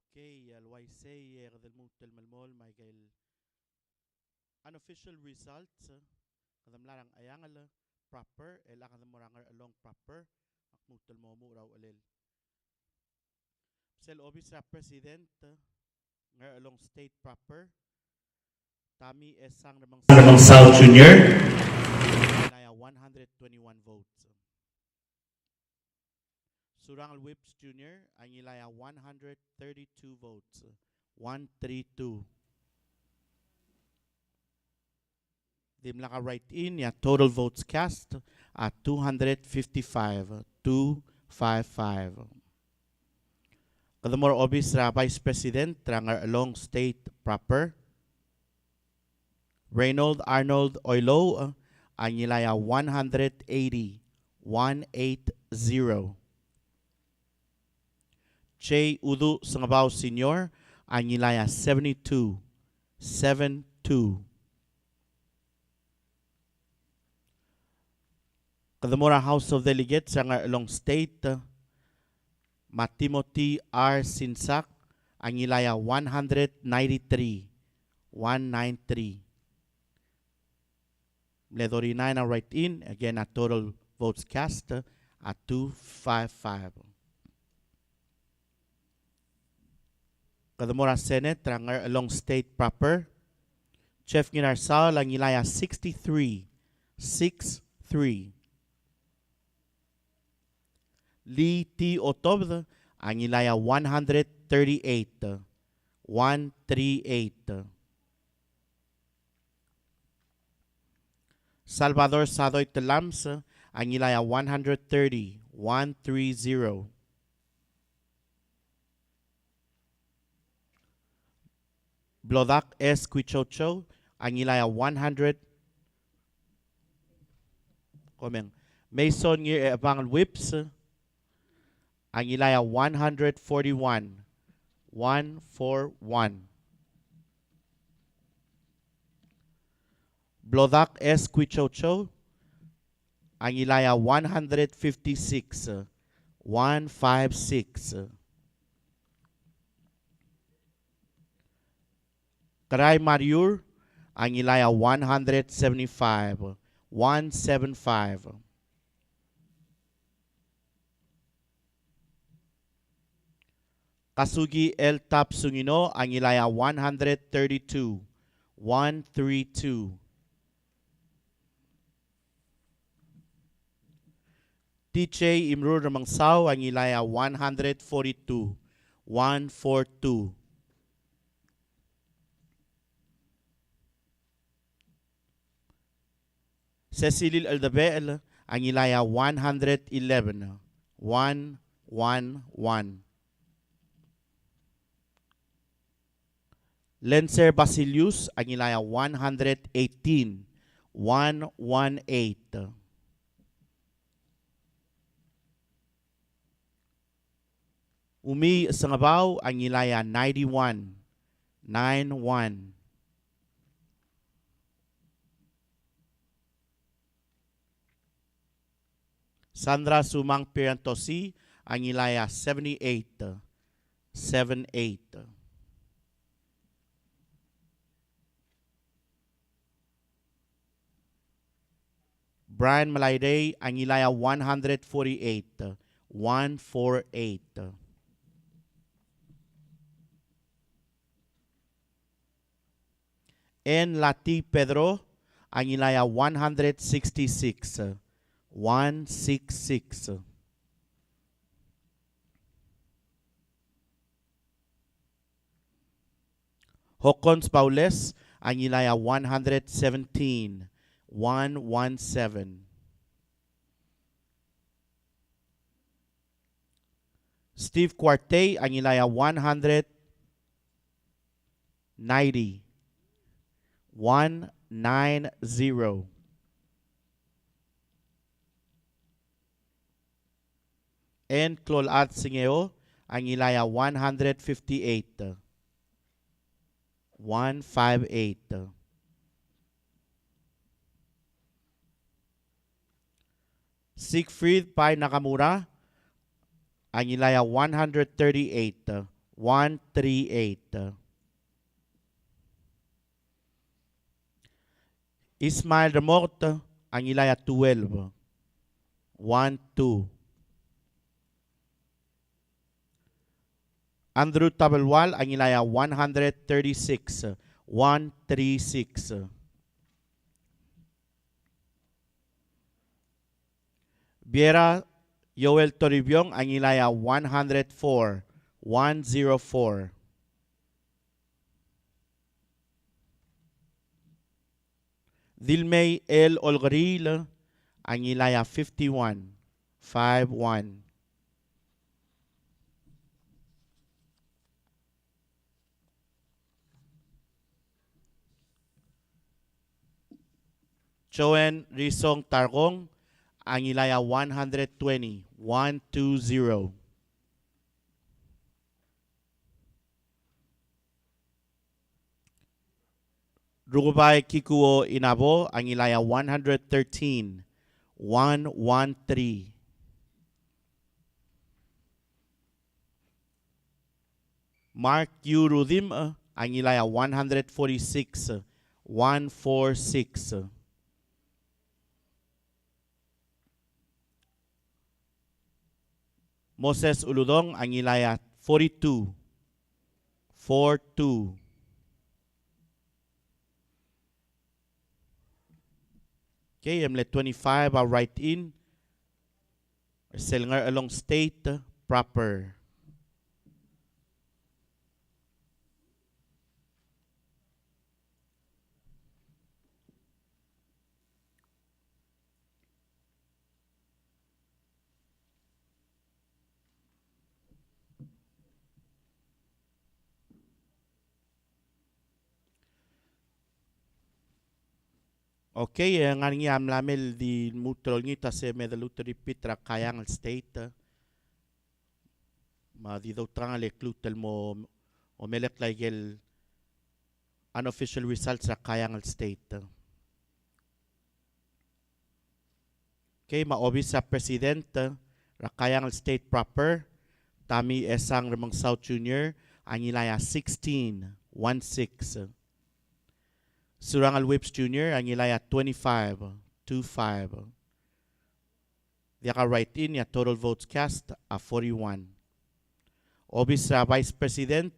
Okay, الويسي غد الموت الملمول ما يقال unofficial results غد ملارang ayangal proper ela غد morangar along proper akmut المومو raw alil sel obis ra president ngar along state proper Tami Esang namang South Junior naya 121 votes. Surangal Whips Junior ang ilaya 132 votes. 132. Dimlaka write-in ya total votes cast at 255. 255. Kadamor obis ra Vice President rangar along state proper. Reynold Arnold Oilo ang ilaya 180. 180. Che Udu Sangabao Senior ang ilaya 72. 72. Kadamora House of Delegates ang along state Matimoti R. Sinsak ang ilaya 193. 193. Ledorina na write-in, again at total votes cast at 255. Kadamora Senate, rangar along state proper. Chef Ginarsal, ang ilaya 63. 63. Lee T. Otobd, ang ilaya 138. 138. Salvador Sadoy Telams, ang ilaya 130. 130. Blodak S. Quichocho, ang ilaya 100. Komeng. Mason Ngir Abangal Whips, ang ilaya 141. 141. Blodak S. Quichocho, ang ilaya 156. 156. Karay Mariur, ang ilaya 175. 175. Kasugi L. Tap Sungino, ang ilaya 132. 132. TJ Imrur Ramangsaw, ang ilaya 142. 142. Cecilil Aldabel, ang ilaya 111. 111. Lencer Basilius, ang ilaya 118. 118. Umi Sangabaw, ang ilaya 91. 91. Sandra Sumang Pirantosi, ang ilaya 78. 78. Brian Malayday, ang ilaya 148. 148. N. Lati Pedro, ang ilaya 166. 166. Hokons Paules, ang ilaya 117. 117. Steve Cuarte, ang ilaya 190. 190. And Clolat Singeo, ang ilaya 158. 158. Siegfried Pai Nakamura, ang ilaya 138. 138. Ismail Remort, ang ilaya 12. 1-2. Andrew Tabelwal, ang ilaya 136. 136. Viera Joel Toribio, ang ilaya 104. 104. Dilmay L. Olgril, ang ilaya 51. 5-1. Choen Risong Targong, ang ilaya 120. 120. Rugubay Kikuo Inabo, ang ilaya 113. 113. Mark U. Rudim, ang ilaya 146. 146. Moses Uludong, ang ilaya 42. 42. Okay, Emlet 25, I'll write in. Selnger along state proper. Okay, nga niya amlamel di mutrol ngita se medaluto di pitra kayang state. Ma di daw trang le klutel mo o melek laigel unofficial results sa kayang state. Okay, maobis sa president rakayang state proper. Tami esang remang South Junior ang ilaya 16. 1-6. Surangal Whips Jr., ang ilaya 25, 2-5. Di ka write in, ya total votes cast, 41. Obis sa Vice President,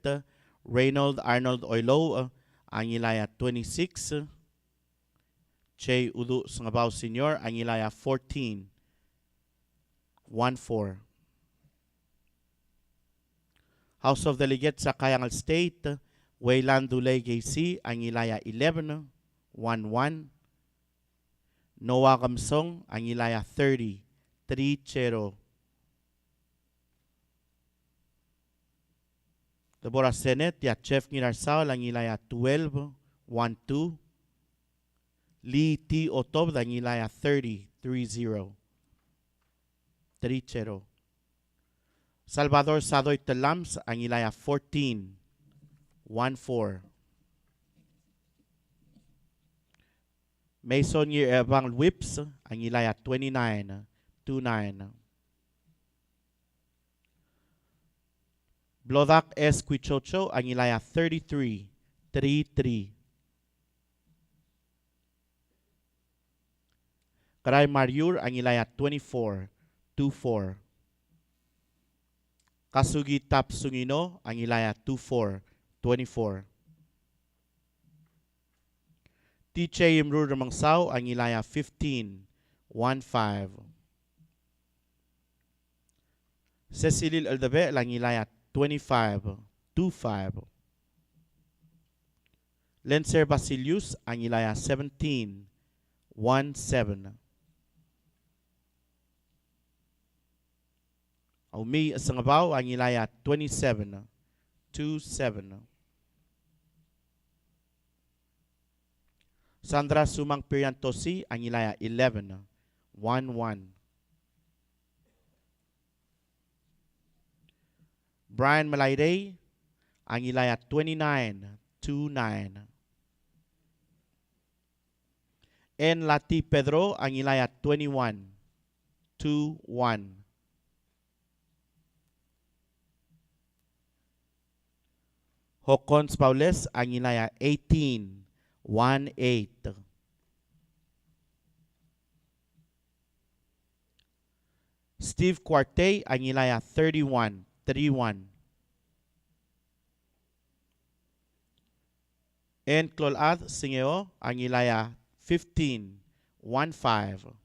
Reynold Arnold Oilo, ang ilaya 26. Che Udu Sangabaw Sr., ang ilaya 14, 1-4. House of Delegates sa Kayangal State, Wayland Dulay Gacy, ang ilaya 11, 1-1. Noah Gamsong, ang ilaya 30, 3-0. Tabora Senate, ya Chef Ngirarsao, ang ilaya 12, 1-2. Lee T. Otob, ang ilaya 30, 3-0. 3-0. Salvador Sadoy Telams, ang ilaya 14, 1-4. Mason Evang Whips, ang ilaya 29, 2-9. Blodak S. Quichocho, ang ilaya 33, 3-3. Karay Mariur, ang ilaya 24, 2-4. Kasugi Tap Sungino, ang ilaya 2-4, 24. Tiche Imrur Ramangsaw, ang ilaya 15, 1-5. Cecilil Aldabe, ang ilaya 25, 2-5. Lenser Basilius, ang ilaya 17, 1-7. Umi Asangabaw, ang ilaya 27, 2-7. Sandra Sumang Piriantosi, ang ilaya 11, 1-1. Brian Malayday, ang ilaya 29, 2-9. N. Lati Pedro, ang ilaya 21, 2-1. Hokons Paules ang ilaya 18, 1-8. Steve Quartey ang ilaya 31, 3-1. En Clolad Singeo ang ilaya 15, 1-5.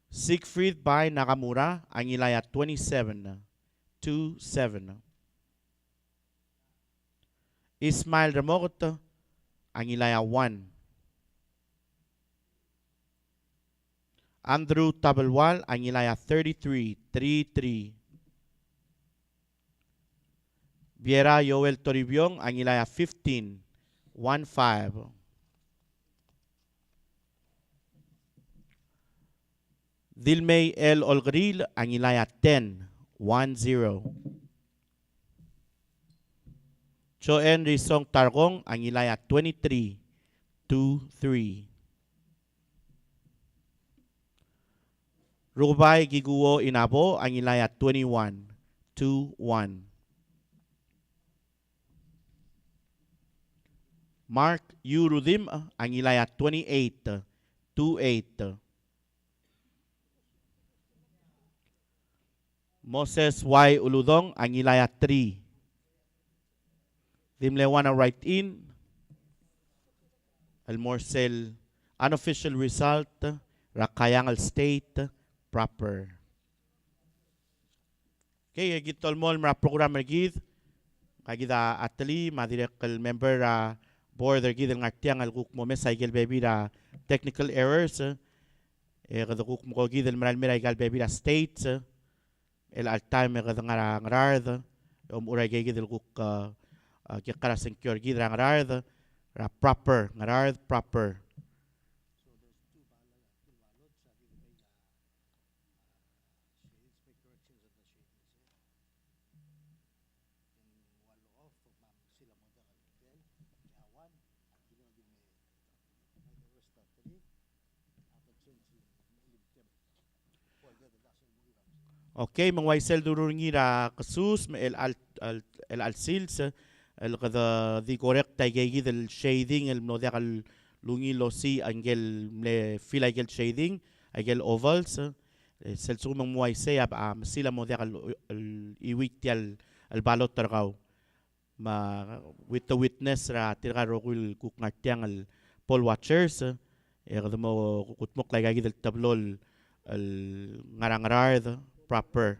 Siegfried by Nakamura ang ilaya 27, 2-7. Ismail Remort ang ilaya 1. Andrew Tabelwal ang ilaya 33, 3-3. Viera Yoel Toribiong ang ilaya 15, 1-5. Dilmay L. Olgril ang ilaya 10, 1-0. Choen Rizong Targong ang ilaya 23, 2-3. Rubay Giguo Inabo ang ilaya 21, 2-1. Mark U. Rudim ang ilaya 28, 2-8. Moses Y. Uludong ang ilaya 3. Dimlewana right in. Almorcel unofficial result. Rakayangal State proper. Okay, gitol mo mga program gid. Kagida atli madirek member board gid ng artiang alguk mo mesay baby technical errors. Kadukuk mo gid maral miray baby state. El altime ngarard. Uray gid alguk kikara secure gid ngarard. Proper ngarard proper. Okay, mga waisel durungira kasus el alsils el kada di correct taygigi del shading el no al lungi losi angel le fila gel shading agel ovals sel sumang waise sila mo al iwit al balot targaw ma with the witness ra tirgaro kul kuk ngartiang al poll watchers kada mo kutmok taygigi del tablol al ngarangarard proper.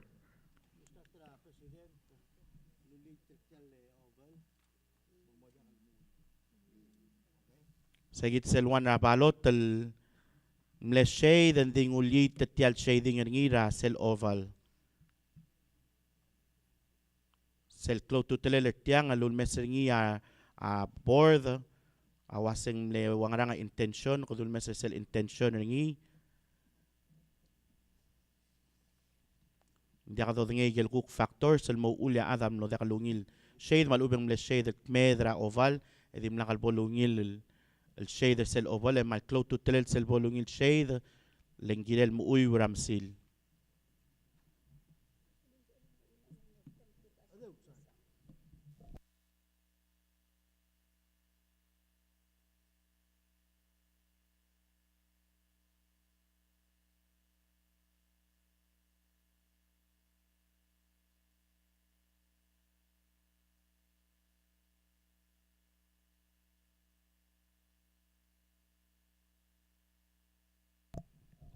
Sagit selwan na balot tel mle shade and ding ulit tetial shading ngira sel oval. Sel klo tutelel tiang alun meserngia board awaseng mle wangaranga intention kudul meser sel intention ngi. Hindi ka to ngigil cook factor sel mo ulya adam no deka lungil shade malubeng mle shade medra oval edim lang bolungil el shade sel oval e mal clo tutelel sel bolungil shade lengirel mo uy ramsil.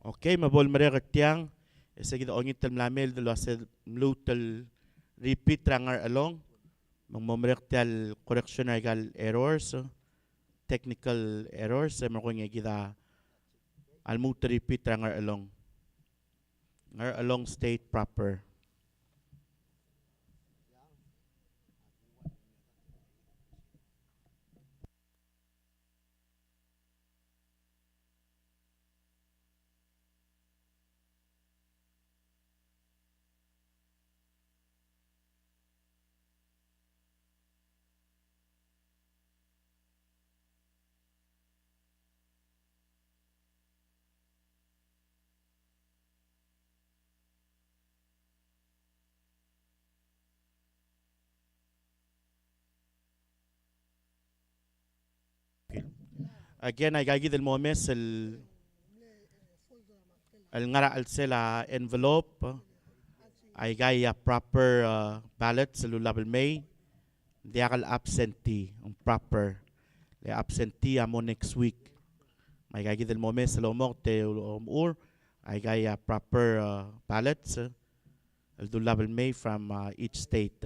Okay, mabol mereka tiang. Esa kita ongit tel mlamel de lo se mlutel repeat rangar along. Magmomrek tel correction egal errors, technical errors. Sa mga kita almut repeat rangar along. Ngar along state proper. Again, ay gagi del momes el ngara al sela envelope ay gaya proper ballot sa lulabel May. Di akal absentee, ang proper. Le absentee amo next week. May gagi del momes sa lomok te ay gaya proper ballots el lulabel May from each state.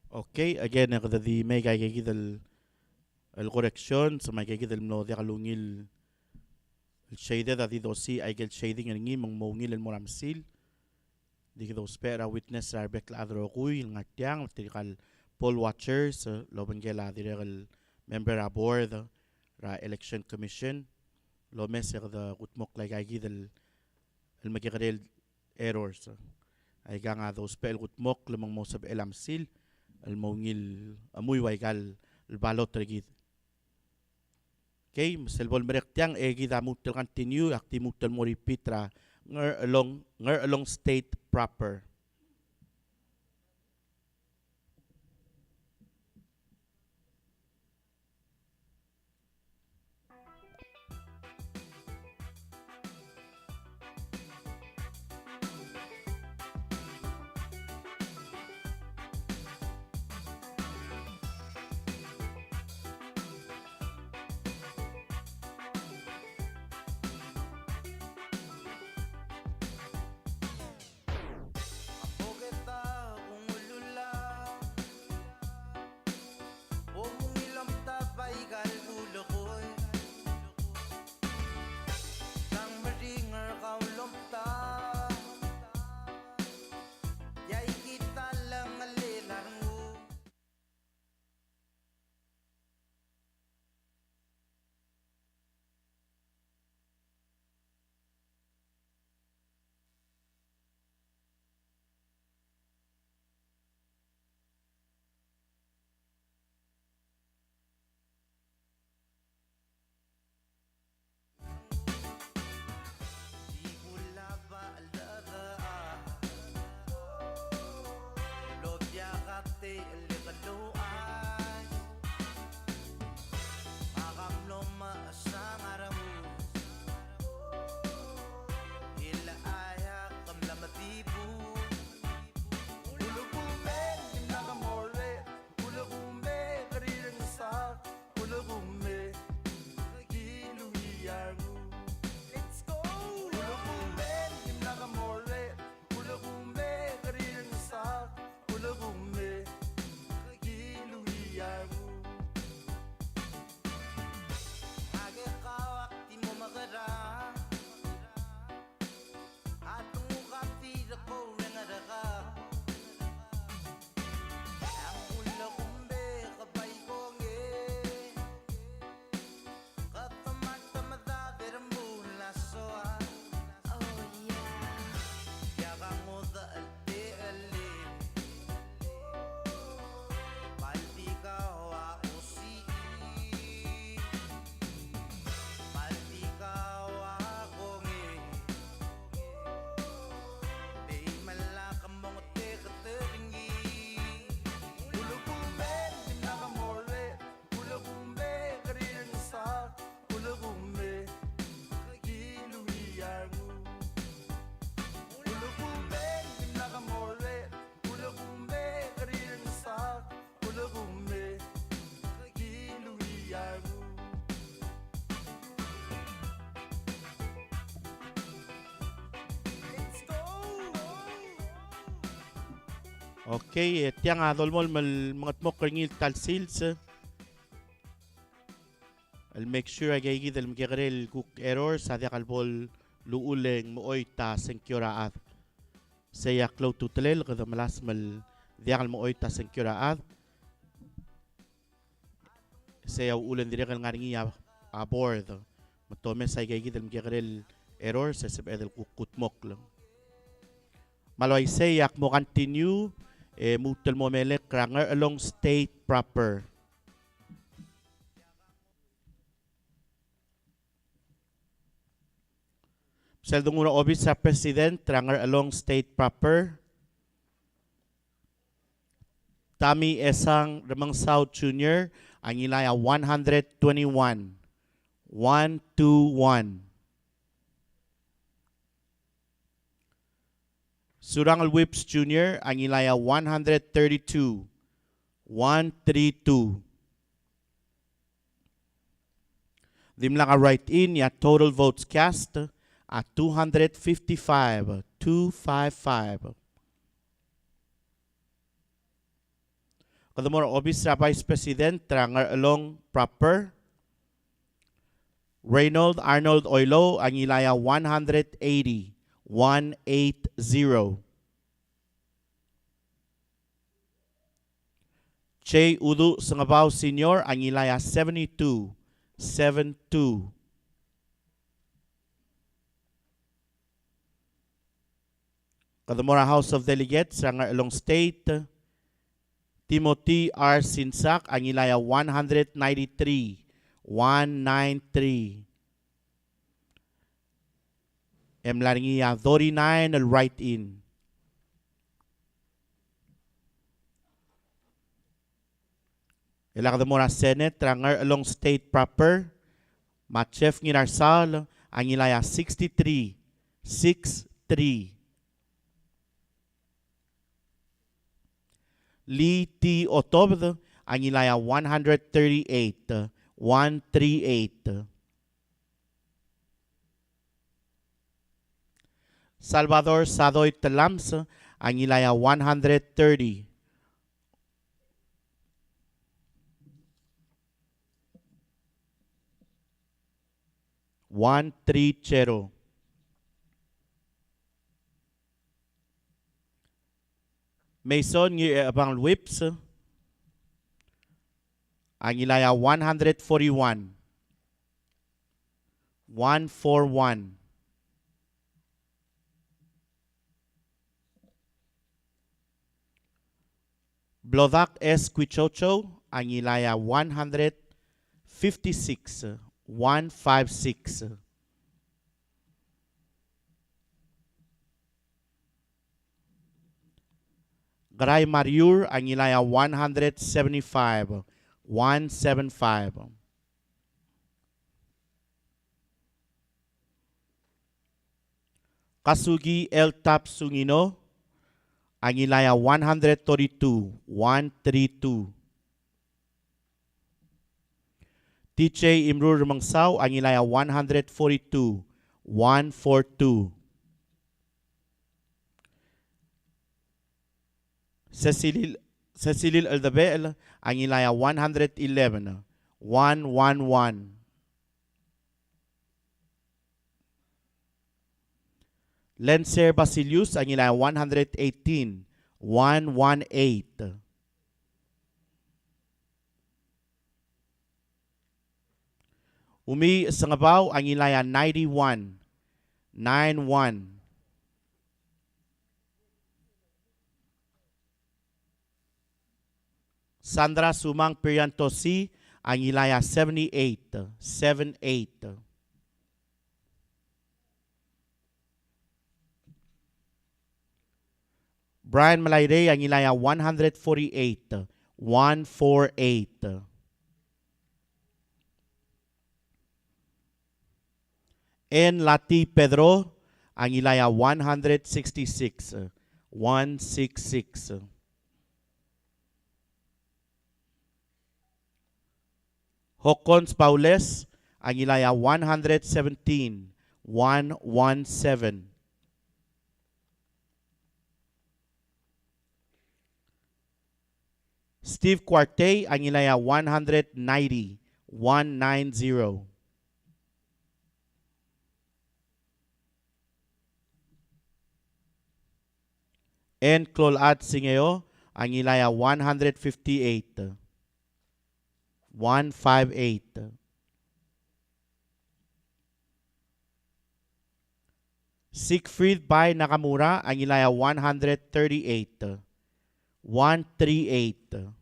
Okay, again, kada di may gagi el correction sa may gagi del no de kalungil el shaded adi dosi ay gel shading el ngi mang mongil el moramsil di kido spera witness arbek la adro kuy el ngatiang tikal poll watchers loban gela di el member aboard ra election commission lo meser da gutmok la gagi del el magigrel errors ay ganga dos pel gutmok lemang mo sab elamsil el mongil amuy waigal el balot regid. Okay, masel bol merek tiang egi da mutel continue akti mutel mo repeat ra nger along state proper. Okay, tiang adol mo mga mo kringil talsils. I'll make sure I get the mkigrel cook error sa dia kalbol luuleng mo oita senkyoraat. Saya klo tutlel kada malas mal dia kal mo oita senkyoraat. Saya ulen dire kal ngaringi aboard. Matome sa get the mkigrel error sa seb edel kukutmok lang. Maloy sayak mo continue mutal mo melek kranger along state proper. Seldong una obis sa president tranger along state proper. Tami Esang Remang South Jr. ang ilaya 121. 121. Surangal Whips Jr. ang ilaya 132. 132. Dimlang a write-in ya total votes cast at 255. 255. Kadamor Obis sa Vice President tranger along proper. Reynold Arnold Oilo ang ilaya 180. 180. Che Udu Sangabaw Senior ang ilaya 72. 72. Kadamora House of Delegates tranger along state. Timothy R. Sinsak ang ilaya 193. 193. Mlaringiya 39 al write-in. Ilakadamora Senate tranger along state proper. Machef Nginarsal ang ilaya 63. 63. Lee T. Otobd ang ilaya 138. 138. Salvador Sadoy Talams ang ilaya 130. One three chero. Mason ng abang whips ang ilaya 141. 141. Blodak S. Quichocho ang ilaya 156. 156. Garay Mariur ang ilaya 175. 175. Kasugi L. Tap Sungino ang ilaya 132. 132. TJ Imrur Mangsaw ang ilaya 142. 142. Cecilil Aldabel ang ilaya 111. 111. Lenser Basilius ang ilaya 118. 118. Umi Sangabaw ang ilaya 91. 91. Sandra Sumang Periantosi ang ilaya 78. 78. Brian Malayre ang ilaya 148. 148. N. Lati Pedro ang ilaya 166. 166. Hokons Paules ang ilaya 117. 117. Steve Cuarte, ang ilaya 190. 190. And Clolat Singeo, ang ilaya 158. 158. Siegfried by Nakamura, ang ilaya 138. 138.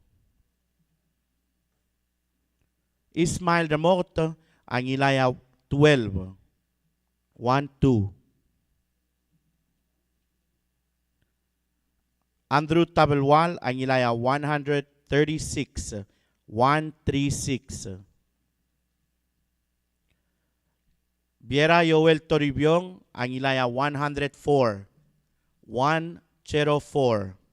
Ismail Ramot, ang ilaya 12. 12. Andrew Tabelwal, ang ilaya 136. 136. Viera Joel Toribio, ang ilaya 104. 104.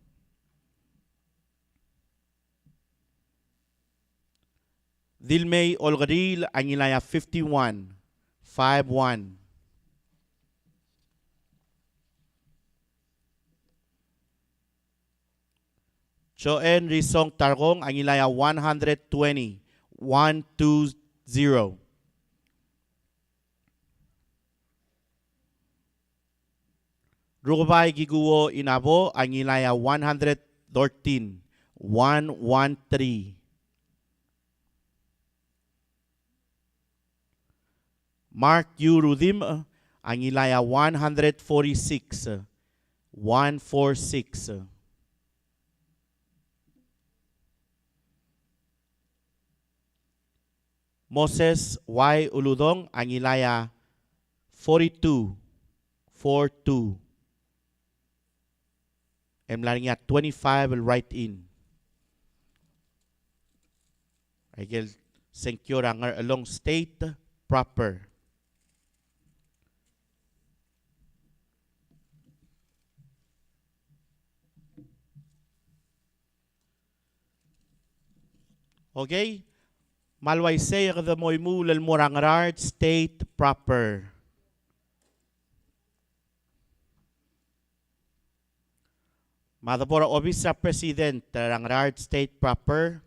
Dilmay Olgaril, ang ilaya 51. 51. Joen Risong Targong, ang ilaya 120. 120. Rugubay Giguo Inabo, ang ilaya 113. 113. Mark U. Rudim, ang ilaya 146. 146. Moses Y. Uludong, ang ilaya 42. 42. Emlaringa 25 will write in. I will secure ang along state proper. Okay? Malway say the moy mulal morangard state proper. Madapora Obisa President Rangrard State Proper.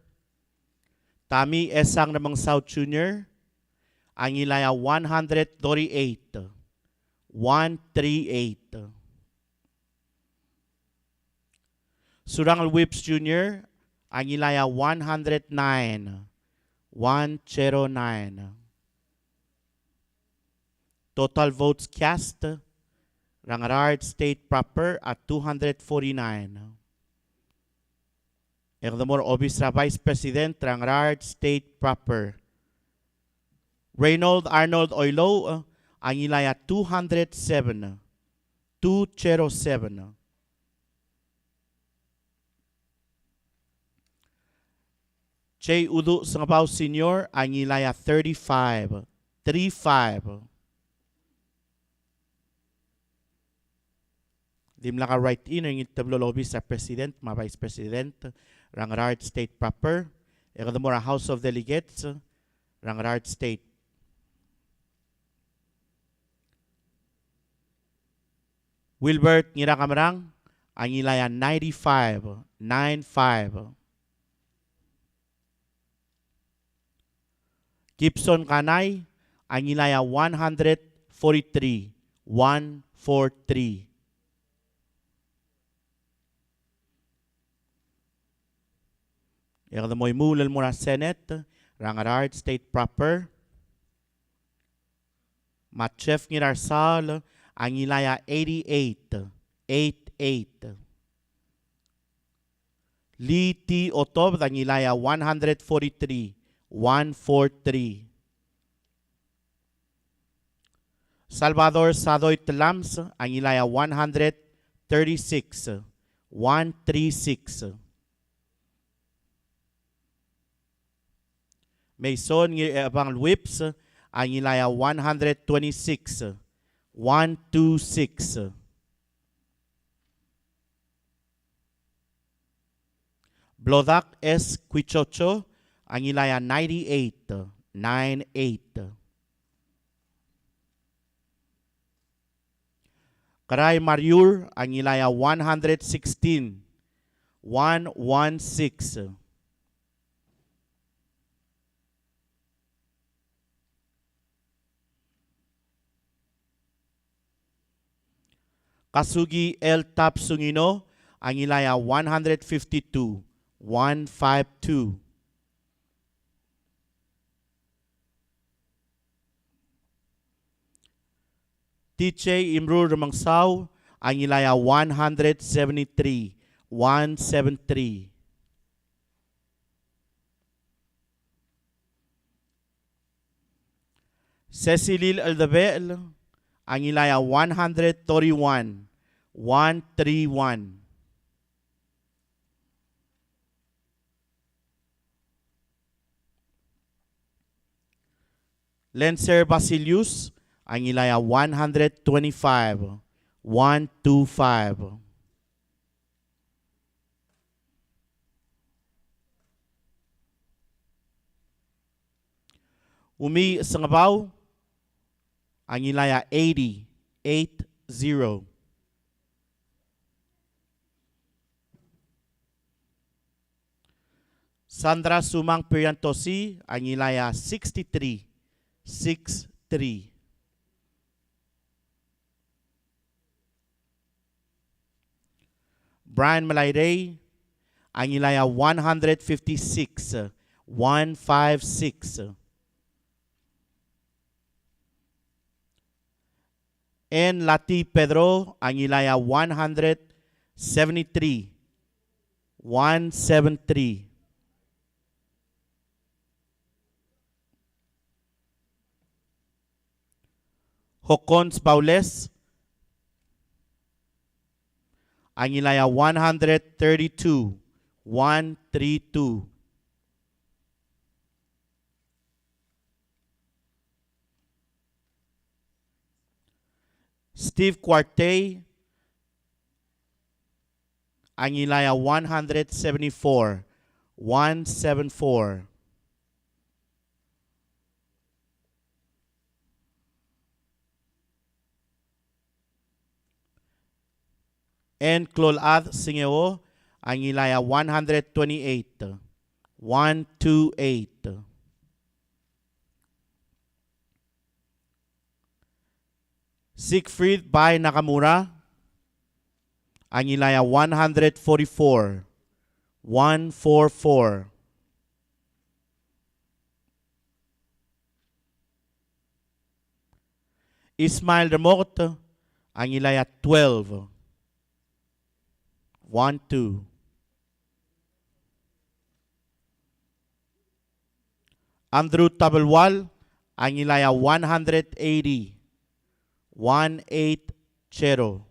Tami Esang namang South Junior. Ang ilaya 138. 138. Surangal Whips Junior. Ang ilaya 109. 109. Total votes cast, Rangarard State Proper at 249. Furthermore, Obisra Vice President, Rangarard State Proper. Reynold Arnold Oilo, ang ilaya 207. 207. Jay Udu Sangabaw Senior, ang ilaya 35. 35. Dim lang ka right in ang tablo lobby sa President, mga Vice President, Rangarard State Proper, Furthermore, House of Delegates, Rangarard State. Wilbert Ngirakamarang, ang ilaya 95. 95. Gibson Kanay, ang ilaya 143. 143. Furthermore, mulal muna Senate, Rangarard State Proper. Matchef Ngirarsal, ang ilaya 88. 88. Lee T. Otob, ang ilaya 143. 143. Salvador Sadoy Tlams, ang ilaya 136. 136. Mason Abang Whips, ang ilaya 126. 126. Blodak S. Quichocho, ang ilaya 98. 98. Karay Mariur, ang ilaya 116. 116. Kasugi L. Tap Sungino, ang ilaya 152, 152. TJ Imru Ramangsaw, ang ilaya 173, 173. Cecilil Aldabel, ang ilaya 131, 131. Lenser Basilius, ang ilaya 125, 125. Umi Sangabaw, ang ilaya 80, 80. Sandra Sumang Periantosi, ang ilaya 63, 63. Brian Malayday, ang ilaya 156, 156. En Lati Pedro, ang ilaya 173, 173. Hocons Paules, ang ilaya 132, 132. Steve Quartey, ang ilaya 174, 174. En Clolad Singeo, ang ilaya 128, 128. Siegfried Bay Nakamura, ang ilaya 144, 144. Ismail Remort, ang ilaya 12, 1-2. Andrew Tabelwal, ang ilaya 180, 180.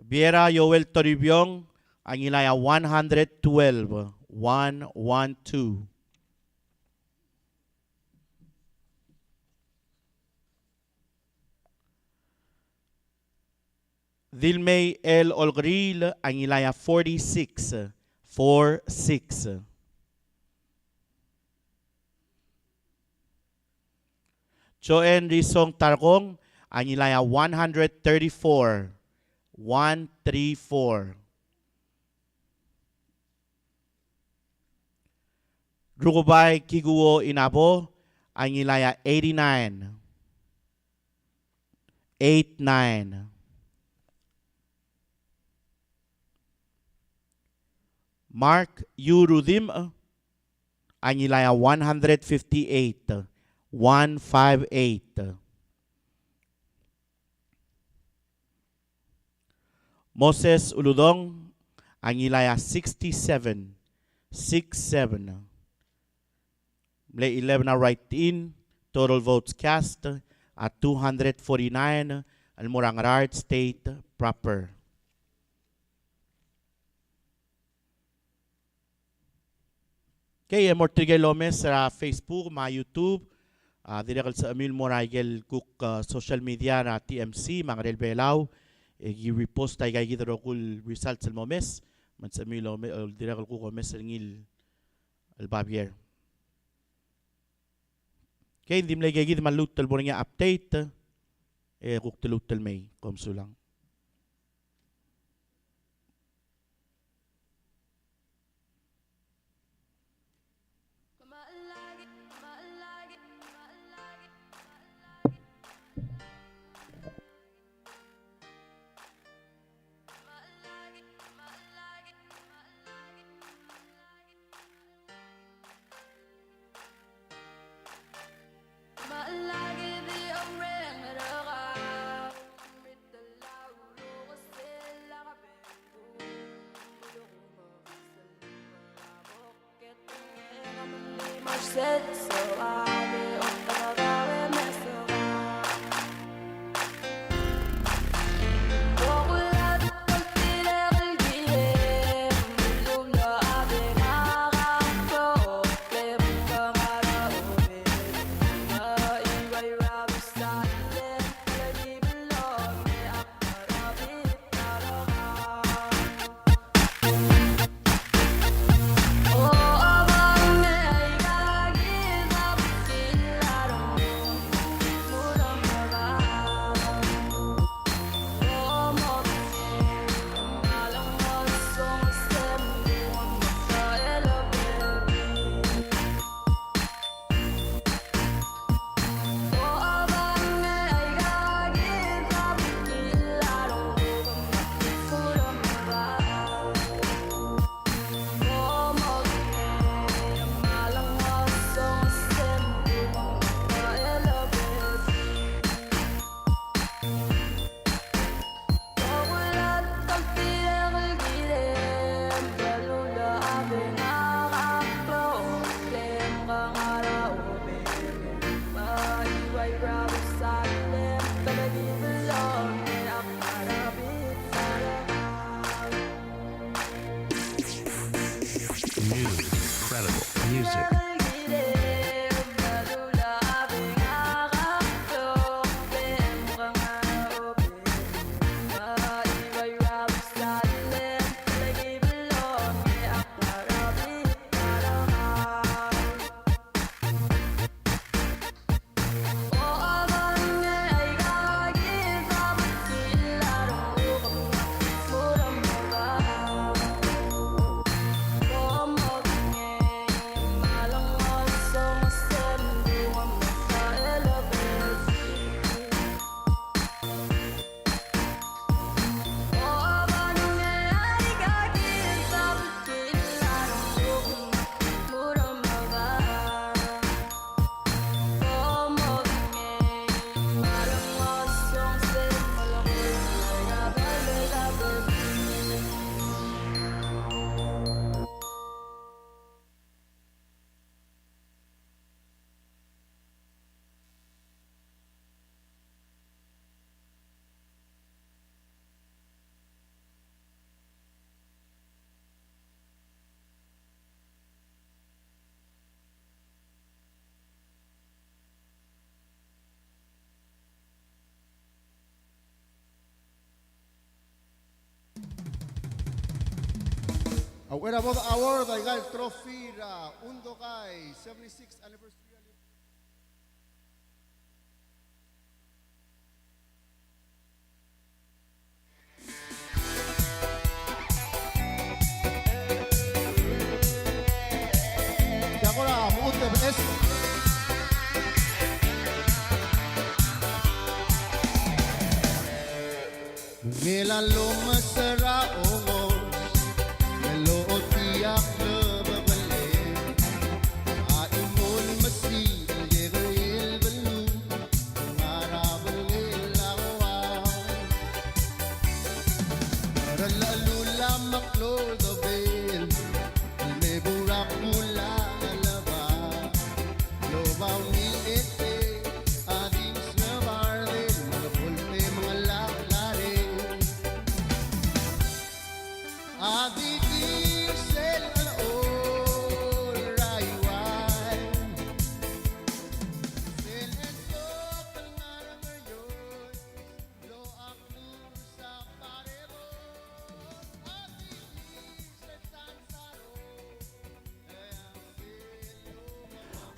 Viera Yoel Toribiong, ang ilaya 112, 112. Dilmay L. Olgril, ang ilaya 46, 46. Joen Rizong Targong, ang ilaya 134, 134. Drugubay Kiguo Inabo, ang ilaya 89, 89. Mark Yurudim, ang ilaya 158, 158. Moses Uludong, ang ilaya 67, 67. May 11 na write-in, total votes cast at 249, Almorangarard State proper. Okay, Mortigay Lomes sa Facebook, mga YouTube, dinakal sa Amil Moragel Cook social media na TMC, mga Rel Palau, i-repost tayo kay kita kul results sa Momes, man sa Amil Lomes, dinakal ko Momes sa ngil Albabier. Okay, hindi mo lagi kita malutal mo nga update, kuk talutal may, komso lang. Aware about the award, I got trophy, Undo Kai, 76th anniversary. Yakora, Muute, es. Mila luma sarao.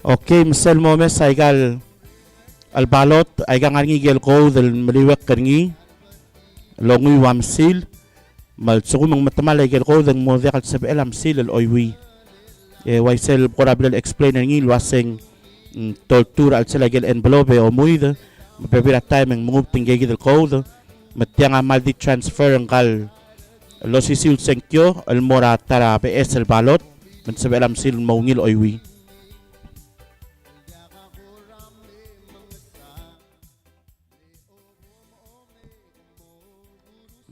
Okay, misal mo mes aigal albalot aiga ngangi gel ko del meliwek kangi longui wamsil mal suku mang matamal gel ko del mo dekal sab elam sil el oiwi waisel korabel explain ngi luaseng tortura al sel gel envelope o muida mapebira time ng move tinggi del ko matiang amal di transfer ngal lo sisil senkyo el mora tara PS el balot man sab elam sil mo ngil oiwi.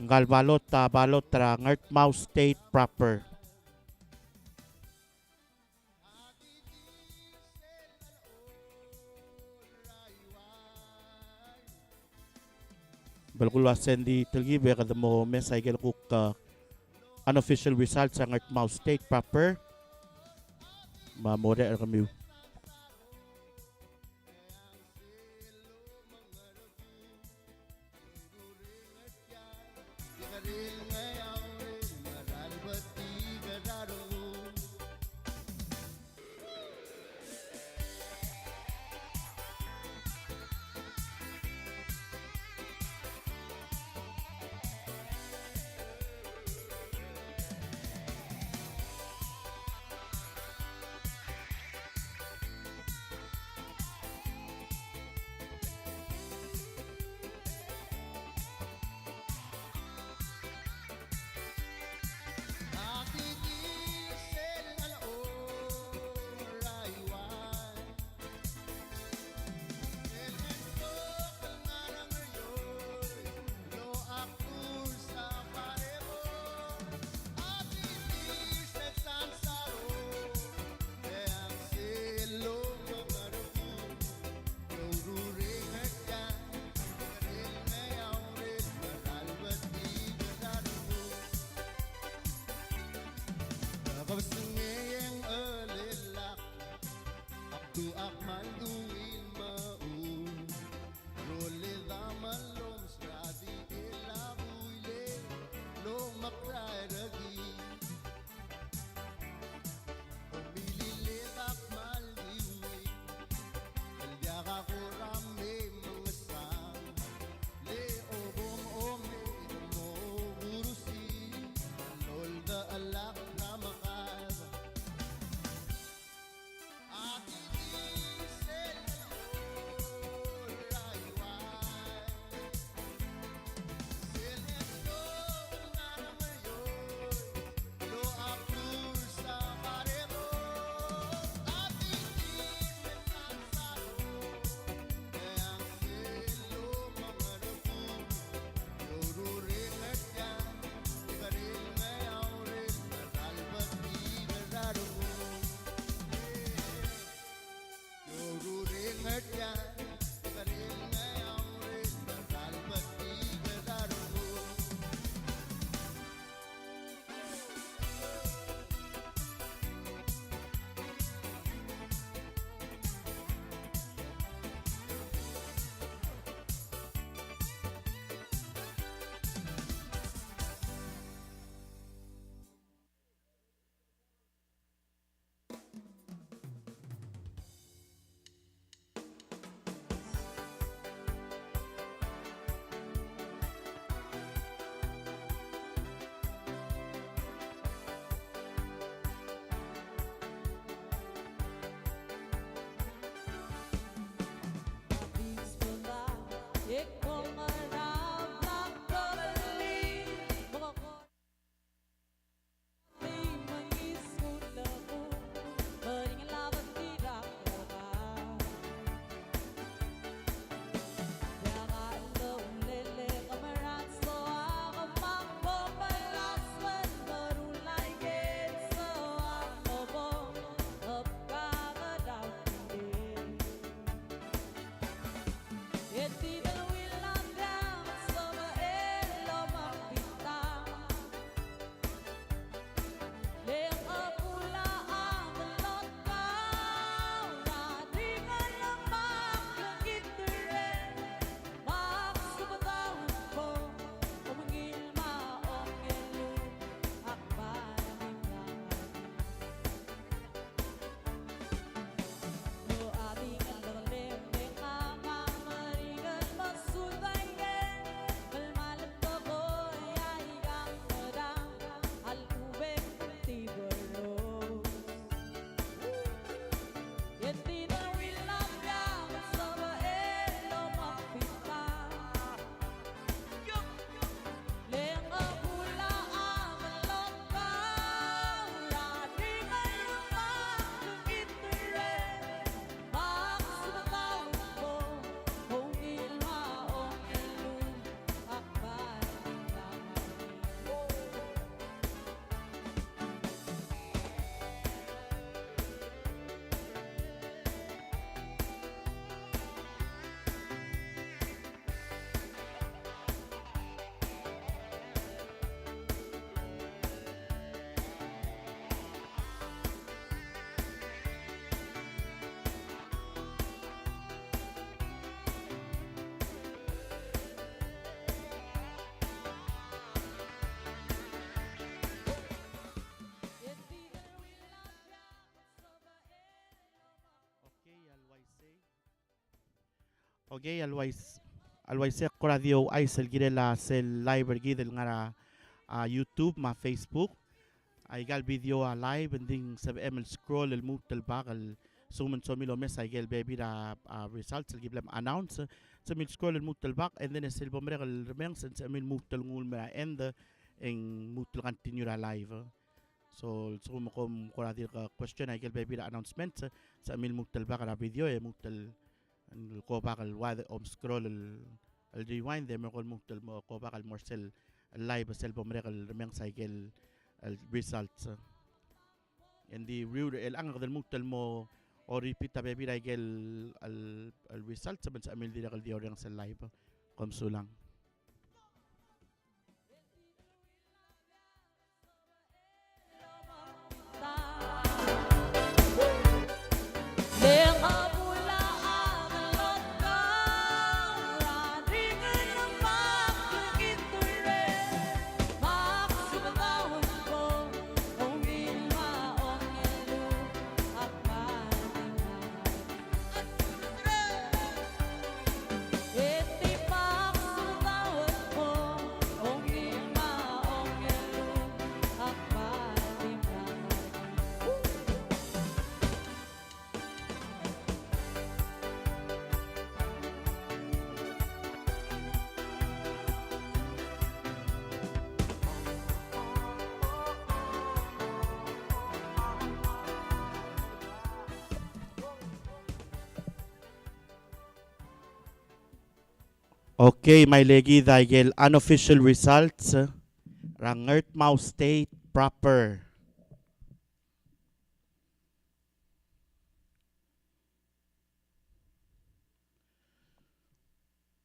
Ngal balot tra Ngert State proper. balkulwa sendi tilgibe kada mo mesay gel kuk unofficial results ang Mau State proper. Mamore kami. Okay, always se radio ay sel girela sel live gidel nga YouTube ma Facebook. Ay gal video live and ding sa ML scroll el mutal bakal suman so milo mes ay gel baby da results el giblem announce sa mil scroll el mutal bak and then sel bomre el remeng sa mil mutal ngul mera end en mutal continue ra live. So mo kom kuradir ka question ay gel baby da announcement sa mil mutal bak ra video e mutal ko bakal wad scroll el rewind de mo ko bakal morsel live sel bomre el remeng sa gel results and the real el ang del mutal mo o repeat ta baby like el results sa amil dira kal diorang sa live kom sulang okay, my legi dahil unofficial results Rangert Mau State proper.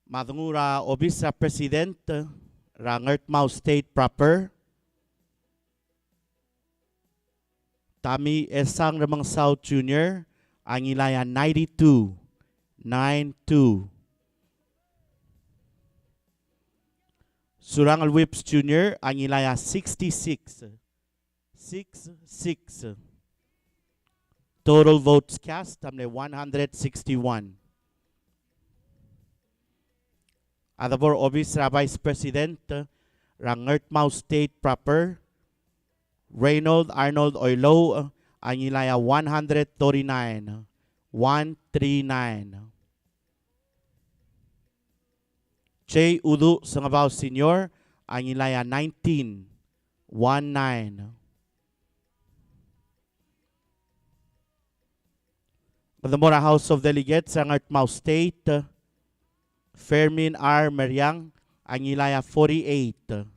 Madungura Obisa President Rangert Mau State proper. Tami Esang Ramang South Junior ang ilaya 92. Surangal Whips Jr. ang ilaya 66. Total votes cast tamne 161. Adabor Obis Vice President Rangert Mau State proper. Reynold Arnold Oilo ang ilaya 139. Che Udu Sangabaw Senior ang ilaya 19. Kadamora House of Delegates ang Mau State Fermin R. Meriang ang ilaya 48.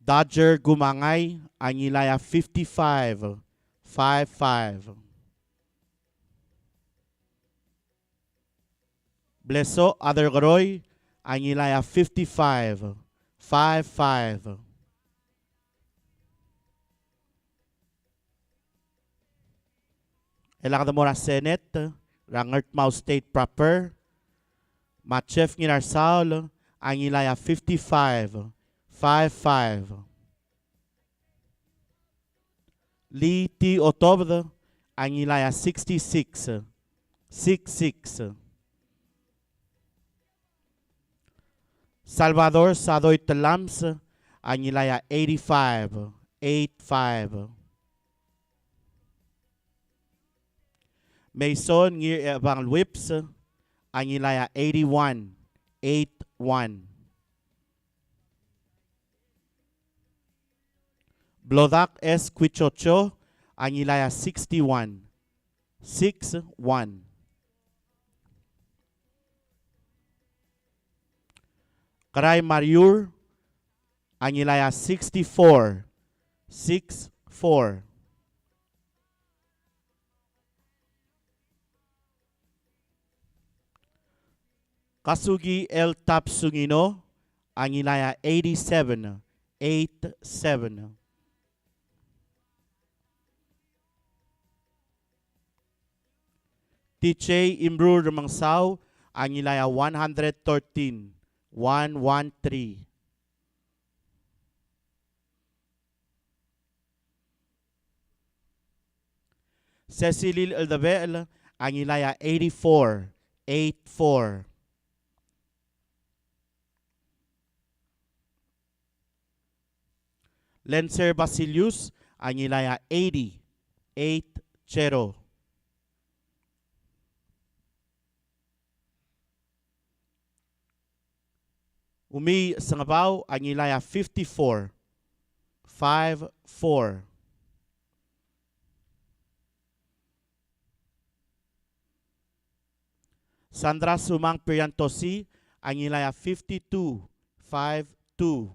Dodger Gumangay ang ilaya 55. Bleso Adergaroy ang ilaya 55. Elakadamora Senate Rangert Mau State proper. Machef Nginarsal ang ilaya 55. Lee T. Otobd ang ilaya 66. Salvador Sadoy Talams ang ilaya 85. Mason Ngir Ebang Whips ang ilaya 81. Blodak S. Quichocho ang ilaya 61. Karay Mariur ang ilaya 64. Kasugi L. Tapsungino ang ilaya 87. Tiche Imbrur Mangsaw ang ilaya 113. Cecilil Eldabel, ang ilaya 84, 84. Lenser Basilius, ang ilaya 80, 80. Umi Sangabaw, ang ilaya 54, 54. Sandra Sumang Priantosi, ang ilaya 52, 52.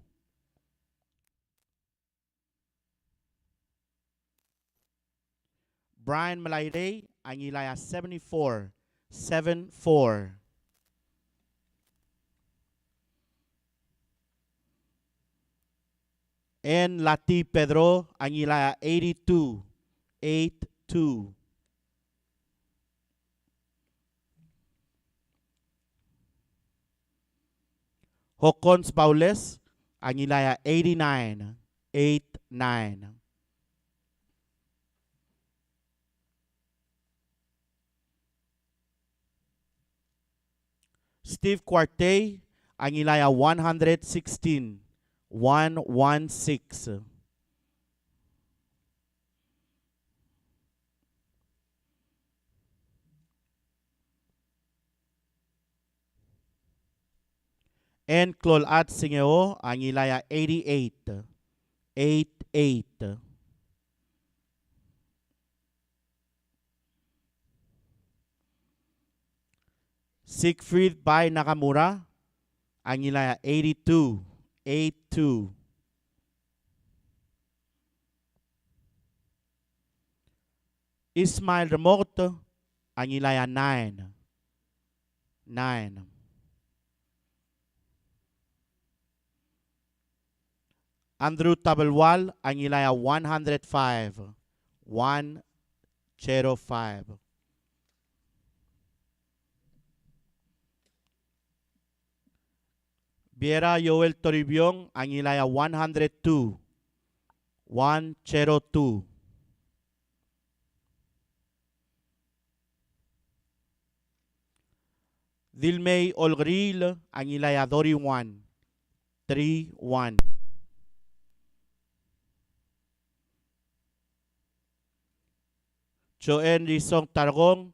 Brian Malayre, ang ilaya 74, 74. And Lati Pedro, ang ilaya 82, 82. Hokons Paules, ang ilaya 89, 89. Steve Quartey, ang ilaya 116, 116. And Clolat Singeo, ang ilaya 88, 88. Siegfried Bai Nakamura, ang ilaya 82, 82. Ismail Remote, ang ilaya 9, 9. Andrew Tabelwal, ang ilaya 105, 105. Biera Joel Toribiong, ang ilaya 102, 102. Dilmay Olgril, ang ilaya 31, 31. Joen Rizong Targong,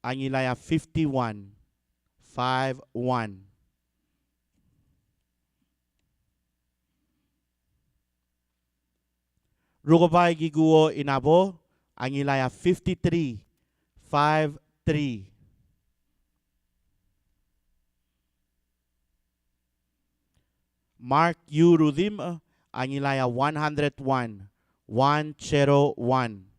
ang ilaya 51, 51. Rugobay Giguo Inabo, ang ilaya 53, 53. Mark U. Rudim, ang ilaya 101, 101.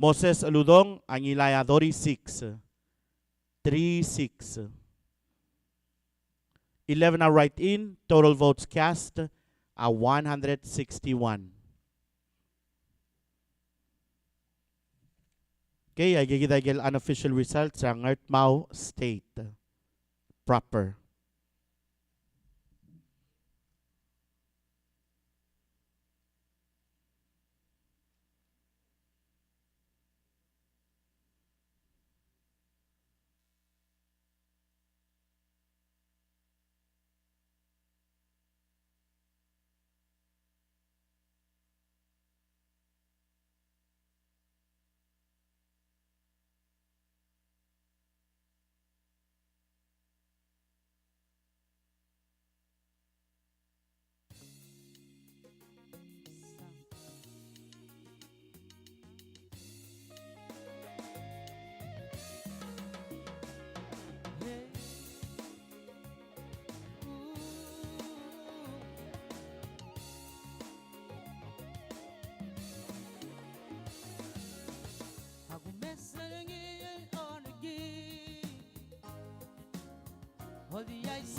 Moses Aludong, ang ilaya 36, 36. 11 are write-in, total votes cast are 161. Okay, ay gigidagil unofficial results sa Ngertmao State proper.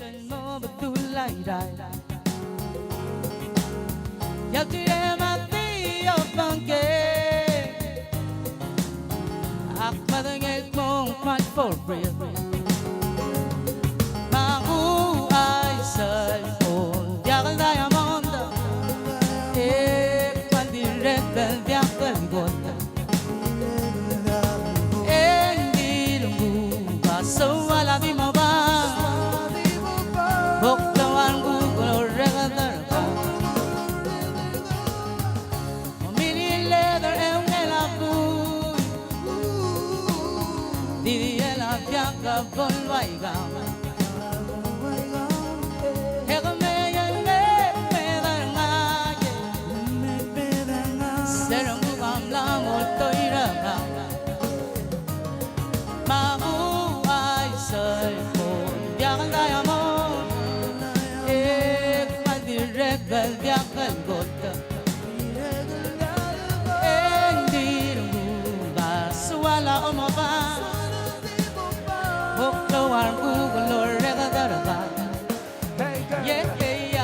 Sen mo betulay-ray Yaltire mati o bangke Ak madangit mong fight for real Mangu ay sa ipon Yakal diamond volvaiga.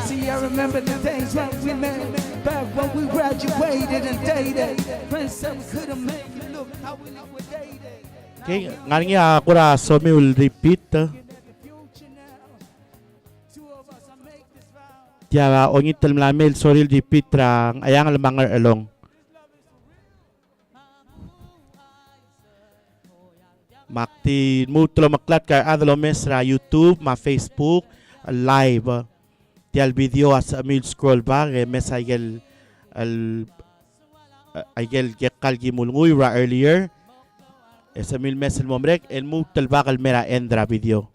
See, I remember the days when we met, back when we graduated and dated. Friends said we couldn't make it, look how we liquidated. Okay, ngayon nga ako ra so me will repeat. Tiara ongit tel mlamel soril repeat rang ayang lamangar along. Makti mutlo maklat kar adlo mesra YouTube, ma Facebook, live. Tial video as amil scroll bar mes aigel al aigel gekal gimulngui ra earlier. Es amil mes el momrek el mutal bakal mera endra video.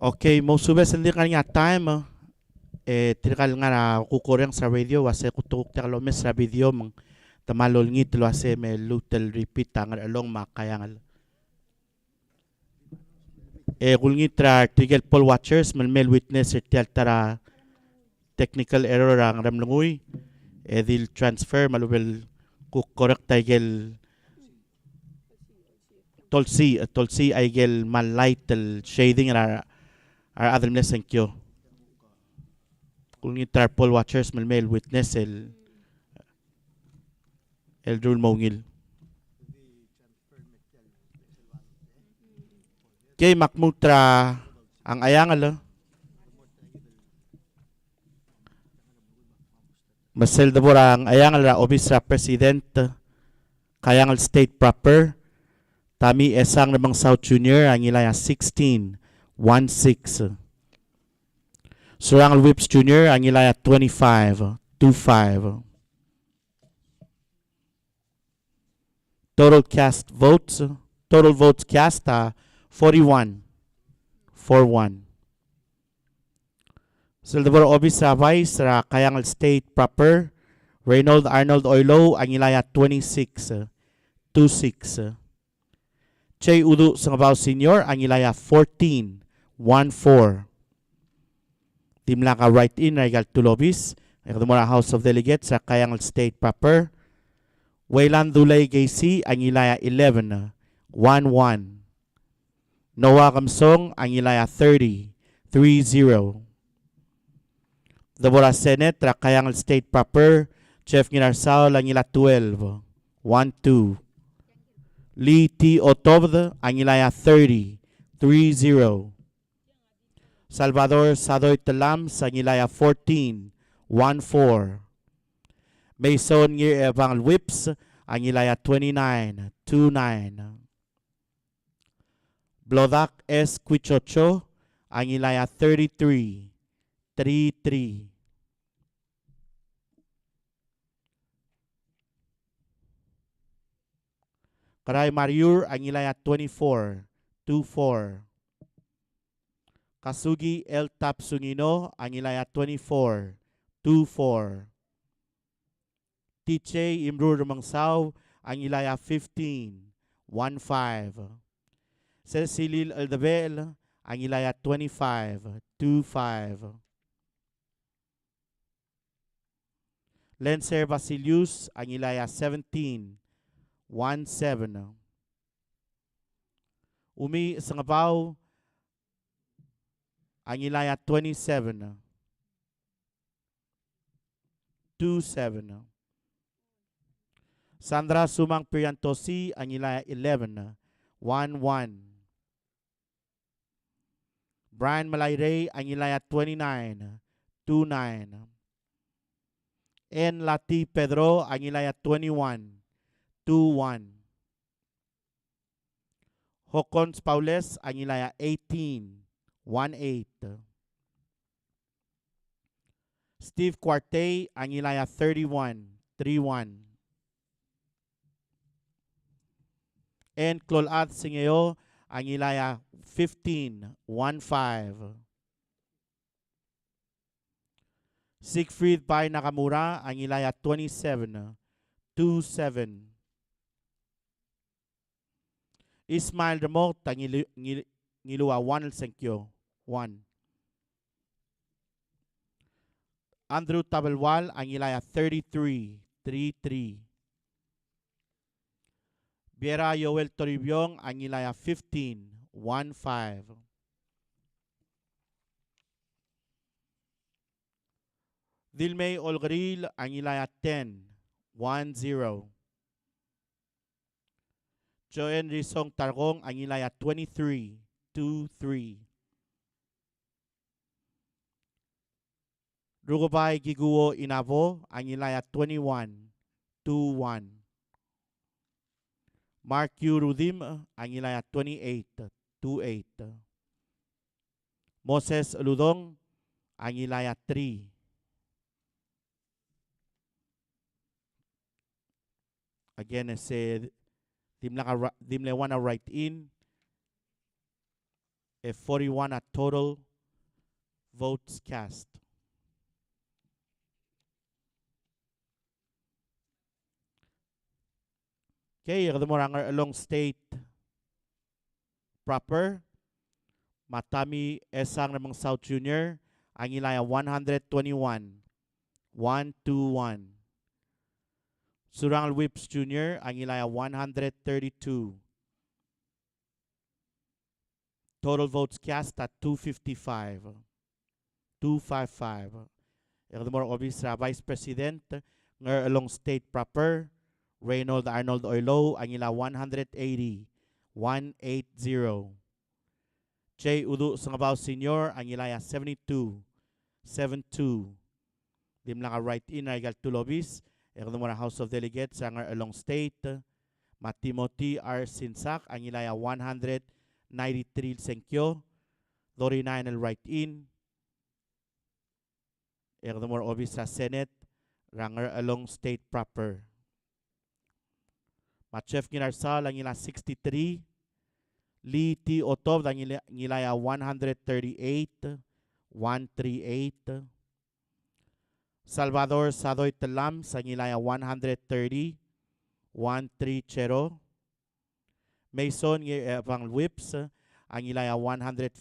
Okay, mo subes hindi kanya time tirkal nga na kukurang sa radio wase kutuk takalo mes sa video mang tamalol ngit lo ase me lutel repeat ang along makayangal kulngit tra tigel poll watchers mel witness itial tara technical error ang ramlungoy dil transfer malubel kukorek tigel tolsi ay gel malight shading ar other messing kyo kung itar poll watchers mel witness el rule mongil kay makmutra ang ayangal masel dabor ang ayangal ra obis ra president kayangal state proper tami esang namang South Junior ang ilaya 16-16 Surangal Whips Junior ang ilaya 25-25 total votes cast 41-41 Sildabor Obis sa Vice ra Kayangal State proper Reynold Arnold Oilo ang ilaya 26-26 Che Udu Sangabao Senior ang ilaya 14-14 Timlaka write-in regal tulobis. Ekdumora House of Delegates sa Kayangal State proper. Wayland Dulay Gaysi Angilaya 11, 1-1. Noah Kamsong Angilaya 30, 3-0. Dabora Senate ra Kayangal State proper. Chef Ginarsao Angila 12, 1-2. Lee T. Otobd Angilaya 30, 3-0. Salvador Sadoy Talam sa Angilaya 14, 1-4. Mason Ngir Evang Whips Angilaya 29, 2-9. Blodak S. Quichocho Angilaya 33, 3-3. Karay Mariur Angilaya 24, 2-4. Kasugi El Tapsungino Angilaya 24, 2-4. Tiche Imrur Mangsaw Angilaya 15, 1-5. Cecilil Aldabel Angilaya 25, 2-5. Lencer Basilius Angilaya 17, 1-7. Umi Sangabaw Angilaya 27, 2-7. Sandra Sumang Priantosi Angilaya 11, 1-1. Brian Malayre Angilaya 29, 2-9. N. Lati Pedro Angilaya 21, 2-1. Hokons Paules Angilaya 18, 1-8. Steve Cuarte Angilaya 31, 3-1. And Clolad Singeo Angilaya 15, 1-5. Siegfried Pai Nakamura Angilaya 27, 2-7. Ismail Remot Ngilua 1 Senkyo 1. Andrew Tabelwal Angilaya 33, 3-3. Biera Yoel Toribiong Angilaya 15, 1-5. Dilmay Olgril Angilaya 10, 1-0. Joen Risong Targong Angilaya 23, 2-3. Rugubay Giguo Inavo Angilaya 21, 2-1. Mark U. Rudim Angilaya 28, 2-8. Moses Ludong Angilaya 3. Again, I said, Dimle wanna write in a 41 at total votes cast. Okay, Moranger along state proper. Matami Esang namang South Junior. Angilaya 121, 1-2-1. Surangal Whips Jr. Angilaya 132. Total votes cast at 255. 255. More obvious Vice President ng along state proper. Reynold Arnold Oilo Angila 180. 180. J. Udu Sangabaw Senior Angilaya 72. 72. Dimlaka write-in Regal Tulobis. Ekdumora House of Delegates ang along state. Matimoti R. Sinsak Angilaya 193 Senkyo. 39 al write-in. Ekdumora obis sa Senate. Ranger along state proper. Machef Ginarsal Angila 63. Lee T. Otov Angilaya 138. 138. Salvador Sadoy Talam sa Angilaya 130. 130. Mason Evang Whips Angilaya 141.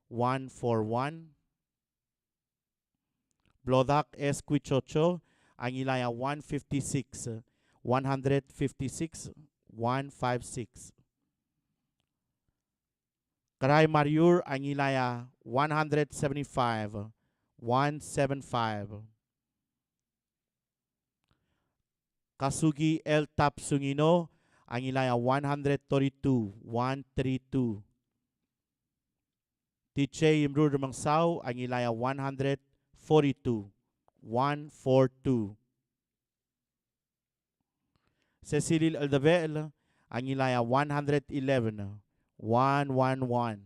141. Blodak Esquichocho, Angilaya 156, 156, 156. Karay Mariur, Angilaya 175, 175. Kasugi El Tapsungino, Angilaya 132, 132. Tiche Imru Mangsaw, Angilaya 142, 142. Cecilil Aldabel, Angilaya 111, 111.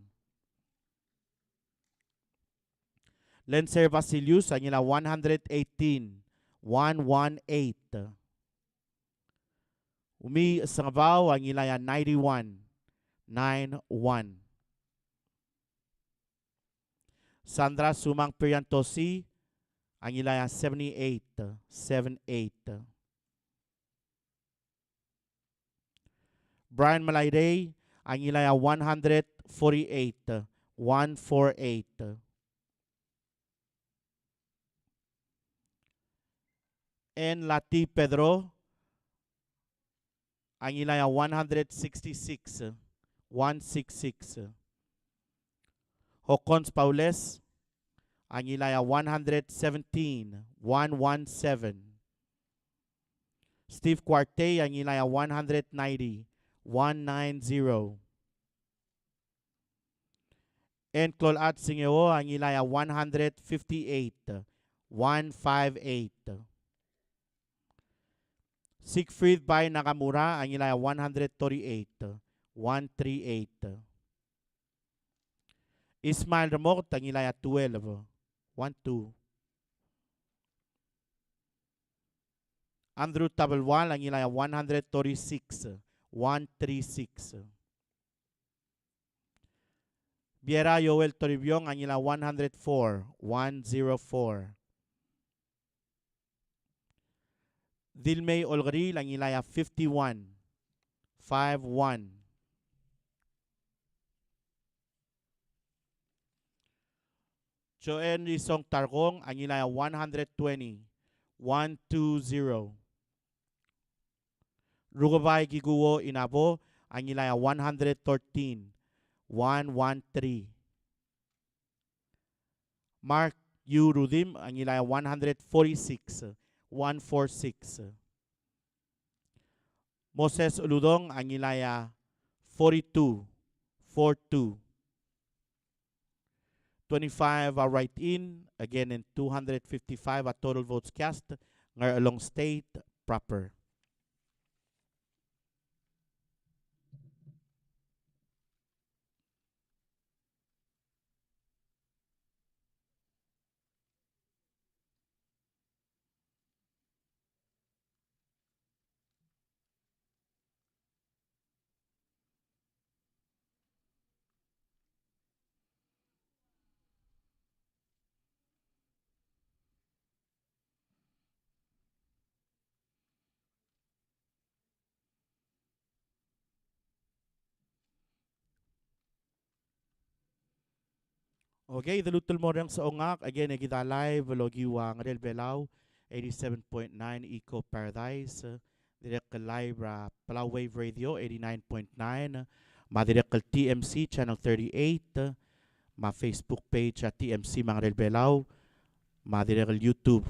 Lenser Vasilius, Angila 118, 118. Umi Sangabaw, Angilaya 91, 91. Sandra Sumang Priantosi, Angilaya 78, 78. Brian Malayday, Angilaya 148, 148. En Lati Pedro, Angilaya 166, 166. Hokons Paules, Angilaya 117, 117. Steve Quarte, Angilaya 190, 190. En Clolat Singeo, Angilaya 158, 158. Siegfried by Nakamura, Angilaya 138, 138. Ismail Ramot, Angilaya 12, 12. Andrew Tabelwal, Angilaya 136, 136. Biera Yoel Toribiong, Angila 104, 104. Dilmay Olgril, Angilaya 51, 51. Joen Risong Targong, Angilaya 120, 120. Rugabay Giguo Inabo, Angilaya 113, 113. Mark U. Rudim, Angilaya 146, 146. Moses Uludong, Angilaya 42, 42. 25 are write-in, again in 255 at total votes cast, ngar along state proper. Okay, dalutul mo rin sa ongak. Again, kita live, logi wa ngadel Palau, 87.9 Eco Paradise. Direct live Palau Wave Radio, 89.9. Madirect TMC, Channel 38. Ma Facebook page at TMC Mangadel Palau. Madirect YouTube.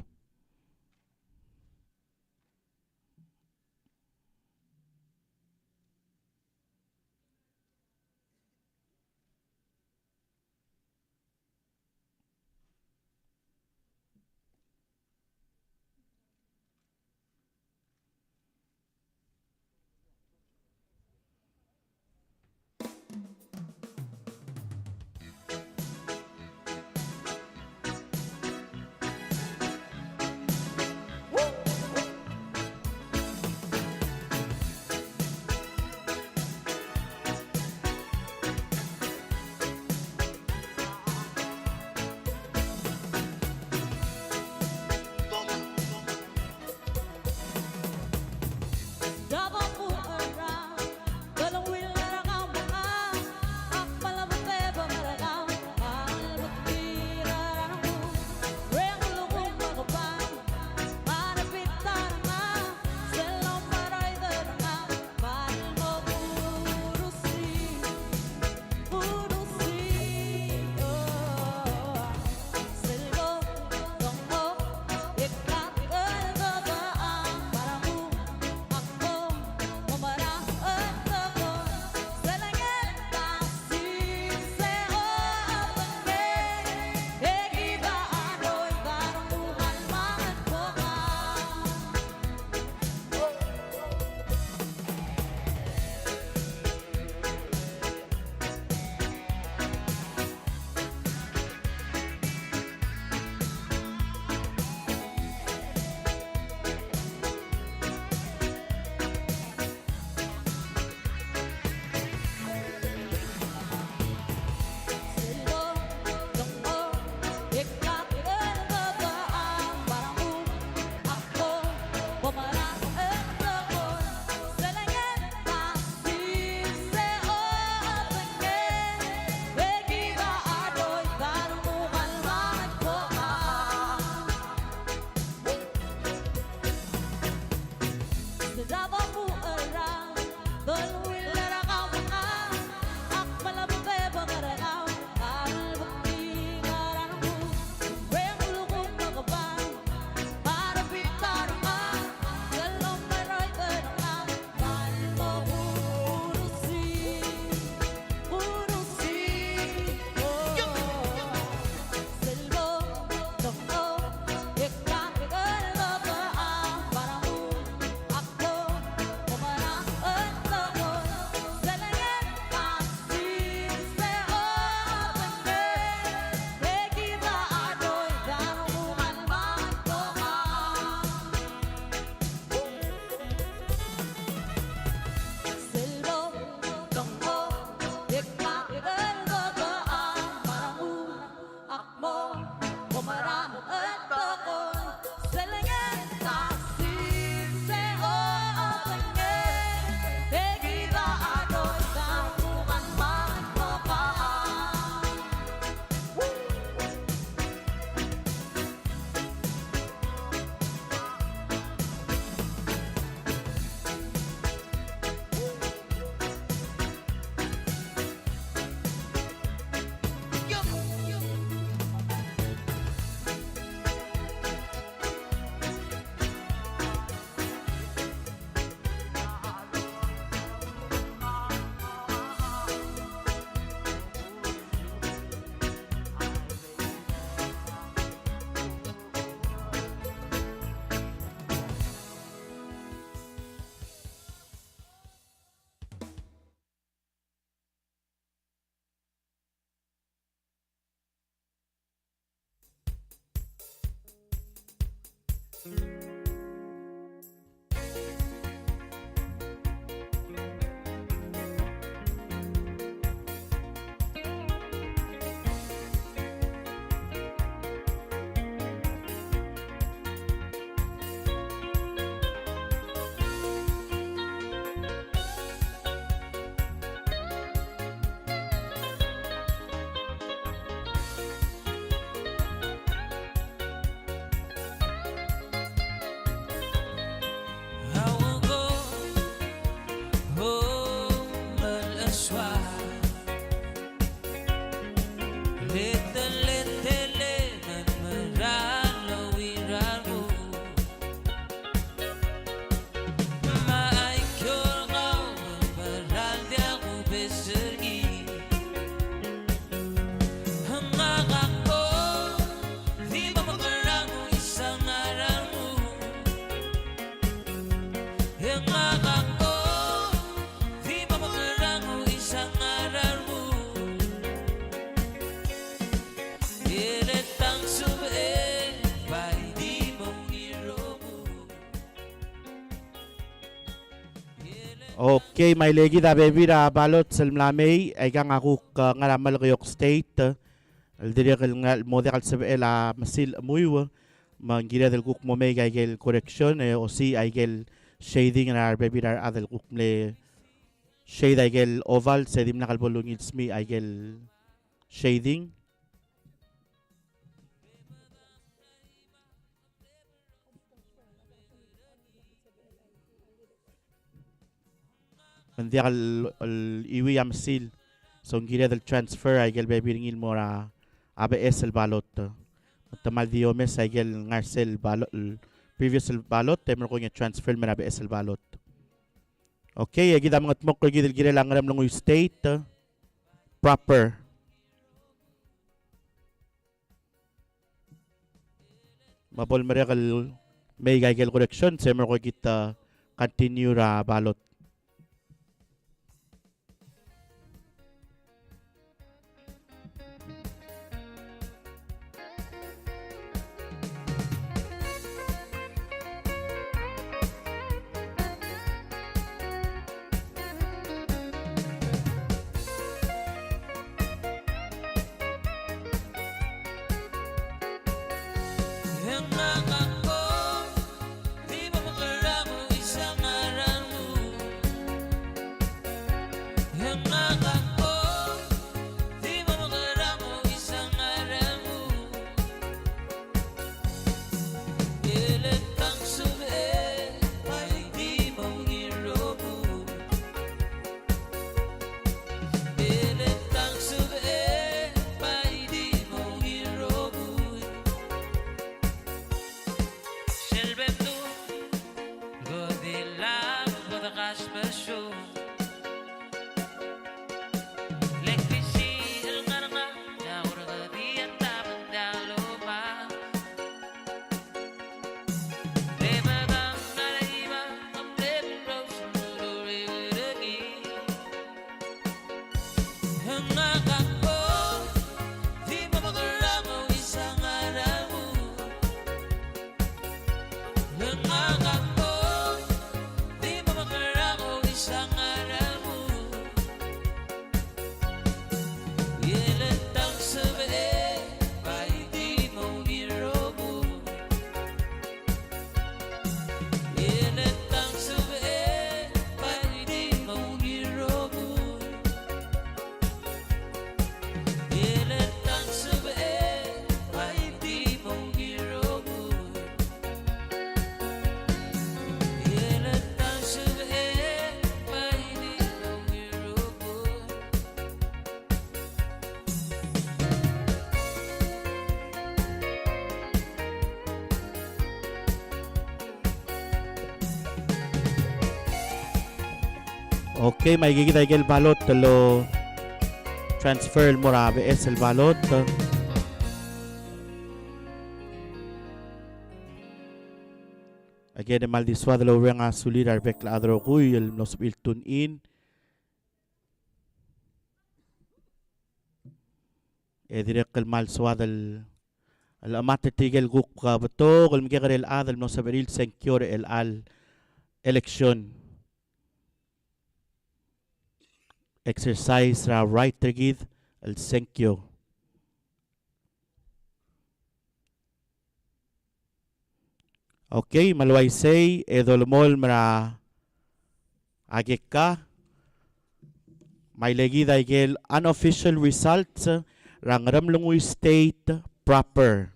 Okay, may legi da baby da balot selmlamay ay kang ako nga ramal kayok state. Al diri kal nga model kal sabi la masil muiwa mangira del kuk mo may gel correction o si ay gel shading na baby da adel kuk mle shade ay gel oval sedim na kalbolong it's me ay gel shading. Hindi al iwi am sil so ngira del transfer ay gel baby ringil mo ra ABS el balot tamal diomes ay gel ngarcel balot previous el balot temer ko nga transfer mer ABS el balot. Okay agi da mga tmok ko gidel gira lang ram lungoy state proper. Mabol mer kal may gel correction temer ko kita continue ra balot. Okay, may gigita el balot lo transfer el morabe es el balot. Again, mal diswad lo nga sulir arbek la adro kuy el nosbil tun in. Direk el mal swad el amate tigel guk ka beto el mgegar el adel no saberil secure el al election. Exercise ra right tegid el senkyo. Okay, maluay say edolmol mara ageka may legid ay gel unofficial results rang ramlungoy state proper.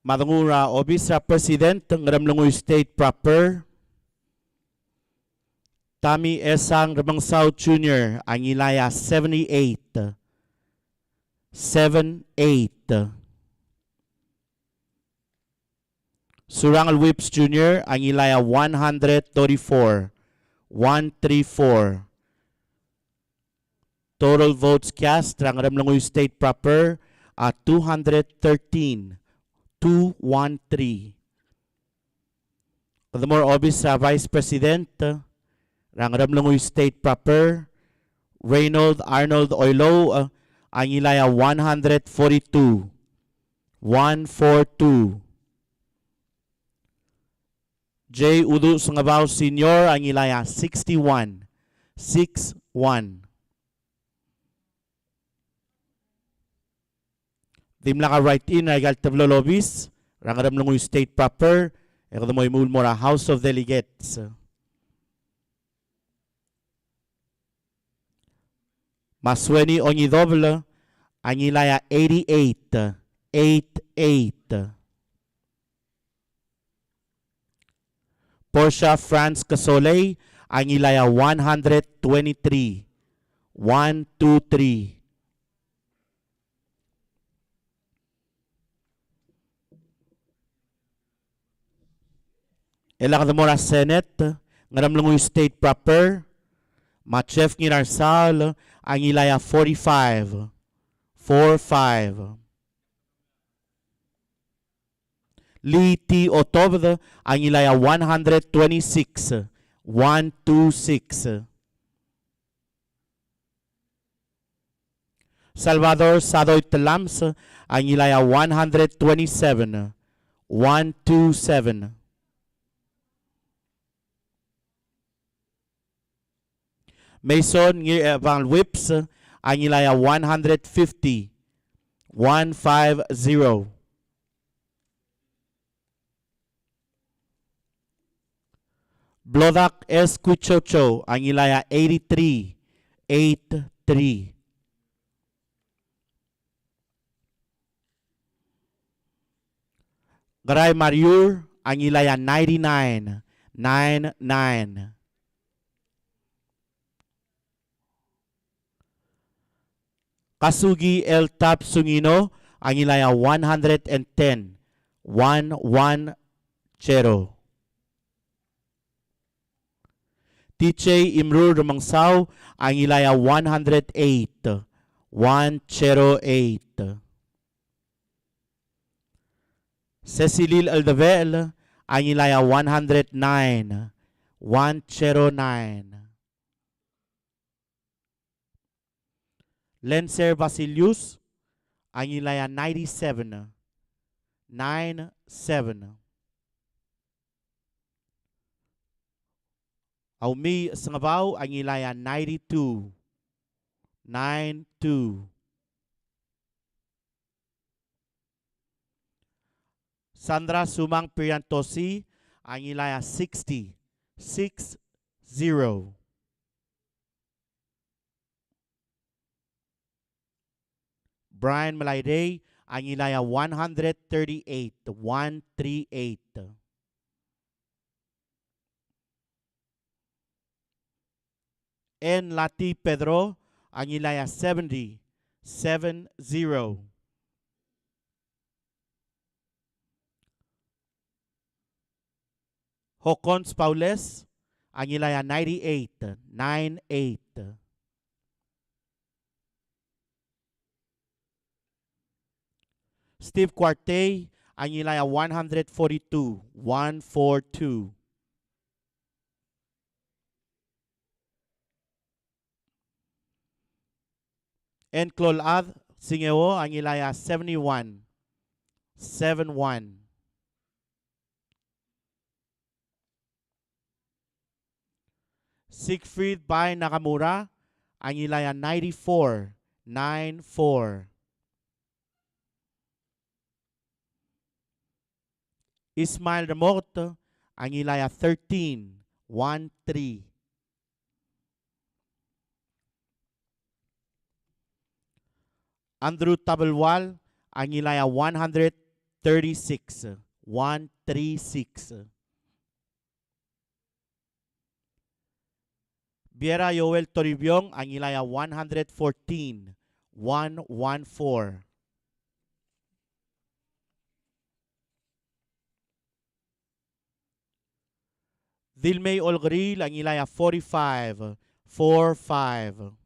Madangura obisa president ng ramlungoy state proper. Tami Esang Ramang South Jr. ang ilaya 78. 78. Surangal Whips Jr. ang ilaya 134. 134. Total votes cast ang ramlangoy state proper at 213. 213. Furthermore, obis sa Vice President, rang ramlangoy state proper Reynold Arnold Oilo, ang ilaya 142. 142. J. Udu Sungabaw Senior, ang ilaya 61. 61. Dimla ka right in, regal tablo lobis, rangaram lang yung state proper, ekado mo imul mora House of Delegates. Masweni onyi doble, ang ilaya 88. 88. Portia France Casoley, ang ilaya 123. 123. Ela kada mora Senate, ngaram lang yung state proper, Machef Nginarsal, ang ilaya 45. 45. Lee T. Otobd, ang ilaya 126. 126. Salvador Sadoy Telams, ang ilaya 127. 127. Mason Van Whips, ang ilaya 150. 150. Blodak S. Quichocho, ang ilaya 83. 83. Garay Mariur, ang ilaya 99. 99. Kasugi El Tap Sungino, ang ilaya 110. 110. TJ Imrur Rumangsaw, ang ilaya 108. 108. Cecilil Aldavel, ang ilaya 109. 109. Lenser Basilius, ang ilaya 97. 97. Aumi Sangabaw, ang ilaya 92. 92. Sandra Sumang Priantosi, ang ilaya 60. 60. Brian Malayday, ang ilaya 138. 138. N. Lati Pedro, ang ilaya 70. 70. Hokons Paules, ang ilaya 98. 98. Steve Quartey, ang ilaya 142. 142. En Clolad Singeo, ang ilaya 71. 71. Siegfried Bay Nakamura, ang ilaya 94. 94. Ismail Ramot, ang ilaya 13. 13. Andrew Tabelwal, ang ilaya 136. 136. Biera Yoel Toribiong, ang ilaya 114. 114. Dilmay Olgril, ang ilaya 45. 45.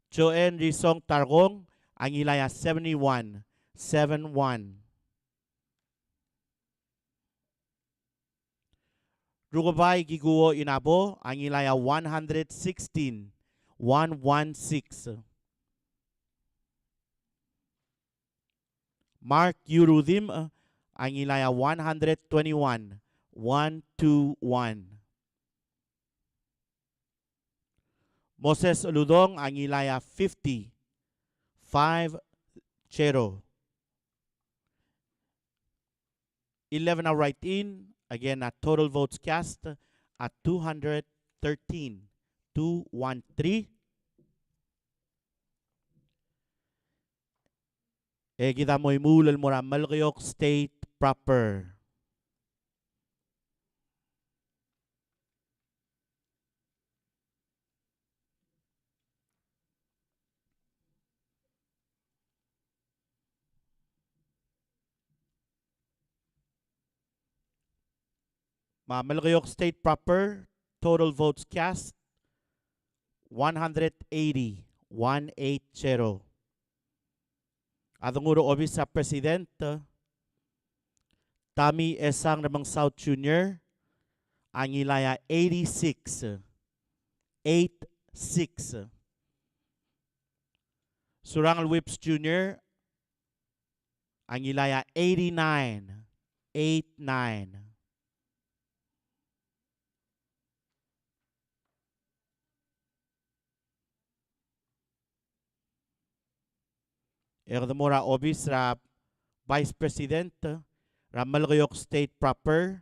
Joanne Risong Targong, ang ilaya 71. 71. Rugabay giguo inabo ang ilaya 116. 116. Mark Yurudim ang ilaya 121. 121. Moses Ludong ang ilaya 50. 5 0. 11 na write-in. Again, total votes cast at 213. 213. Kita mo'y mulal mo na Malgayok State proper. Malgayok State proper, total votes cast 180. 180. Adunguro obis sa presidente Tami Esang namang South Junior ang ilaya 86. 86. Surangal Whips Junior ang ilaya 89. 89. Erdemora obis ra Vice President ra Malgayok State proper.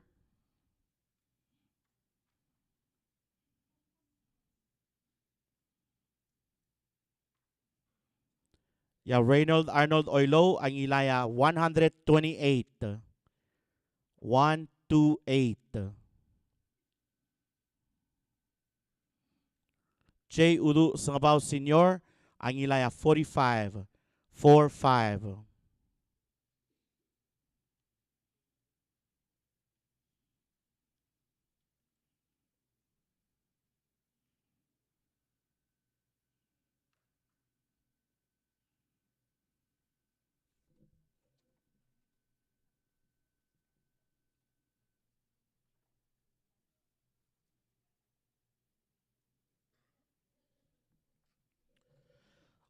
Ya Reynold Arnold Oilo ang ilaya 128. 128. J. Udu Sangabaw Senior ang ilaya 45. 45.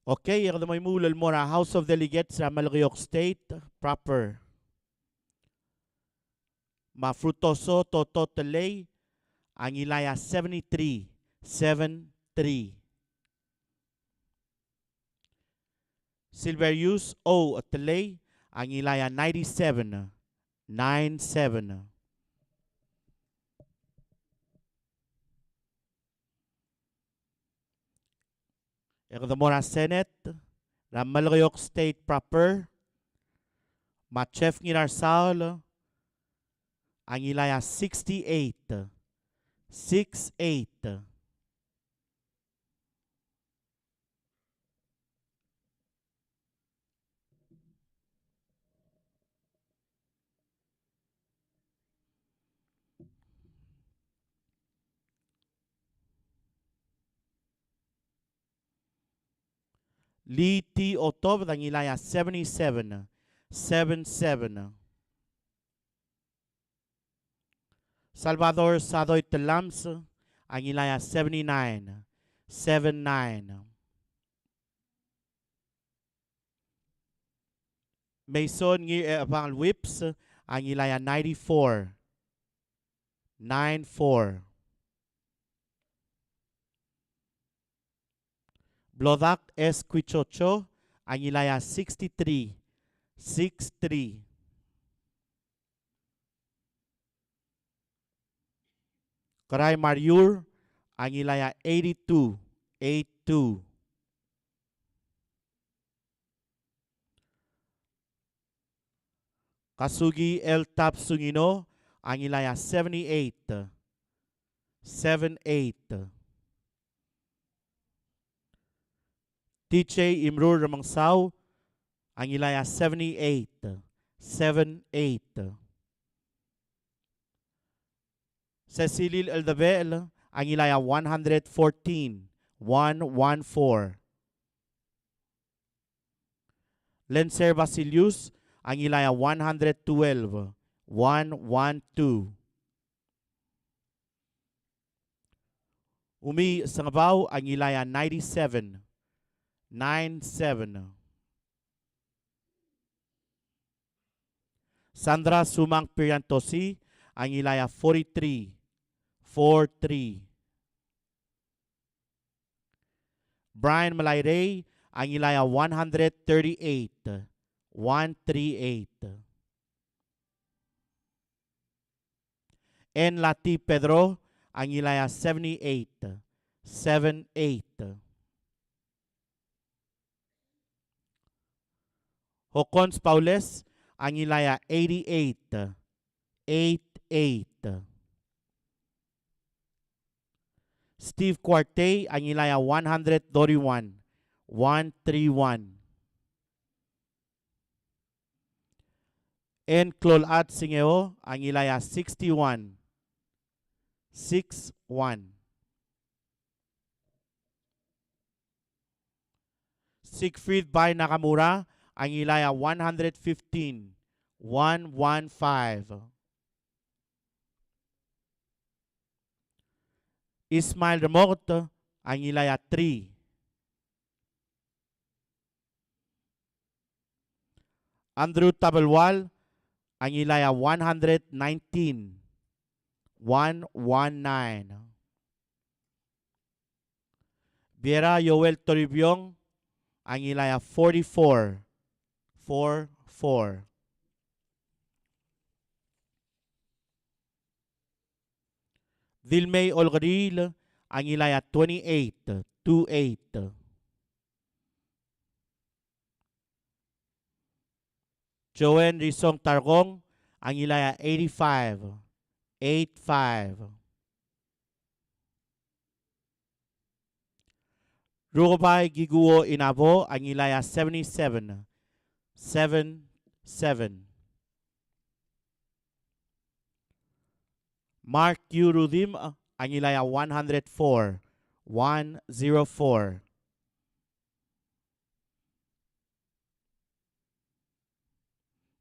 Okay, yung may mulal mo na House of Delegates sa Malgayok State proper. Mafrutoso Toto Telay ang ilaya 73. 73. Silverius O. Telay ang ilaya 97. 97. Erdemora Senate, Malgayok State proper, Machef Ngirarsal, ang ilaya 68. 68. Lee T. Otob, ang ilaya 77. 77. Salvador Sadoy Telams, ang ilaya 79. 79. Mason Ngir Whips, ang ilaya 94. 94. Blodak S. Quichocho, ang ilaya 63. 63. Karay Mariur, ang ilaya 82. 82. Kasugi L. Tap Sungino, ang ilaya 78. 78. TJ Imrur Ramangsaw, ang ilaya 78. 78. Cecilil Eldabel, ang ilaya 114. 114. Lencer Basilius, ang ilaya 112. 112. Umi sa ngabaw ang ilaya 97. 97. Sandra Sumang Piriantosi ang ilaya 43. 43. Brian Malayray ang ilaya 138. 138. En Lati Pedro ang ilaya 78. 78. Hocons Paules ang ilaya 88. 88. Steve Cuarte ang ilaya 131. 131. En Clolat Singeo ang ilaya 61. 61. Siegfried Bay Nakamura ang ilaya 115. 115. Ismail Remort ang ilaya 3. Andrew Tabelwal ang ilaya 119. 119. Viera Yoel Toribiong ang ilaya 44. 44. Dilmay Olgaril ang ilaya 28. 28. Joen Rizong Targong ang ilaya 85. 85. Rugobay Giguo Inabo ang ilaya 77. 77. Mark Q. Rudim ang ilaya 104. 104.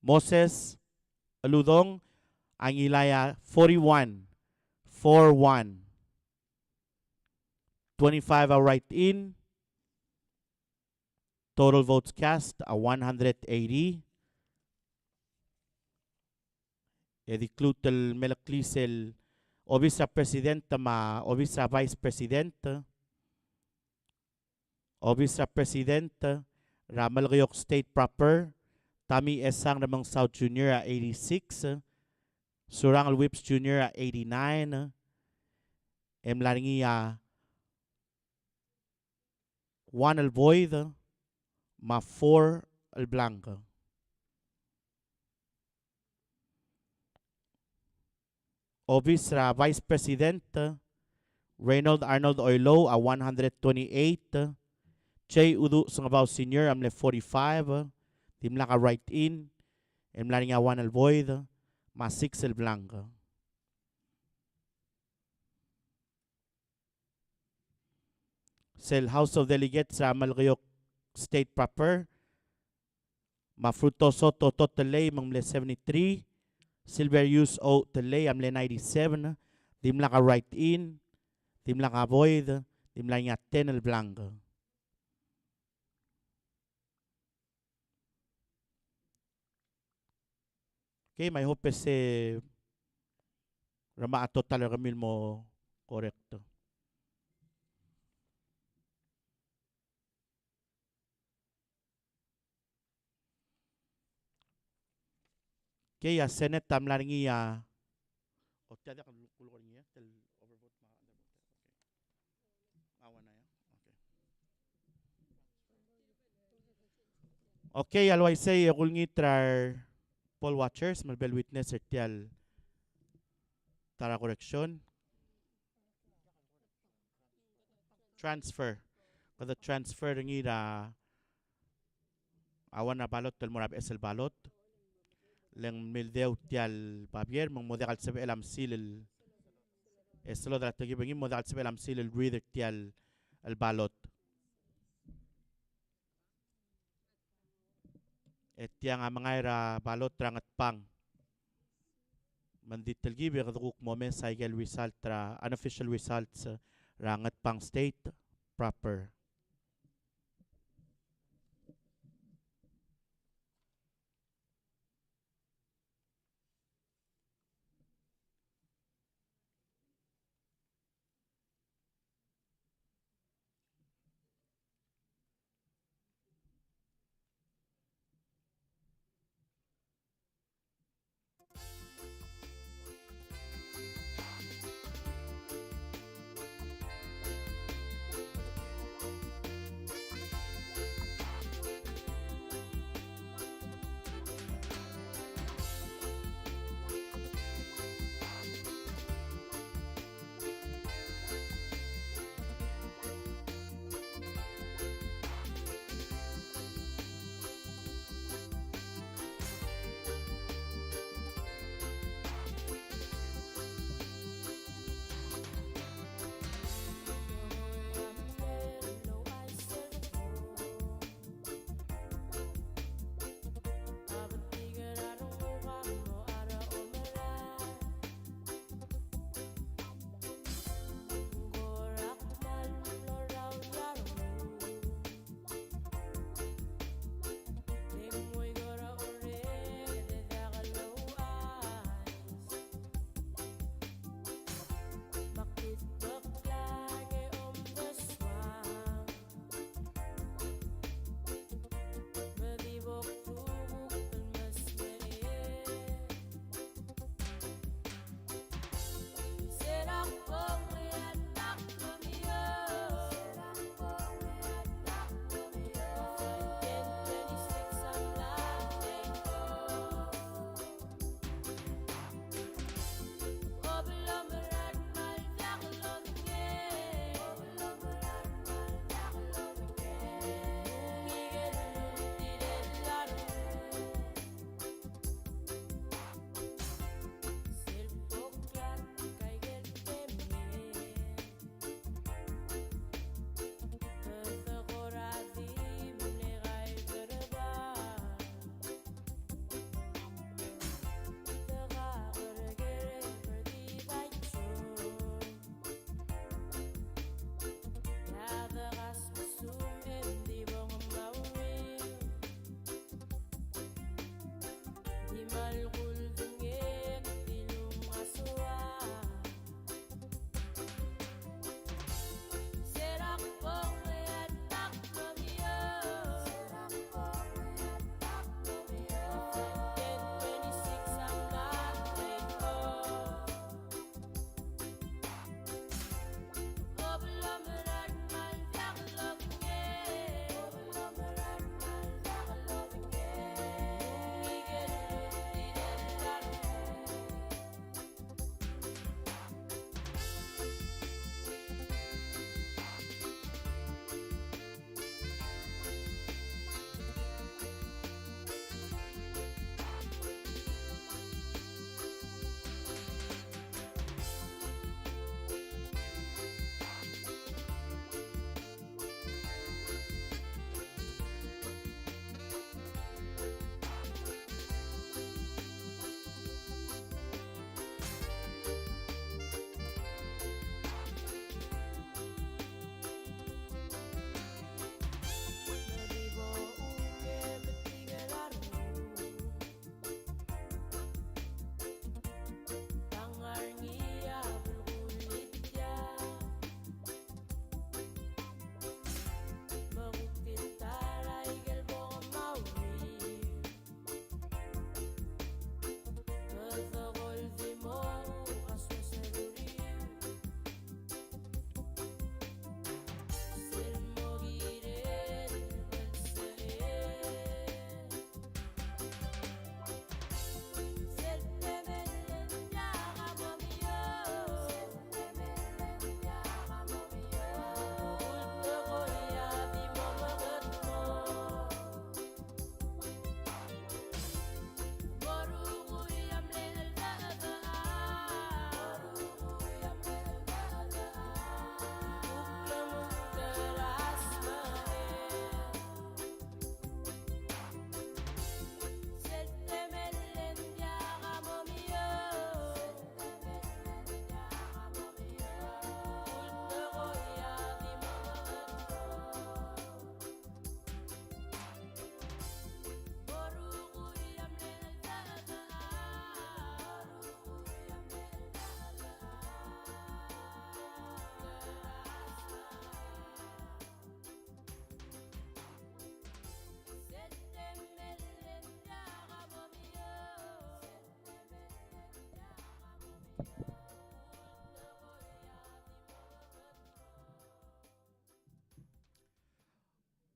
Moses Aludong ang ilaya 41. 41. 25 are right in. Total votes cast are 180. Ediclutel Melaclisel Obisa Presidente ma Obisa Vice Presidente. Obisa Presidente Ramal Rayok State Proper. Tami Esang Ramang South Junior at 86. Surangal Whips Junior at 89. Emlaringia Juan El Void ma 4 El Blanco. Obis ra Vice President Reynold Arnold Oilo a 128. Che Udu Sangabaw Senior amle 45. Timla ka right in. Emla nga 1 El Void ma 6 El Blanco. Sel House of Delegates sa Malgayok State Proper. Mafruto Soto Totelay mamle 73. Silver Use O Telay amle 97. Timla ka right in. Timla ka void. Timla nga 10 El Blanco. Okay, may hope se rama ato talaga ramil mo correcto. Okay, ya Senate tamlaringi ya o tiada kan kulor niya tel overvote ma undervote. Okay. Awan na ya. Okay. Okay, alway say kulngi trar poll watchers malbel witness tial tara correction. Transfer. Kada transfer ngi da awan na balot tel morab esel balot. Leng mildew tial papier mang modal sebe elam silil eslo da tagi bengi modal sebe elam silil reader tial el balot. Etiang mga ira balot rangat pang. Mandit talgi be kaduk momen cycle result tra unofficial results Rangat pang state proper.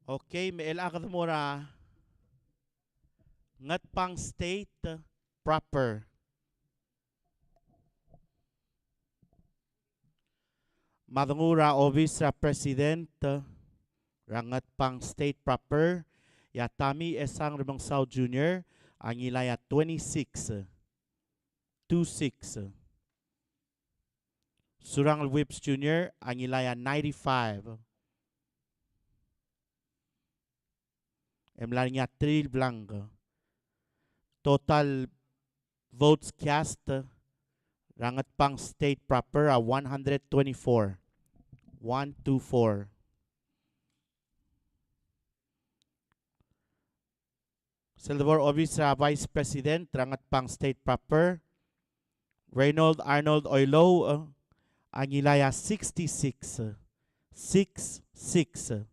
Okay, may ilakad mo ra ngat pang state proper. Madungura obis ra president rangat pang state proper. Yatami esang rimang South Junior ang ilaya 26. 26. Surang Whips Junior ang ilaya 95. Emlanya 3 blanco. Total votes cast rangat pang state proper 124. 124. Silver Obis Vice President rangat pang state proper Reynold Arnold Oilo ang ilaya 66. 66.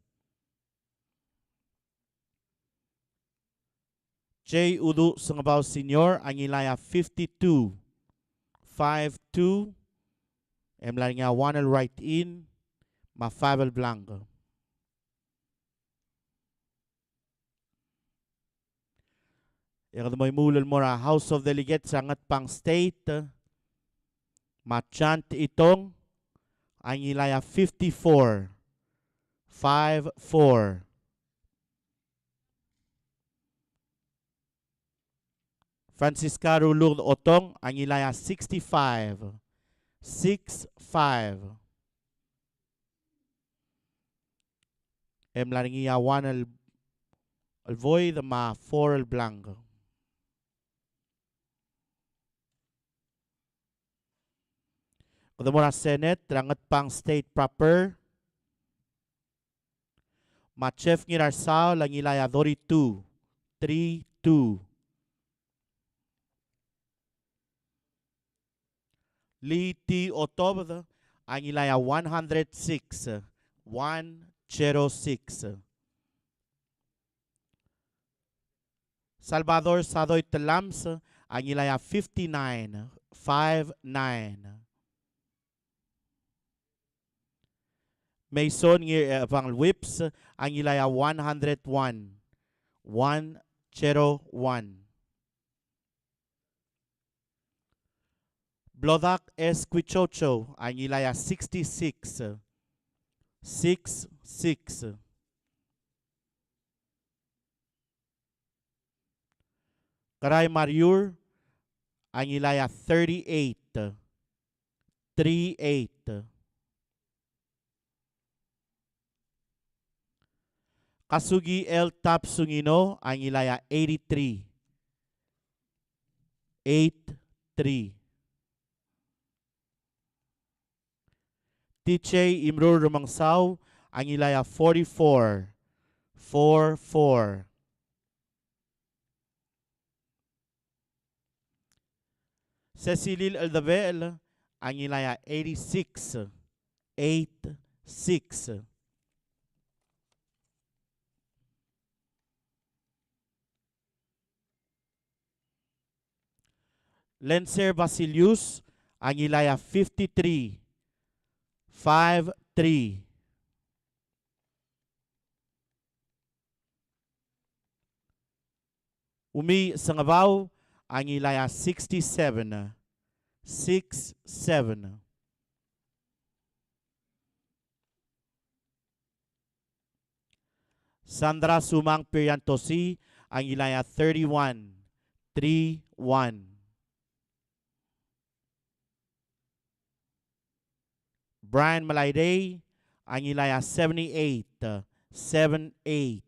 J. Udu Sungabaw Senior ang ilaya 52. 52. Emlar nga 1 right in. Ma-5 blanco. Yung may mulol mo ra House of Delegates rangat pang state. Machant itong ang ilaya 54. 54. Francisca Rulur Otong ang ilaya 65. 65. Laringia 1 al void ma 4 al blanco. Kung Senate, rangat pang state proper. Ma-chef ngirasaw lang ilaya 32. 3-2. Li T. Otob ang ilaya 106. 106. Salvador Sadoy Telams ang ilaya 59. 59. Mason ngir Evang Whips ang ilaya 101. 101. Blodak Esquichocho ang ilaya 66. 66. Karay Mariur ang ilaya 38. 38. Kasugi El Tap Sungino ang ilaya 83. 83. Tiche Imrur Rumangsaw ang ilaya 44. 44. Cecilil Aldabel ang ilaya 86. 86. Lencer Basilius ang ilaya 53. 5-3. Umi Sangabaw ang ilaya 67. 6-7. Sandra Sumang Piriantosi ang ilaya 31. 3-1. Brian Malayday ang ilaya 78. 7-8.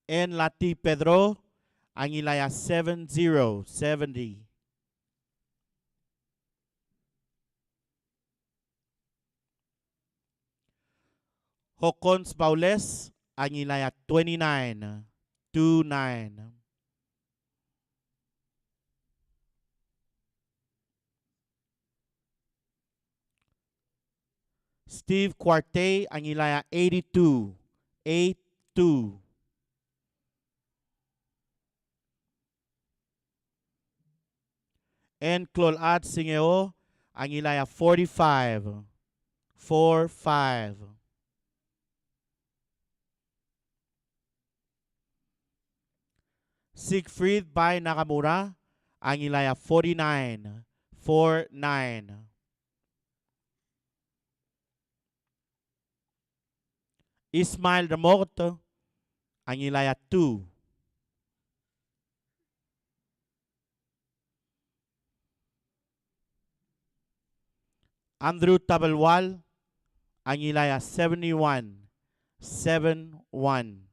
En Lati Pedro ang ilaya 70. 70. Hokons Paules ang ilaya 29. 2-9. Steve Quarte ang ilaya 82. 8-2. And Clolad Singeo ang ilaya 45. 45. Siegfried by Nakamura, ang ilaya 49. 49. Ismail Remoto, ang ilaya 2. Andrew Tabelwal, ang ilaya 71. 71.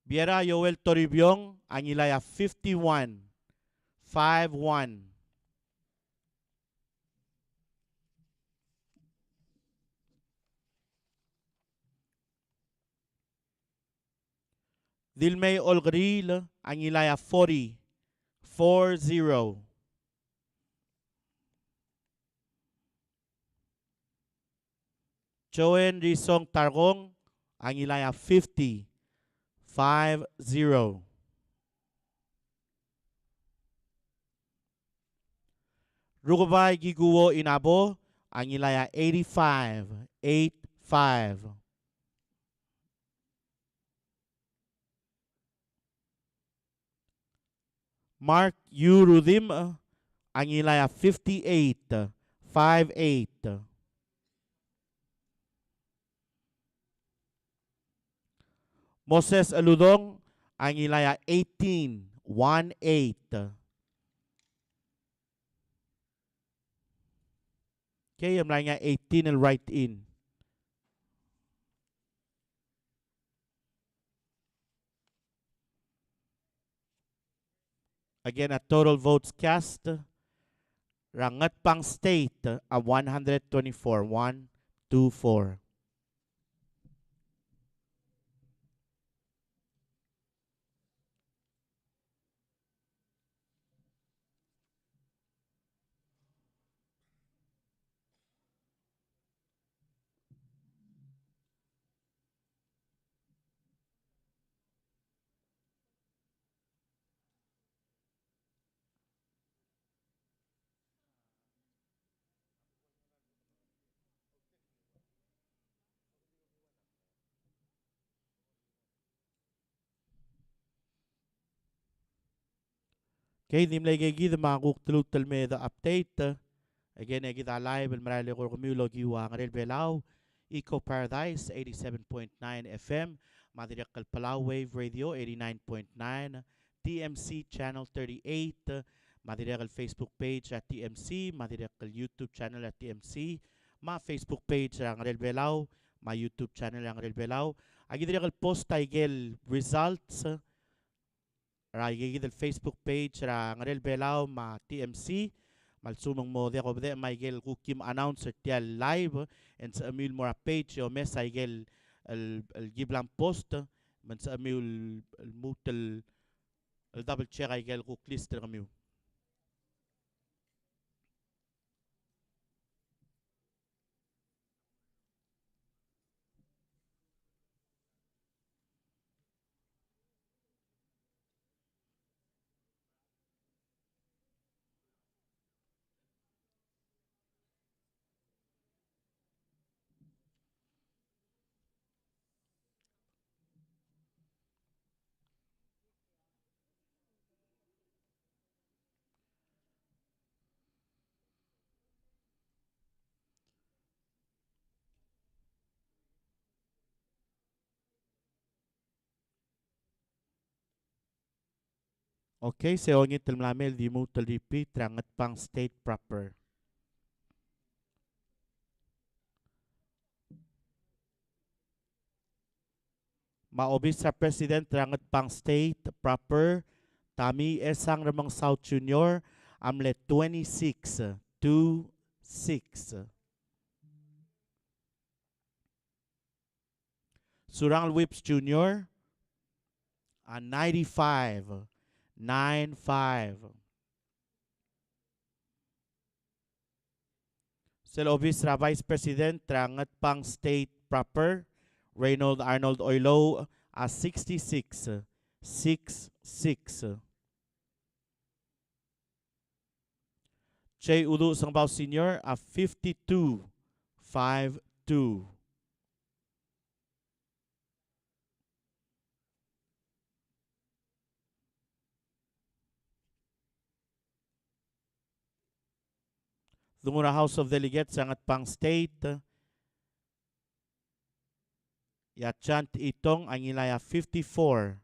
Biera Yoel Toribiong, ang ilaya 51. 51. Dilmay Olgril, ang ilaya 40. 40. Joen Risong Targong, ang ilaya 50. 50. Rugubay Giguo Inabo, ang ilaya 85. 85. Mark U. Rudim, ang ilaya 58. 58. Moses Aludong, ang ilaya 18. 18. Okay, yung nga 18 and right in. Again, a total votes cast. Rangat pang state, a 124. 124. Okay, dim lagi gid mga kuktulog talme the update. Again, gid live el marali ko kumulo giwa ngarel Palau, Eco Paradise 87.9 FM, Madirakal Palau Wave Radio 89.9, TMC Channel 38, Madirakal Facebook page at TMC, Madirakal YouTube channel at TMC, ma Facebook page ang ngarel Palau, ma YouTube channel ang ngarel Palau. Agid post taigel results Ragigid el Facebook page ra ngarel Belao ma TMC malsumang mo de ko de Michael Kukim announcer tia live and sa amil mo page o mes Michael el giblang post man sa amil el mutel el double check Michael ku lister kami. Okay, seongit tel mlamel di mo tel repeat rangat pang state proper. Maobis sa president rangat pang state proper. Tami esang ramang South Junior amle 26. 26. Surang Whips Junior 95. 95. Selobis ra Vice President rangat pang state proper. Reynold Arnold Oilo 66. 6-6. Che Udu Sangbao Senior a 52-5-2. Dungura House of Delegates sangat pang state. Ya chant itong ang ilaya 54-5-4.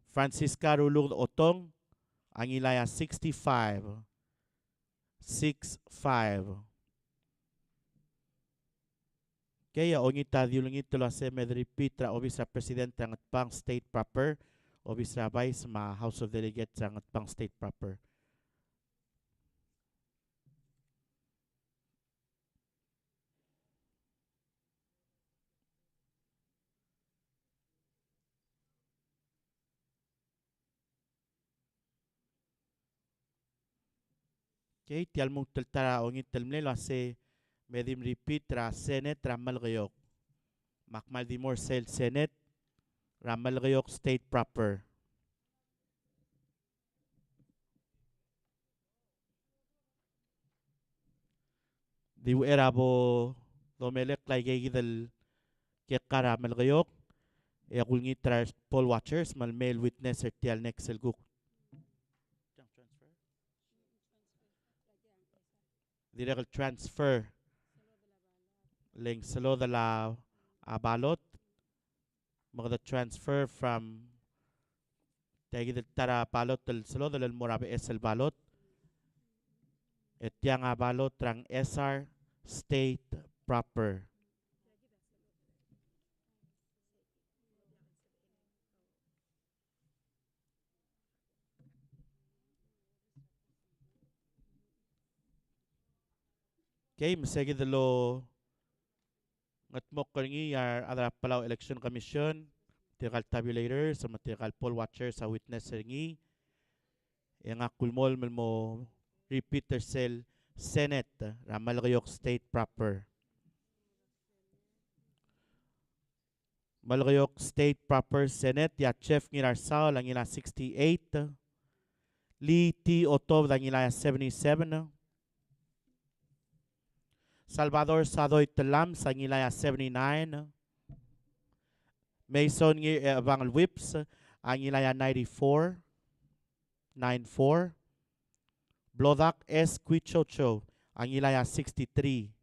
Francisca Rulug Otong ang ilaya 65-6-5. Kaya ongita diulungit tulo sa medripitra obis sa presidente ang pang state proper obis sa vice ma House of Delegates ang pang state proper. Okay, tial mong tultara ongit telmnelo se medim repeat ra Senate ramal gayok. Makmal di more sel Senate ramal gayok state proper. Di era bo domelek lay gigidal kekara ramal gayok. E akul ngitra poll watchers mal mail witness tial next guk. Direct transfer link salo de la balot magda transfer from tagi tara balot del salo del morabe esel balot et yang balot trang SR state proper. Okay, masagi dalo ngat mo kangi ar adra Palau Election Commission, material tabulator sa material poll watcher sa witness ngi yang akulmol mo repeater cell Senate ramal gayok state proper. Malgayok state proper Senate ya chef ngilar sao lang ila 68. Li T Otov lang ila 77. Salvador Sadoy Telam sa ngilaya 79. Mason ngi Bangal Whips ang ngilaya 94. 94. Blodak S Quichocho ang ngilaya 63.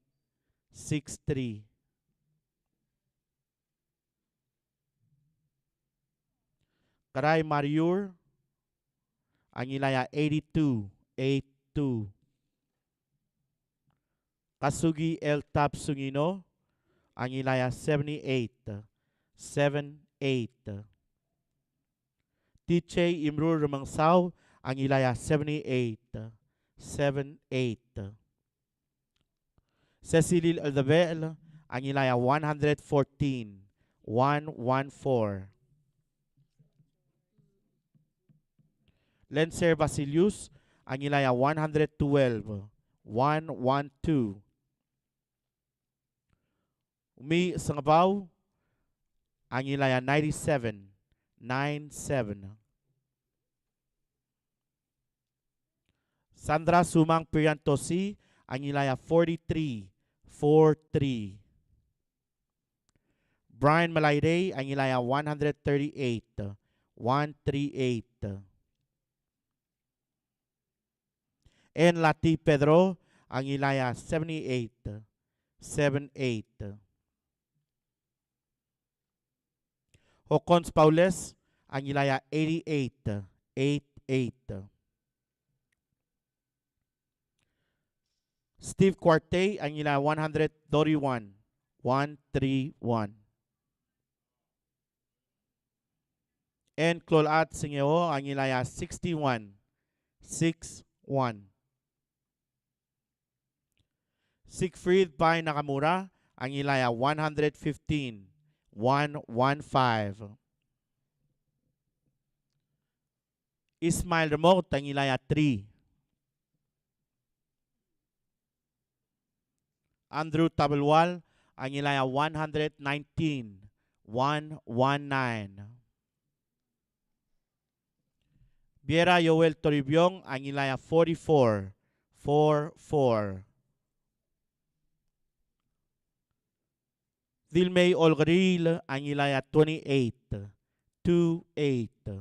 63. Karay Mariur ang ngilaya 82. 82. Kasugi El Tab Sungino ang ilaya 78. 78. Tiche Imrur Rumangsaw ang ilaya 78. 78. Cecilil Aldabel ang ilaya 114. 114. Lencer Basilius ang ilaya 112. 112. Umi Sangabaw ang ilaya 97. 97. Sandra Sumang Priantosi ang ilaya 43. 43. Brian Malayday ang ilaya 138. 138. En Lati Pedro ang ilaya 78. 78. Hocons Paules ang ilaya 88. 88. Steve Cuarte ang ilaya 131. 131. En Clolat Singeo ang ilaya 61. 61. Siegfried Pai Nakamura ang ilaya 115. 115. Ismail Remote ang ilaya 3. Andrew Tabelwal ang ilaya 119. 119. Viera Yoel Toribiong, ang ilaya 44, 44. Dilmay Olgril, ang ilaya 28, 28.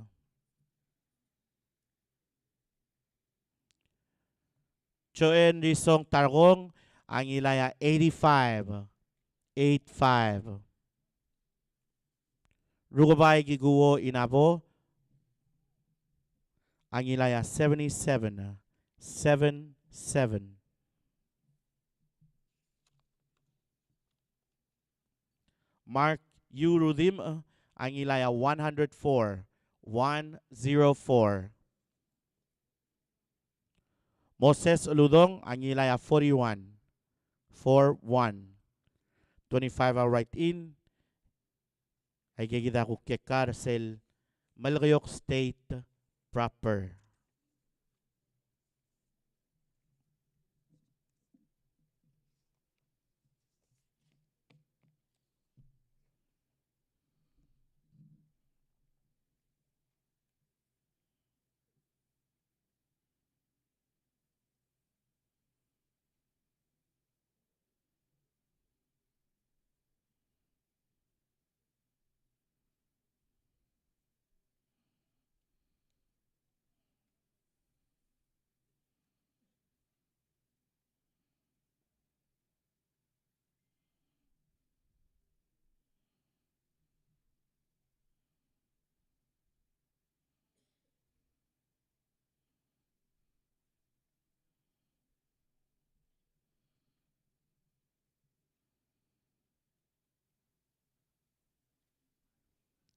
Choen Risong Targong, ang ilaya 85, 85. Rugabay Giguo Inabo, ang ilaya 77, 77. Mark Yurudim, ang ilaya 104, 104. Moses Uludong, ang ilaya 41, 41. 25 hour right in, ay gigida ko kekar sel Malgayok State proper.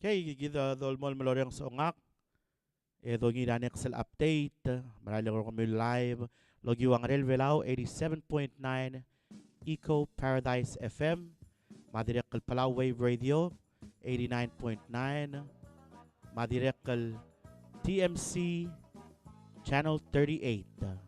Okay, gigida dolmol malorang sa ungak. Edo ngidanek sel update. Marali ko kami live. Logi wang Rel Velao 87.9 Eco Paradise FM. Madirek kal Palau Wave Radio 89.9. Madirek kal TMC Channel 38.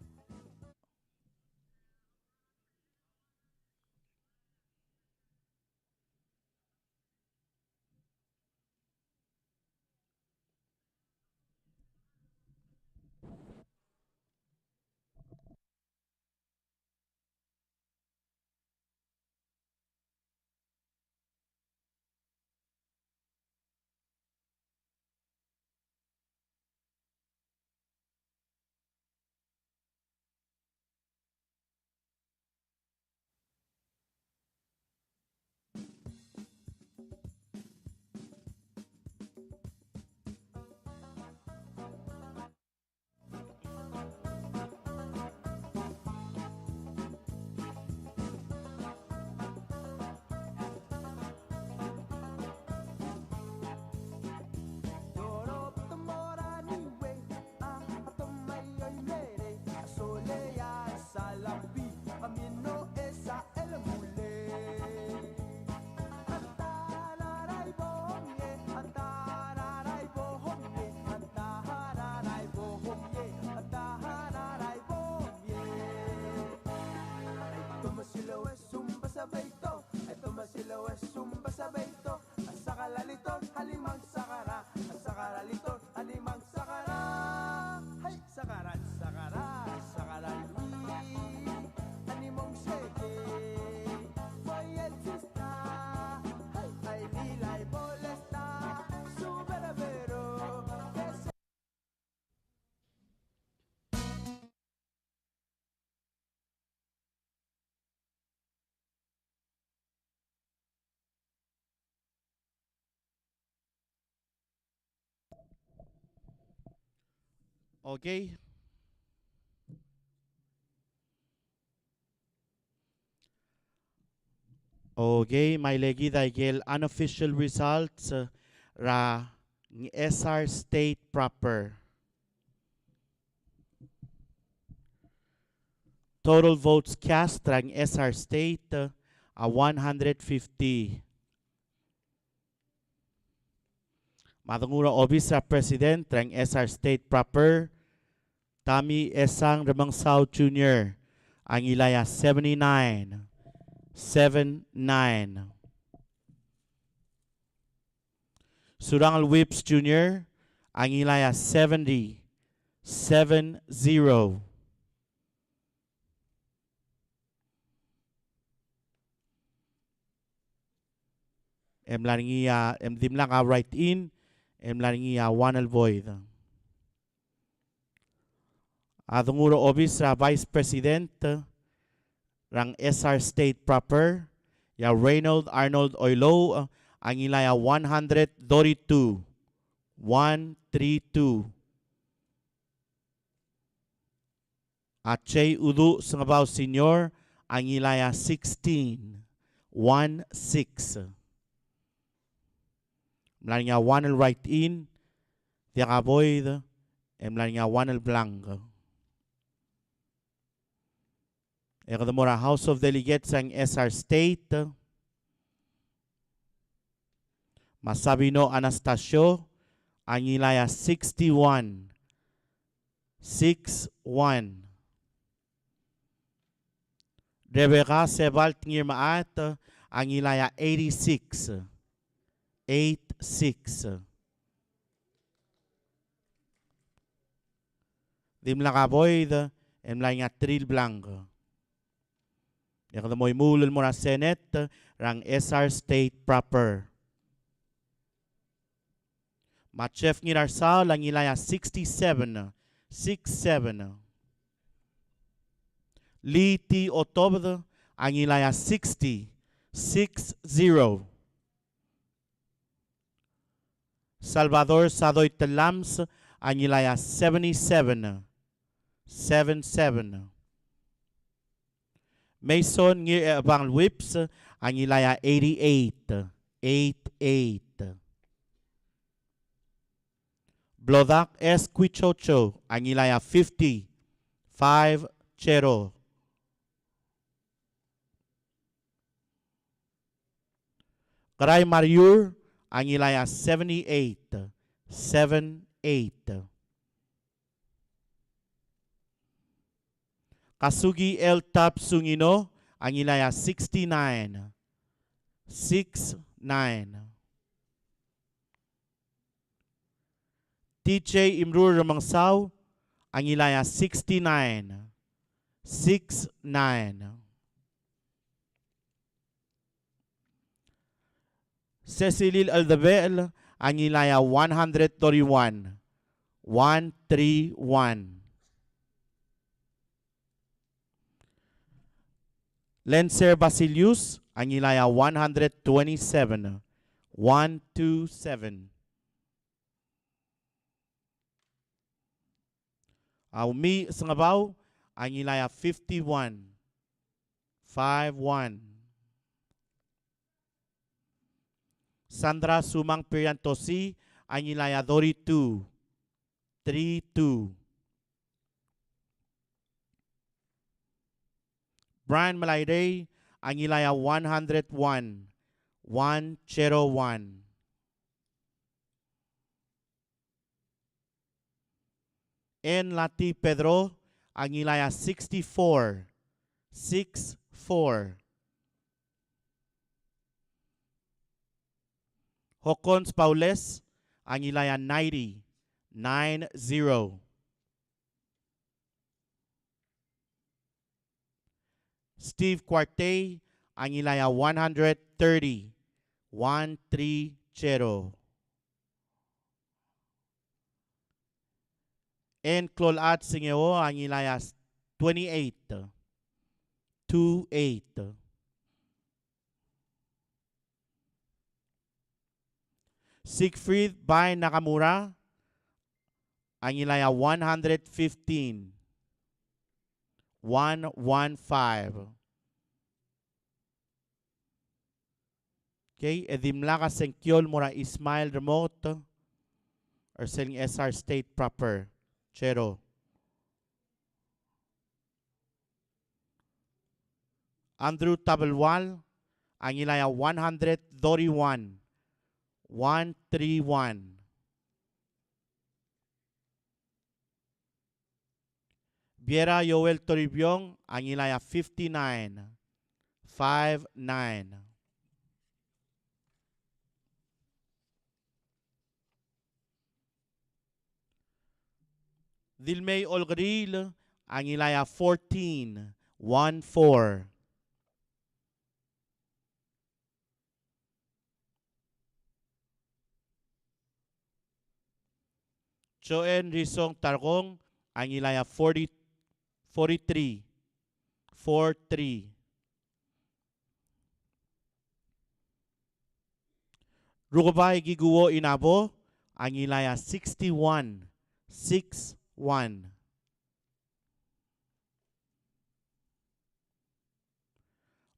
Okay. Okay, may legi dahil unofficial results ra ng SR State proper. Total votes cast ra ng SR State 150. Matungura Office sa President ng SR State proper Tami Esang Remangsaw Jr. ang ilaya 79. 79. Surangal Whips Jr., Angilaya 70, 7-0. Emlaringia, dimlanga right in, Emlaringia one void. Adunguro Obis ra Vice President, rang SR State proper, ya Reynold Arnold Oilo, Angilaya 132, 132. Achay Udu Sangabaw Senior, Angilaya 16, 1-6. Mlaringa 1 right in, Tiaka Void, Mlaringa 1 blank. Ekadamora House of Delegates ang SR State, Masabino Anastasio, Angilaya 61, 6-1. Rebecca Sebalt Ngirmaat, Angilaya 86, 8-6. Dimlakaboyd, Emlaringa 3 blank. Yakadamoy mulul mo na Senate, rang SR State proper. Machef Ngirarsal, Angilaya 67, 6-7. Lee T. Otobd, Angilaya 60, 6-0. Salvador Sadoy Telams, Angilaya 77, 7-7. Mason Ngir Abang Whips, Angilaya 88, 8-8. Blodak S. Quichocho, Angilaya 50, 5-0. Karay Mariur, Angilaya 78, 7-8. Kasugi L. Tap Sungino, Angilaya 69, 6-9. TJ Imrur Ramangsaw, Angilaya 69, 6-9. Cecilil Aldabel, Angilaya 131, 1-3-1. Lenser Basilius, Angilaya 127, 1-2-7. Umi Sangabaw, Angilaya 51, 5-1. Sandra Sumang Piriantosi, Angilaya 32, 3-2. Brian Malayday, Angilaya 101, 1-1. N. Lati Pedro, Angilaya 64, 6-4. Hokons Paules, Angilaya 90, 9-0. Steve Cuarte, Angilaya 130, 1-3-0. En Clolat Singeo, Angilaya 28, 2-8. Siegfried by Nakamura, Angilaya 115, 1-1-5. Okay, edimla ka sengkyol mura Ismail Remote or selling SR State proper. Chero. Andrew Tabelwal, Angilaya 131, 1-3-1. Viera Yoel Toribiong, Angilaya 59, 5-9. Dilmay Olgril, ang ilaya 14, 1-4. Joen Risong Targong, ang ilaya 43, 4-3. Rugabay Giguo Inabo, ang ilaya 61, 6-1.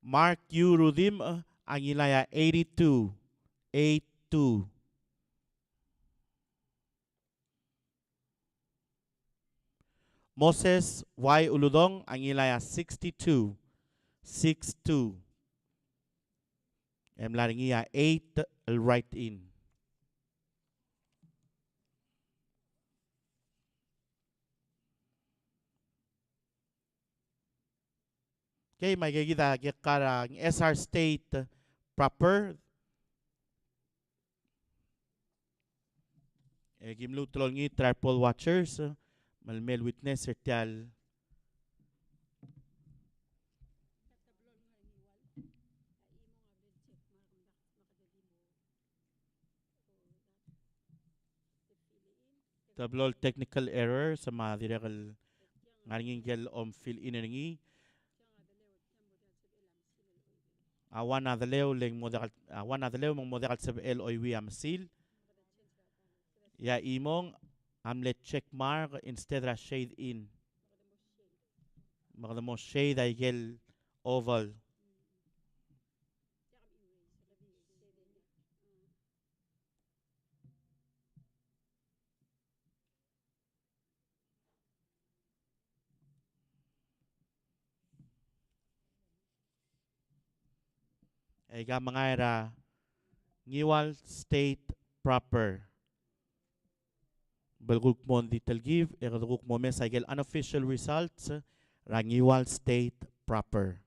Mark U. Rudim, ang ilaya 82, 8-2. Moses Y. Uludong, ang ilaya 62, 6-2. Laringia 8, right in. Okay, may gagita karang SR State proper. Gimlutulong ni triple watchers. Malmel witness sertial. Tablol technical error sa mga direkal ngaringin gel fill in ngi. Awan na dalew mong modekal sa LOI amsil. Ya imong amlet check mark instead of shade in. Maganda mo shade ay gel oval. Ay ga mga era ngiwal state proper. Balguk mo detail give, ekaduguk mo mesagel unofficial results, rangiwal state proper.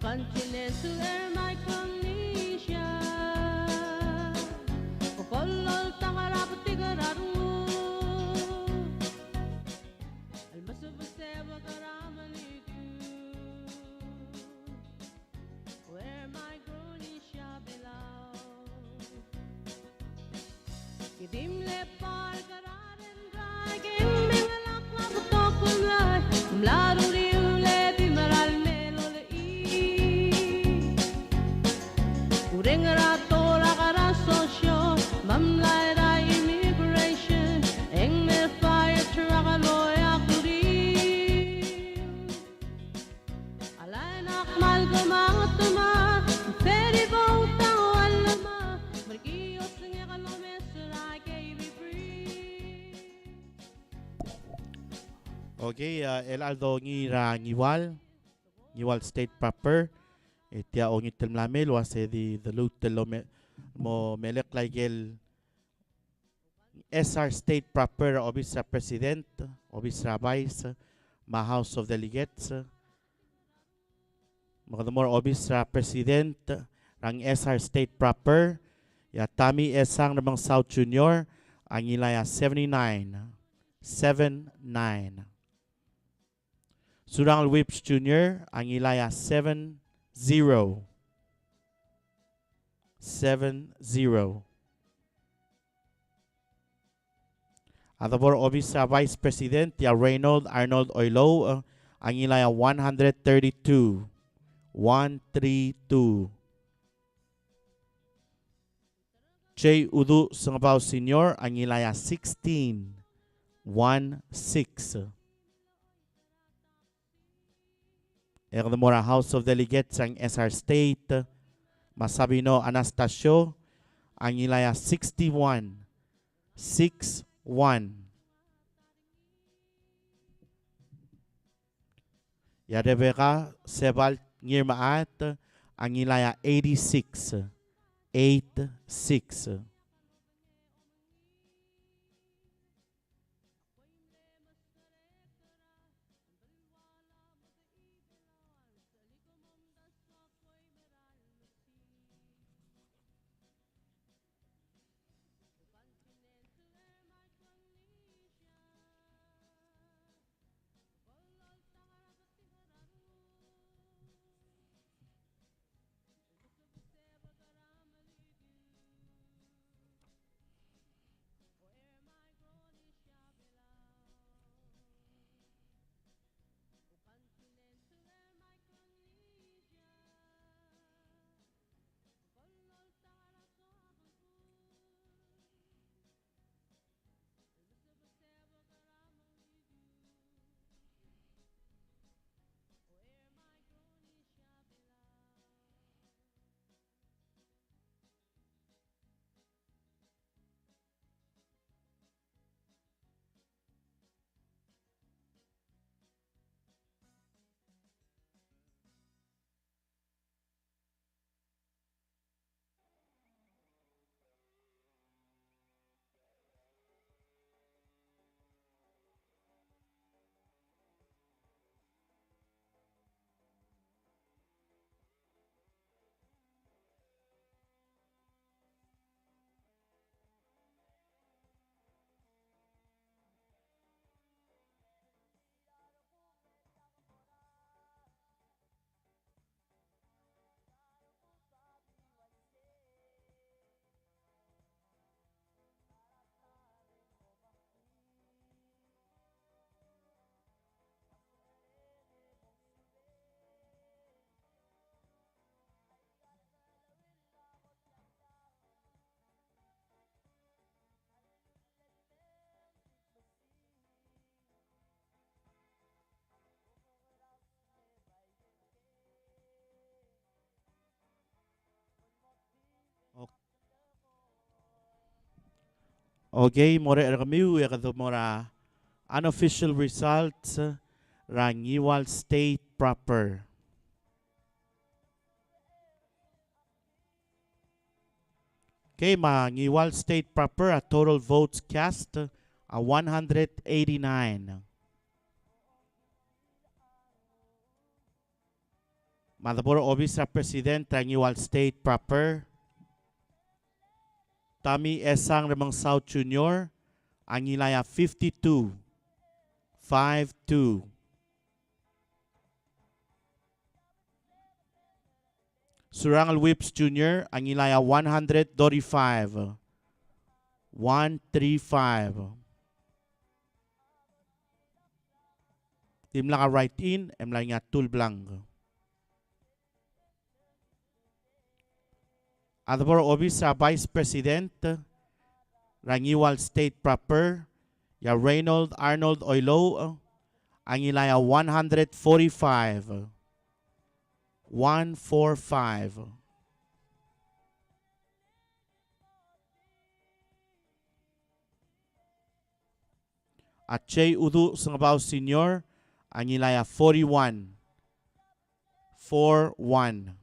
Continental Air Micronesia Pokolol tangarap tigararu Almasabaseba karamanidu Where Micronesia belongs Kidimle par kararin dragin Mingalak na putok kulay Mlaro riule bimaral Ringrato la cara socio, mamlay ra immigration, eng me fire truck loya kuri. Alay nakmal gamang tuma, ferry boat ang walama, markiyos nga kalomesra kay be free. Okay, el aldo ngiwal state proper. Tia ongit tel mlamel wase di the loot tel mo melek laigel SR state proper obis sa president, obis sa vice, ma House of Delegates. Makadamor Obis ra President, rang SR State Proper, ya Tami Esang namang South Junior, ang ilaya 79. 79. Surang Whips Junior, ang ilaya 70. 70. Adabor Obis sa Vice President, ya Reynold Arnold Oilo, ang ilaya 132. 132. J. Udu Sangabaw Senior, ang ilaya 16. 16. Ermora House of Delegates ang SR State, Masabino Anastasio, ang ilaya 61. 61. Yadebeka Sebal Ngirmaat, ang ilaya 86. 86. Okay, more ermiu mora unofficial results Rangiwal State Proper. Okay, Mangiwal State Proper, a total votes cast 189. Madaboro Obis President Rangiwal State Proper, Tami Esang Remang South Junior, ang ilaya 52. 52. Surangal Whips Jr., ang ilaya 135. 135. Tim lang right in, lang nga tulblang. Adabor Obis sa Vice President, Rangiwal State Proper, ya Reynold Arnold Oilo, ang ilaya 145. 145. At Che Udu Sangabaw Senior, ang ilaya 41. 41.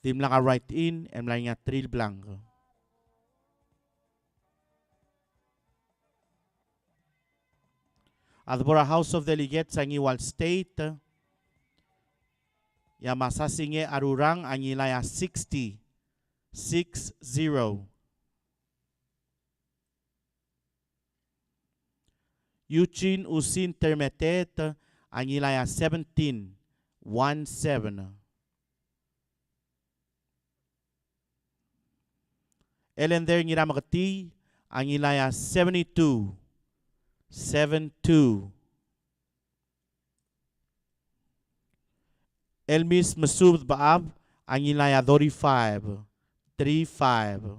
Tim lang right in, lang nga trill blank. Adbora House of Delegates ang iwal state. Ya masasinge arurang ang ilaya 60. 6-0. Eugene Usin Termetet ang ilaya 17. 1-7. Elender ngira magati ang ilaya 72. 7-2. Elmis Masud Baab ang ilaya 35. 3-5.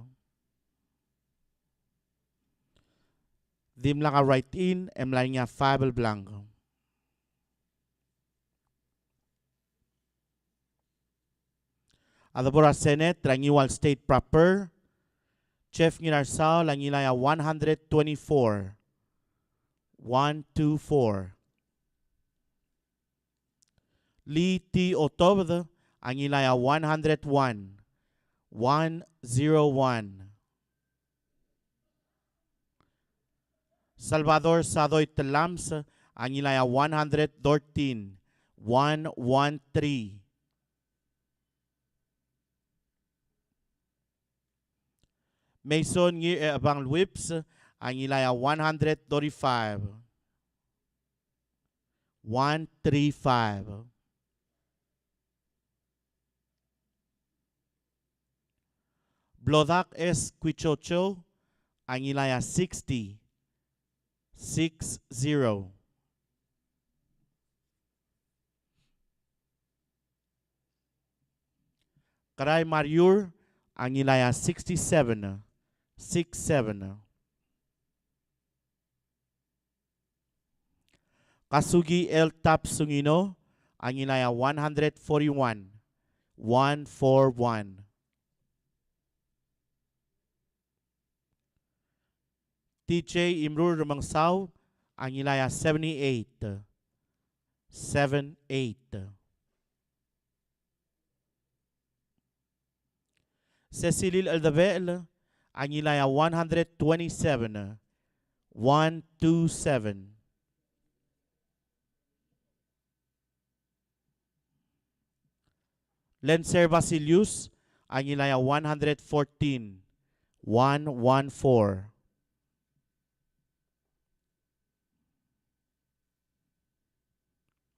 Dim lang a right in, emlay nga 5 blanco. Adabora Senate, rangiwal state proper. Chef Nginarsao, langilaya 124. 1-2-4. Lee T. Otobd, ang ilaya 101. 1-0-1. Salvador Sadoy Telams, ang ilaya 113. 1-1-3. Mason Ngir Abang Whips, ang ilaya 135. 1-3-5. Blodak S. Quichocho, ang ilaya 60. 6-0. Karay Mariur, ang ilaya 67. 6-7. Kasugi El Tap Sungino, ang ilaya 141. 1-4-1. TJ Imrur Rumangsaw, ang ilaya 78. 7-8. Cecilil Aldabel, ang ilaya 127. 1-2-7. Lenser Basilius, ang ilaya 114. 1-1-4.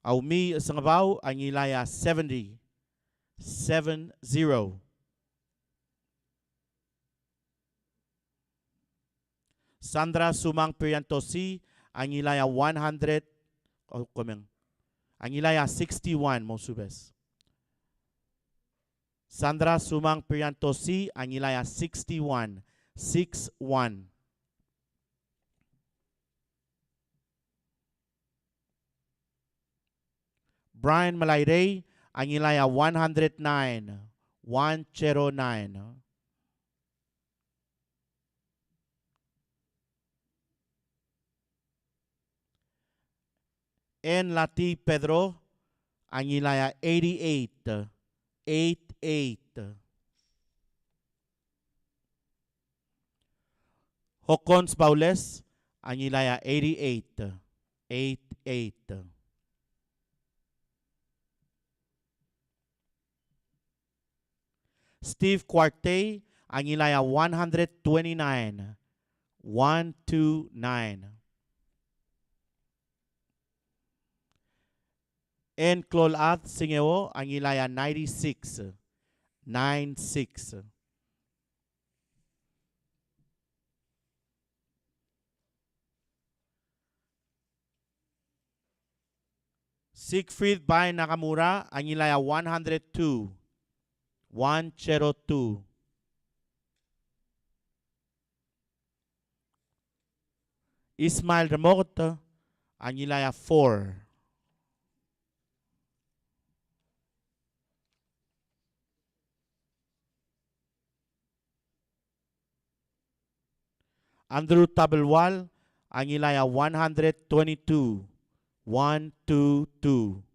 Aumi Sangabaw, ang ilaya 70. 7-0. Sandra Sumang Priantosi, ang ilaya 100. Ang ilaya 61, Mosubes. Sandra Sumang Priantosi, ang ilaya 61. 6-1. Brian Malayray, ang ilaya 109. 1-0-9. En Lati Pedro, ang ilaya 88. 8-8. Hokons Paules, ang ilaya 88. 8-8. Steve Quarte, ang ilaya 129. 1-2-9. En Clolat Singeo, ang ilaya 96. 9-6. Siegfried Bay Nakamura, ang ilaya 102. 1-0-2. Ismail Remot, ang ilaya 4. Andrew Tabelwal, ang ilaya 122. 1-2-2.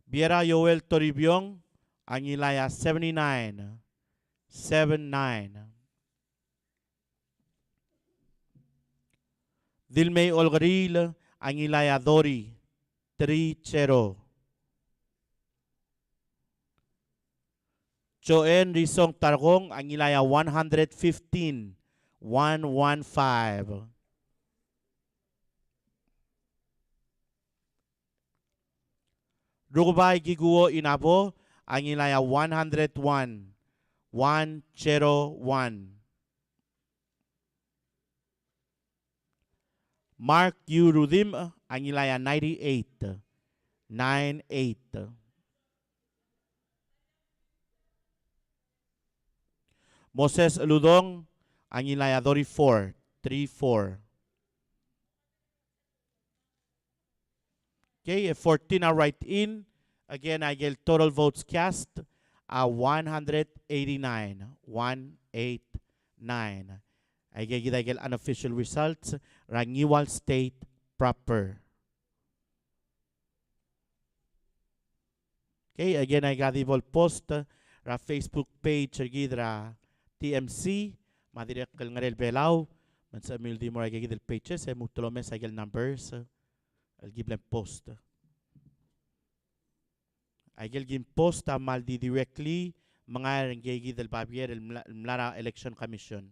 Biera Yoel Toribiong, ang ilaya 79. 7-9. Dilmay Olgaril, Angilaya Dori, 3-0. Joen Risong Targong, Angilaya 115, 115. Rugubay Giguo Inabo, Angilaya 101, 101. Mark U. Rudim, Angilaya 98, 98. Moses Ludong, Angilaya 34, 34. Okay, 14 are right in. Again, I get total votes cast 189. 189. I get unofficial results. Rangiwal State proper. Okay, again, I got the post ra Facebook page ra TMC. Madirek kal ngarel Palau. Man sa mil di mo ay gigil pages. Ay mutulome sa gil numbers. I'll give them post. I will give post mal di directly mga renggegi del Bavier el Mlara Election Commission.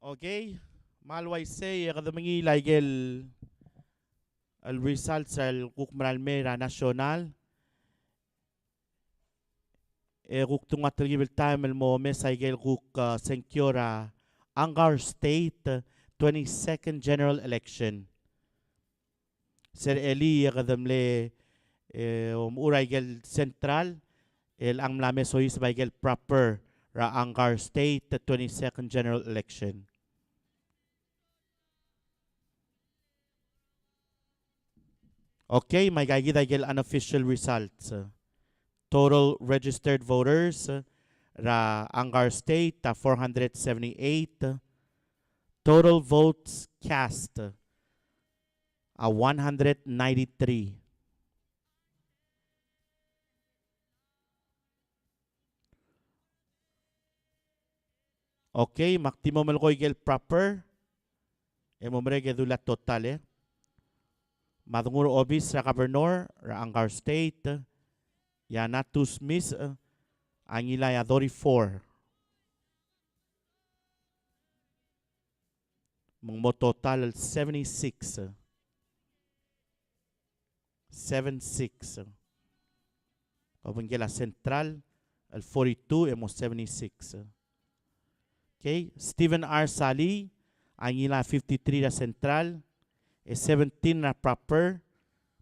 Okay, malway say kadamangi laigel al results al kukmaral mera national. Kuk tungat gibel time el mo mesaigel kuk senkora Angar State 22nd General Election. Sir Eli kadamle uraigel central el ang mlame sois baigel proper ra Angar State 22nd General Election. Okay, may gagid unofficial results. Total registered voters ra Angar State 478. Total votes cast 193. Okay, maktimo malkoy gel proper. Emomre gedula total Madungur Obis ra Governor ra Angar State. Yanatus Miss Angilaya 34. Mo total 76. 76. Kapangila Central al 42 emo 76. Okay, Stephen R. Sali Angila 53 ra Central. 17 na proper.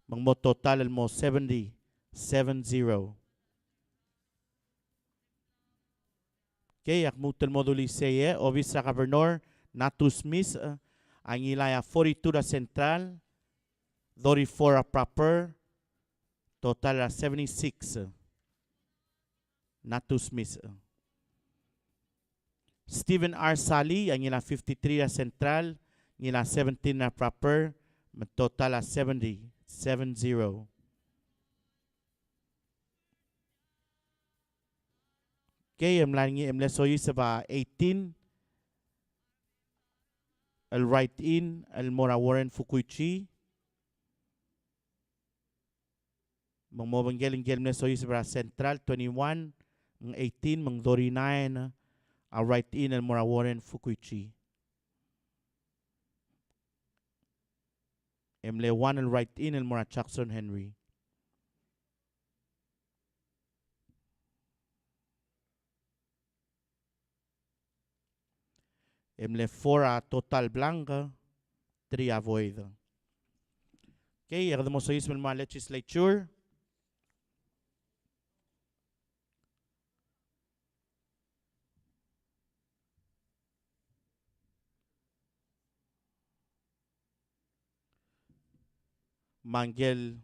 Mo total mo 70. 70. Okay, akmutel moduli seye, obis sa Governor, Natus Miss, ang ilaya 42 na Central, 34 na proper, total na 76. Natus Miss. Stephen R. Sali, ang ila 53 na Central, ang ila 17 na proper, total na 70. 70. Okay, emle soy sa ba 18. Al right in, al Mora Warren Fukuichi. Mang mobanggeling gelme soy sa ba Central 21, mang 18, mang 39. Al right in, al Mora Warren Fukuichi. Emle 1 al right in, al Mora Jackson Henry. Emle 4 a total blanca, 3 a void. Okay, mo sa isman mga legislature. Manggel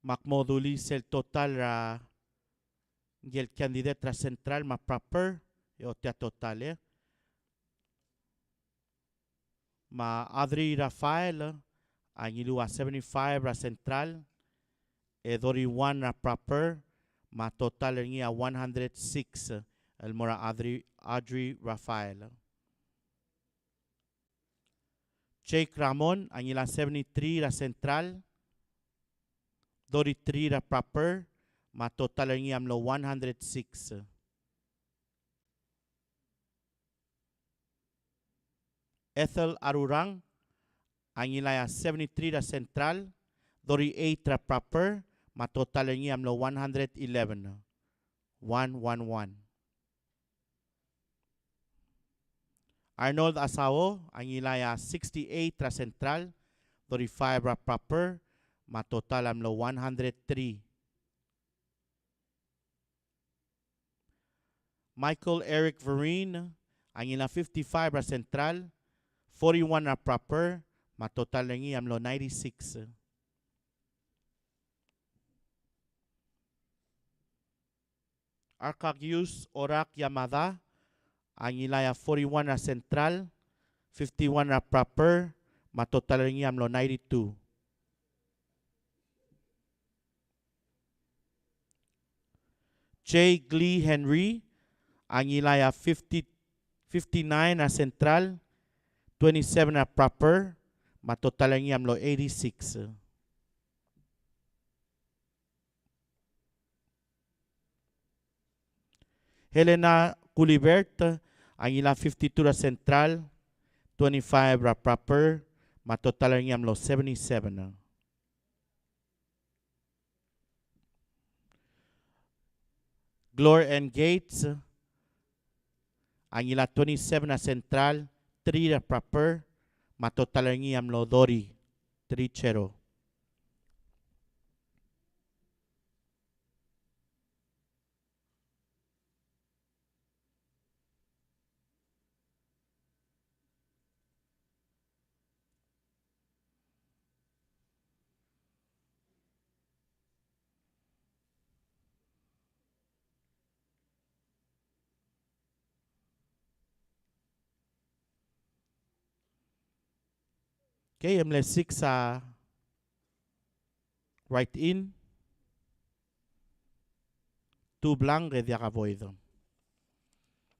makmoduli sel total ra ngel kandidat ra central ma proper o tia total ma Adri Rafael ang ilua 75 ra central e 31 ra proper ma total niya 106 el mora Adri Rafael. Jake Ramon ang ilang 73 ra central 33 ra proper ma total niya amlo 106. Ethel Arurang ang ilaya 73 ra central 38 ra proper ma total niya amlo 111. 111. Arnold Asao ang ilaya 68 ra central 35 ra proper ma total amlo 103. Michael Eric Vereen ang ilang 55 ra central 41 ra proper ma total niya amlo 96. Arcagius Orak Yamada ang ilaya 41 ra central 51 ra proper ma total niya amlo 92. J. Glee Henry ang ilaya 59 na central 27 na proper ma total niya amlo 86. Helena Culibert ang ilang 52 na central 25 ra proper ma total niya amlo 77. Glor and Gates ang ila 27 na central 3 na proper ma total niya amlo 3 0. Okay, ML6 sa right in. 2 blank ready ka void.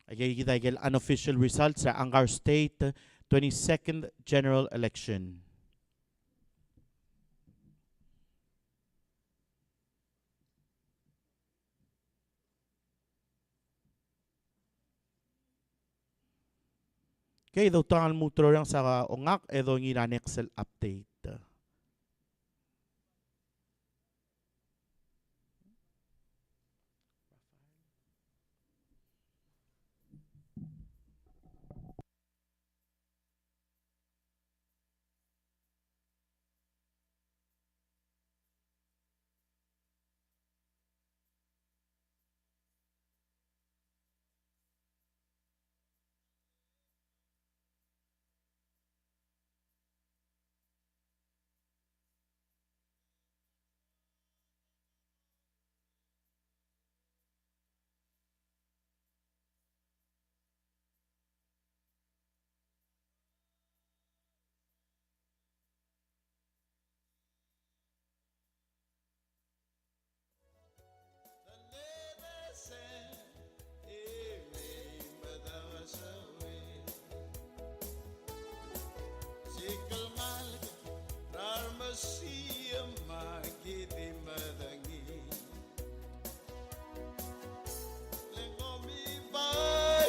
Again, kita igel unofficial results sa Angar State 22nd general election. Okay, daw tangan mo lang sa ongak, edo ngira Excel update.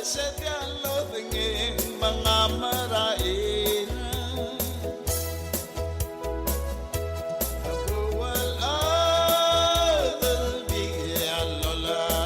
Setialo dengan mga marain Nabuwal adal di alola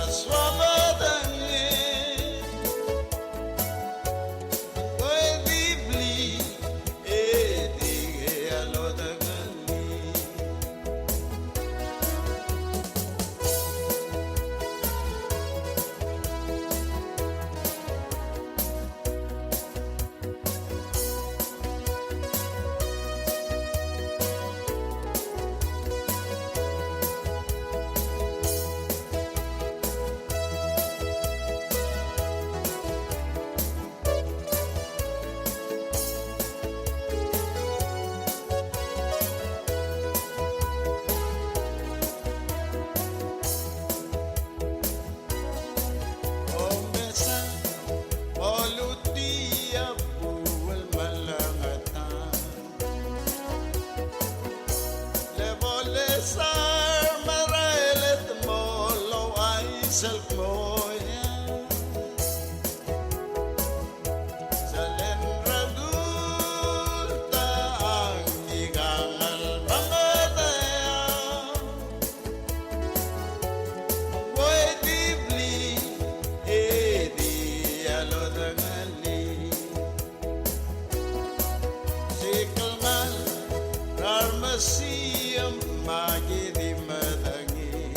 masiyam magiri madangi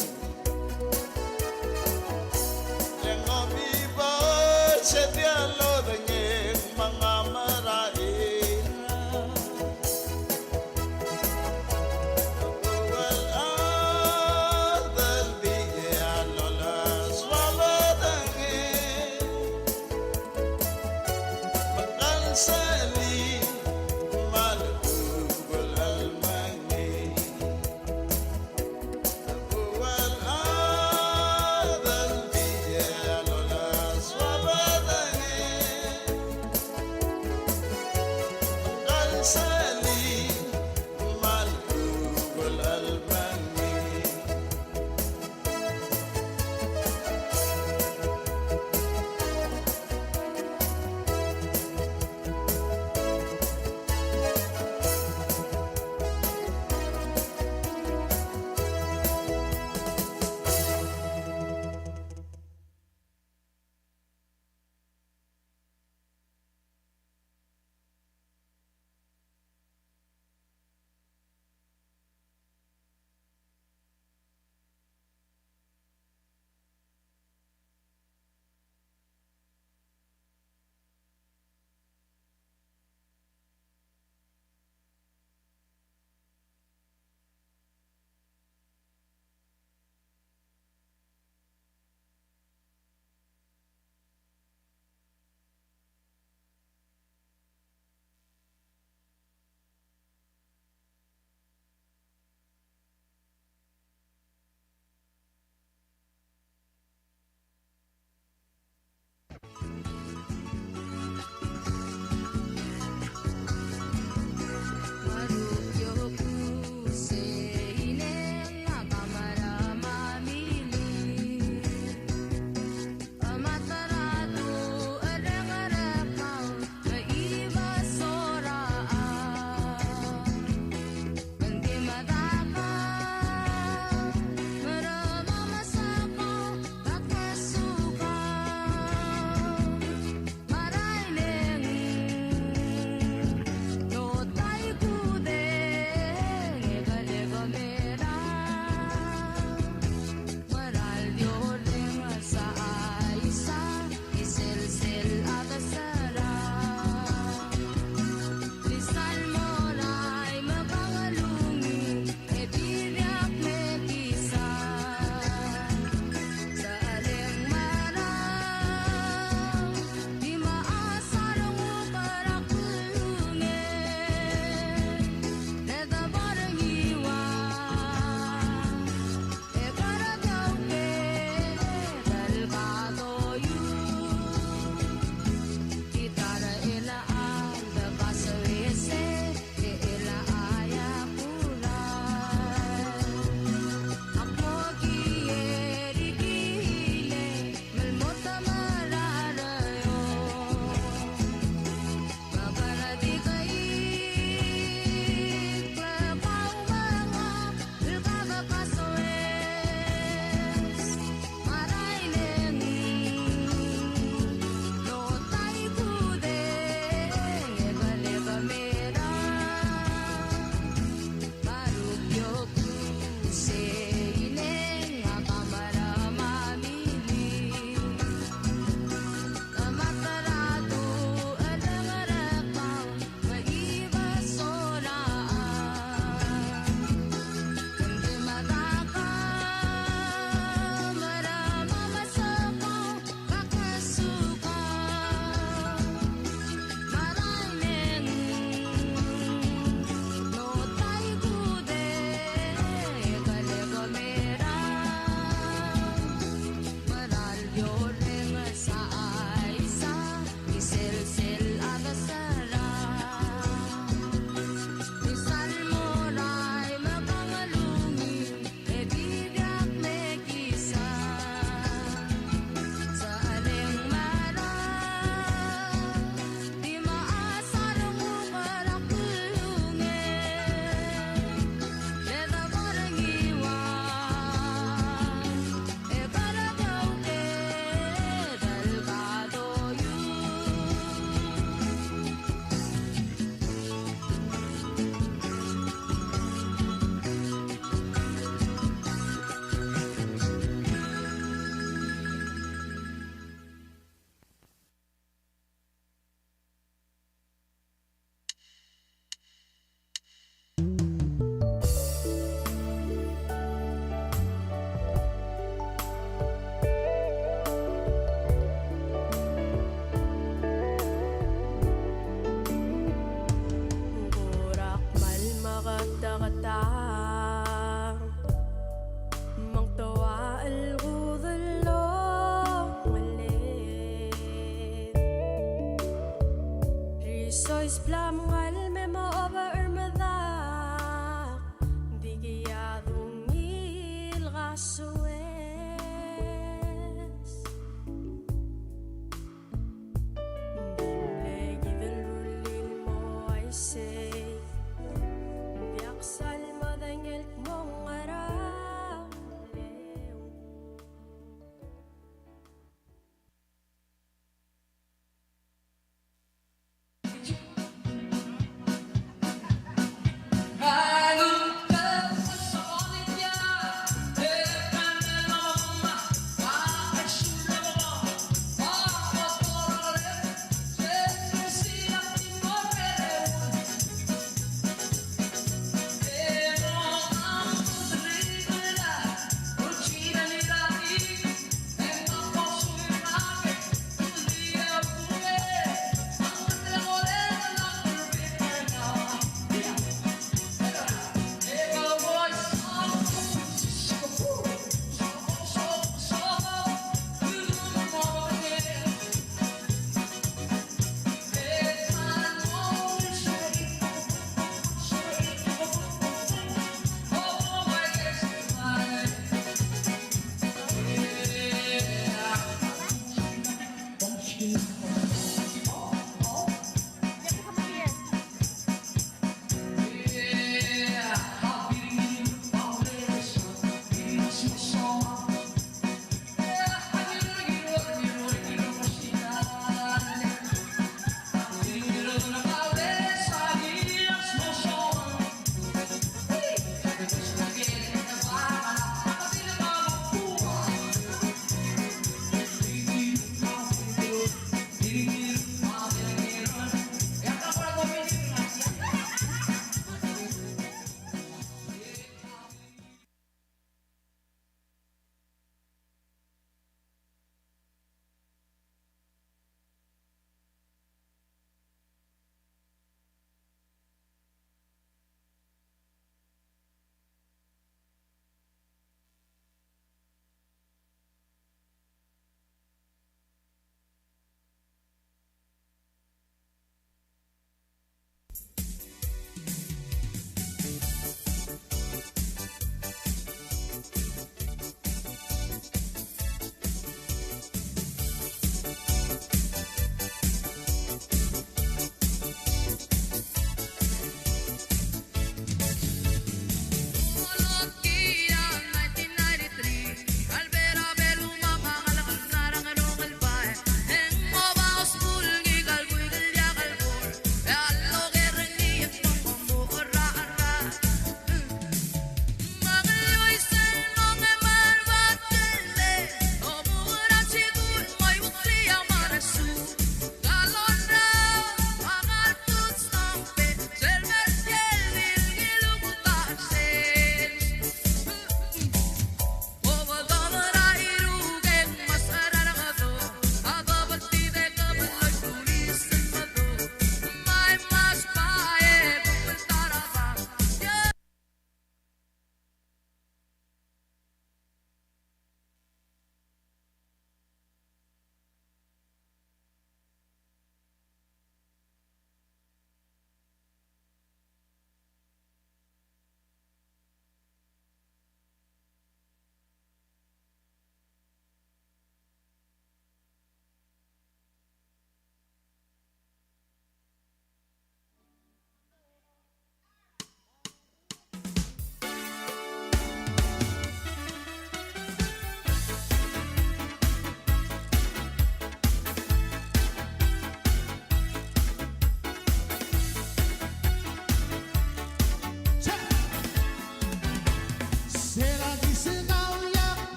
yang obiba setialo dengan mga marain wal adal diya lola swabadangi makansali malugul almangi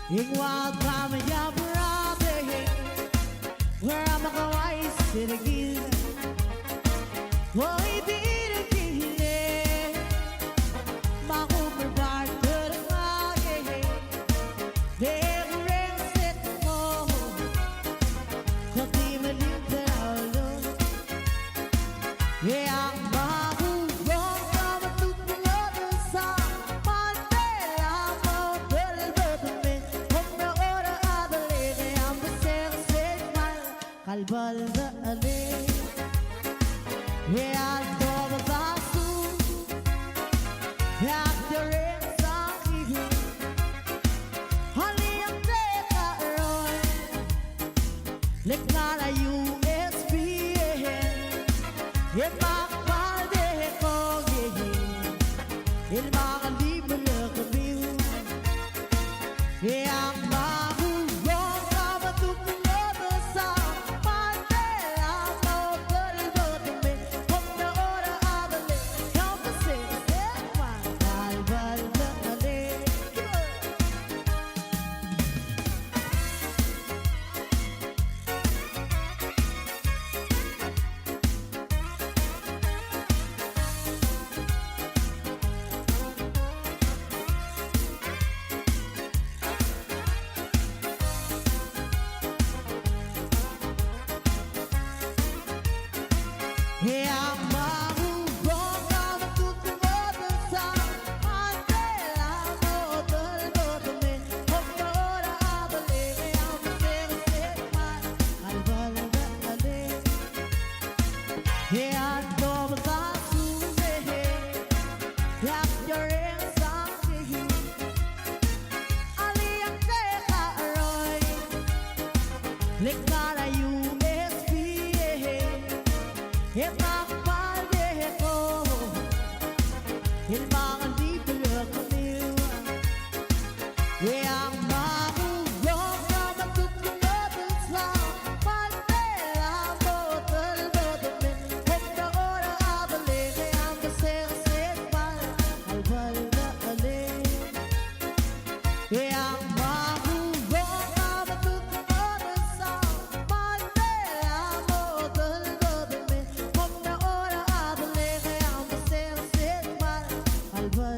Igual kami ya brother, where I'm a kawaii sirigil. Hoy dirigil, makukubar terangay. Degureng set mo, kati malintalo. Yeah, ang mahugong kamatutulog sa Mandela mo dalbatumin. Kung na ora adali, kaya ang baseng mal kalbal na alin. Yeah, todo basu, yeah, direng sa ihing. Hali ang teka roy, lekala USB. Il m'appelle il m'a libéré et à ma bouillon comme tout le monde ça Mandela motor le vote mais comme la hora adale comme c'est moi calval aller yeah, I'm mahugong kamatutulog sa Mandela motor le vote mais comme la hora adale comme c'est moi calval aller yeah, todo basu yeah, you're in something. Ali ang teka roy, lekala USB. Il m'appelle il m'a libéré yeah, ang mahugong kamatutulog sa Mandela motor le vote mais comme la hora adale kaya ang baseng mal kalbal na alin. Yeah, ang mahugong kamatutulog sa Mandela motor le vote mais comme la hora adale kaya ang baseng mal kalbal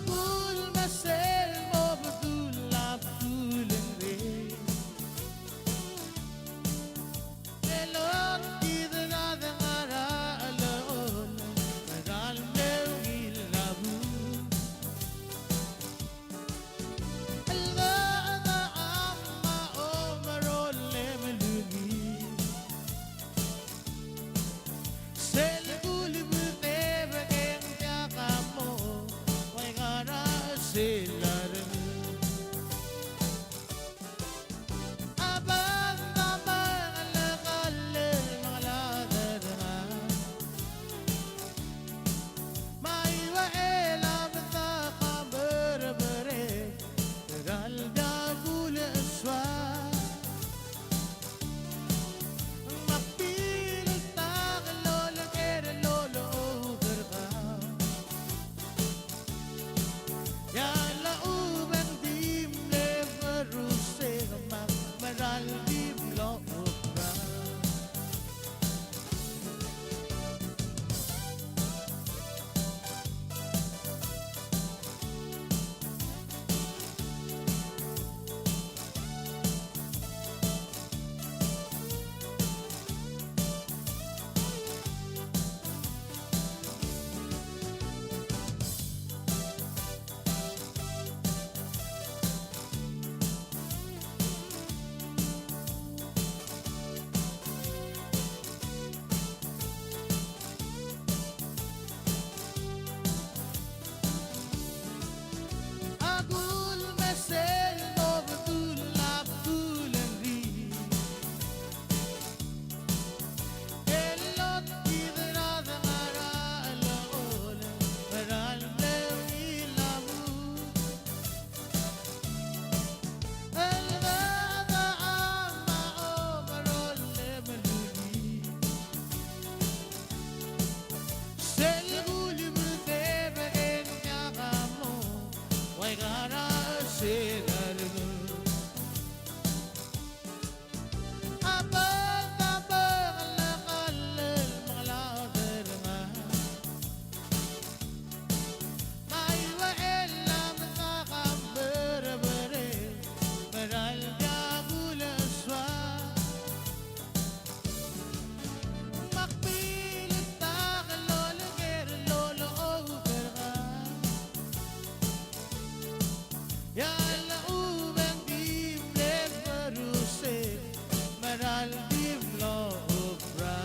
أقول مساء المبذول عبدول الريح للون كذا نادى غراء لون مجال ملوي العبود الغاء عما عمر اللي ملوي سلقول بذيبك انت قامو ويغارا سيلار أبان طبان لغلل مغلادرها ما يوئيلا بثاقة بربري قال دابول أسوار مقبيل الطاغلو لغير اللولو درغا يا لأوبن ديم لفروسي مرال ديم لأوبرا أقول مساء المبذول عبدول الريح اللون كذا نادى غراء لون مجال ملوي العبود الغاء عما عمر اللي ملوي سلقول بذيبك انت قامو ويغارا سيلارغو أبان طبان لغلل مغلادرها ما يوئيلا بثاقة بربري مرال دابول أسوار مقبيل الطاغلو لغير اللولو أوبرغا يا لأوبن ديم لفروسي مرال ديم لأوبرا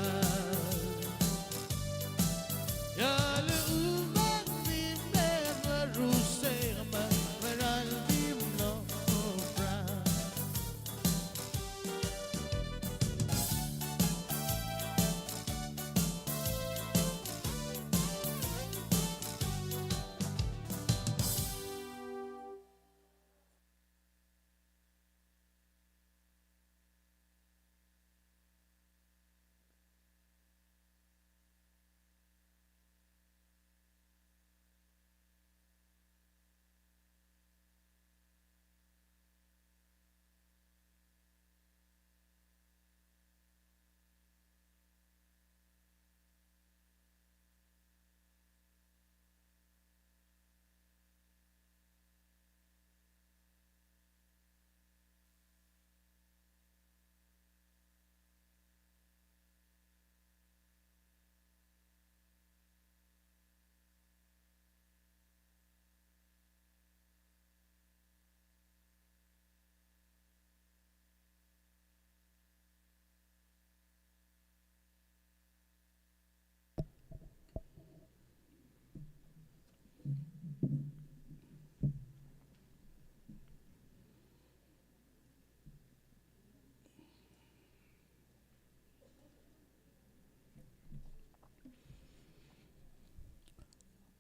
يا لأوبن ديم لفروسي مرال ديم لأوبرا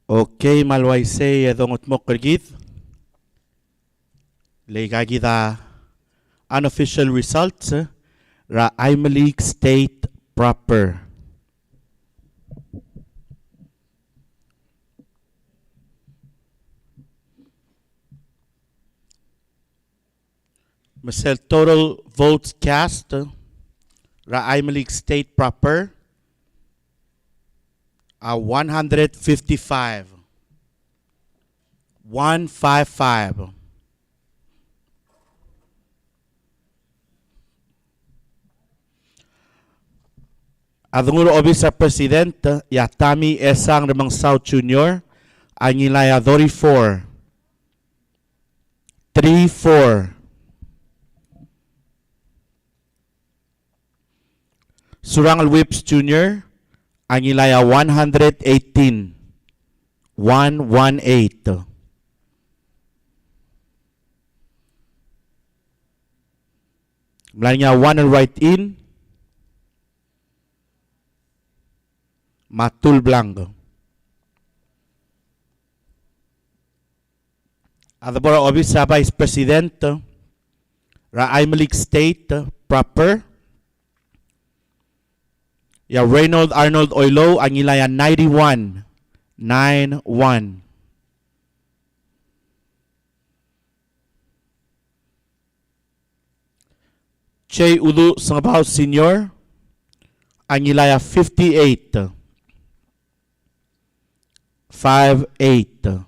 Okay, malwaisay dongot mo kergit. Legagi da unofficial results ra League State proper. Masel total votes cast ra League State proper 155. 155. Adunguro obis sa presidente, Yatami Esang Remang South Junior, Angilaya 34. 3-4. Surangal Whips Junior, Angilaya 118. 118. Mula niya 1 and right in. Matul Blanco. Adabora Obisa Vice President, Raimalik State proper. Ya Reynold Arnold Oilo, Angilaya 91. 9-1. Che Udu Sangabaw Senior, Angilaya 58. 5-8.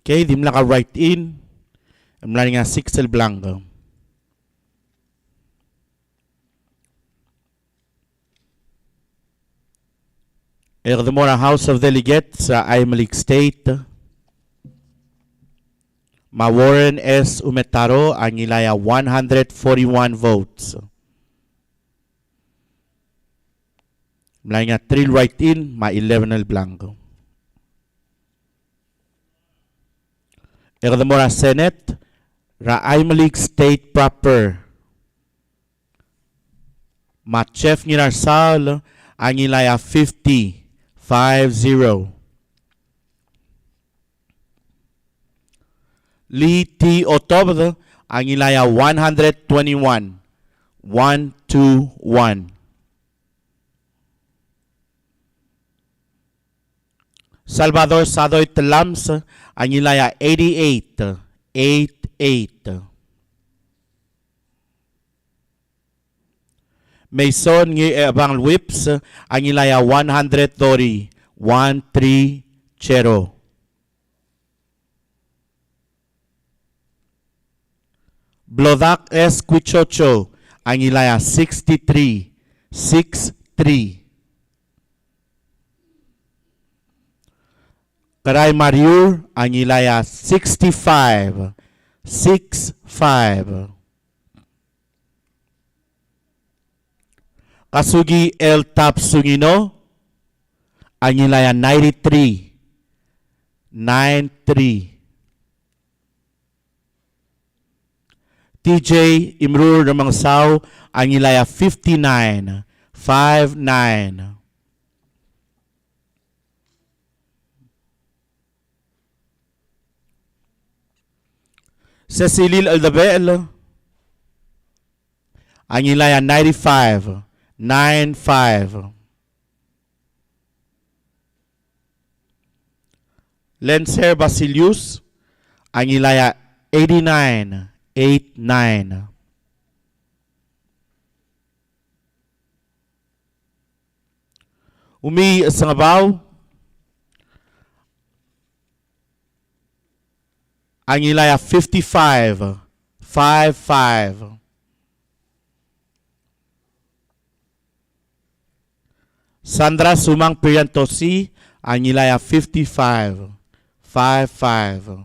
Okay, di mla ka right in. Mla nga 6 blanco. Furthermore, House of Delegates sa Aymalik State, Ma-Warren S. Umetaro, Angilaya 141 votes. Mula nga 3 right in, Ma-11 blanco. Furthermore, Senate, Aymalik State proper, Ma-Chef Nginarsal, Angilaya 50. 5-0. Lee T. Otobd, Angilaya 121. 1-1. Salvador Sadoy Telams, Angilaya 88. 8-8. Mason ng Abang Whips, Angilaya 100 Dori, 1-3 Chero. Blodak S. Quichocho, Angilaya 63, 6-3. Karay Mariur, Angilaya 65, 6-5. Kasugi El Tap Sungino, Angilaya 93, 9-3. TJ Imrur Ramangsaw, Angilaya 59, 5-9. Cecilil Aldabel, Angilaya 95, 9-5. Lenser Basilius, Angilaya 89, 8-9. Umi Sangabaw, Angilaya 55, 5-5. Sandra Sumang Priantosi, Angilaya 55, 5-5.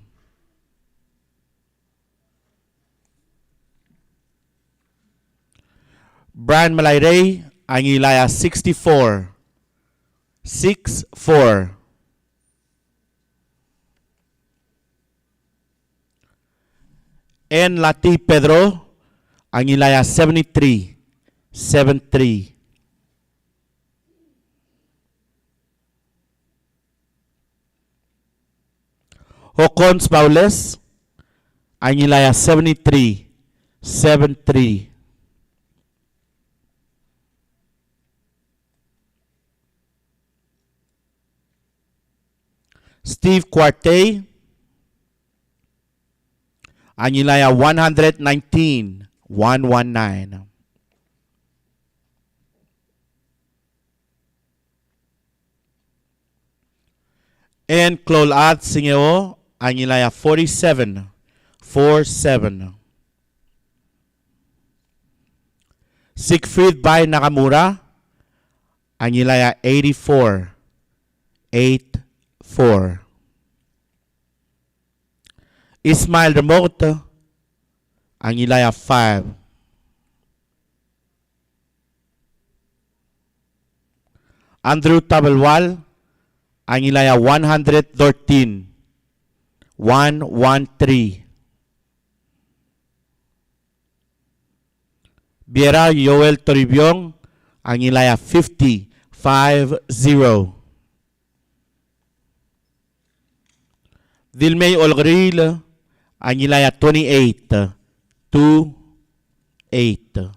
Brian Malayray, Angilaya 64, 6-4. N. Lati Pedro, Angilaya 73, 7-3. Hocons Paules, Angilaya 73, 7-3. Steve Quarte, Angilaya 119, 119. En Clolad Singeo, Angilaya 47, 47. Siegfried by Nakamura, Angilaya 84, 84. Ismail Remote, Angilaya 5. Andrew Tabelwal, Angilaya 113, 113. Biera Yoel Toribiong, Angilaya 50, 50. Dilmay Olgril, Angilaya 28, 28.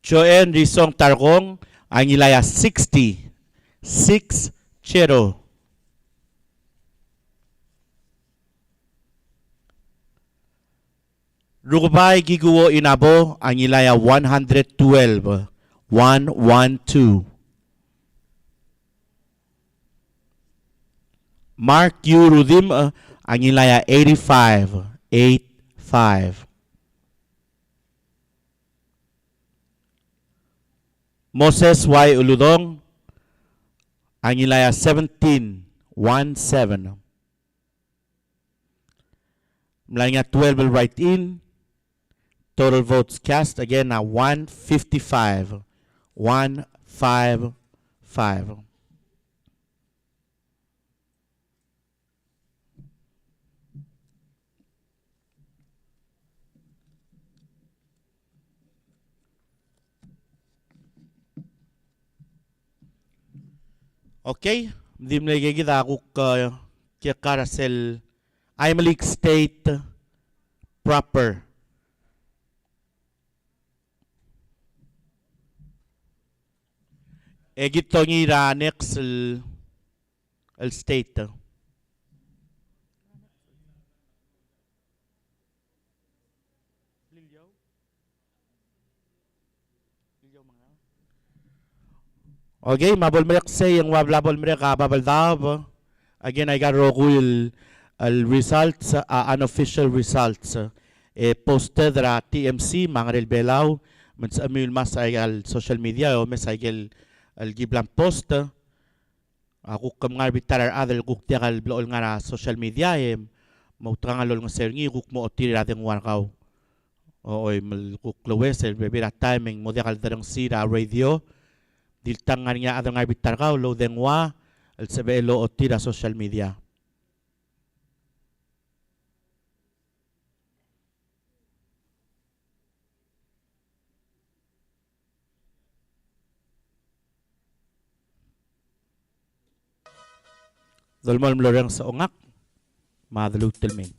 Joen Risong Targong, Angilaya 60, 60. Rugubay Giguo Inabo, Angilaya 112, 112. Mark U. Rudim, Angilaya 85, 85. Moses Y. Uludong, Angilaya 17, 17. Mlanya 12 will write in. Total votes cast again na 155, 155. Okay, di mo nagigita ako kaya Karasel Imalik State proper. Egito ngira next el state. Okay, mabol merek say yung wablabol merek babaldab. Again, I got rogul results, unofficial results. Posted ra TMC, mga Belau, mas amul mas ay social media o mas ay al giblang post. Ako kam nga bitar adel kuk tiakal blool nga na social media mautang alol nga serngi kuk mo otiri rating warkaw. Oy mal kuk lowes bebira timing mo diakal darang sira radio. Diltang nga niya adang nga bitar kaw lo dengwa al sebelo otira social media. Dolmol mloreng sa ungak, madalug tilming.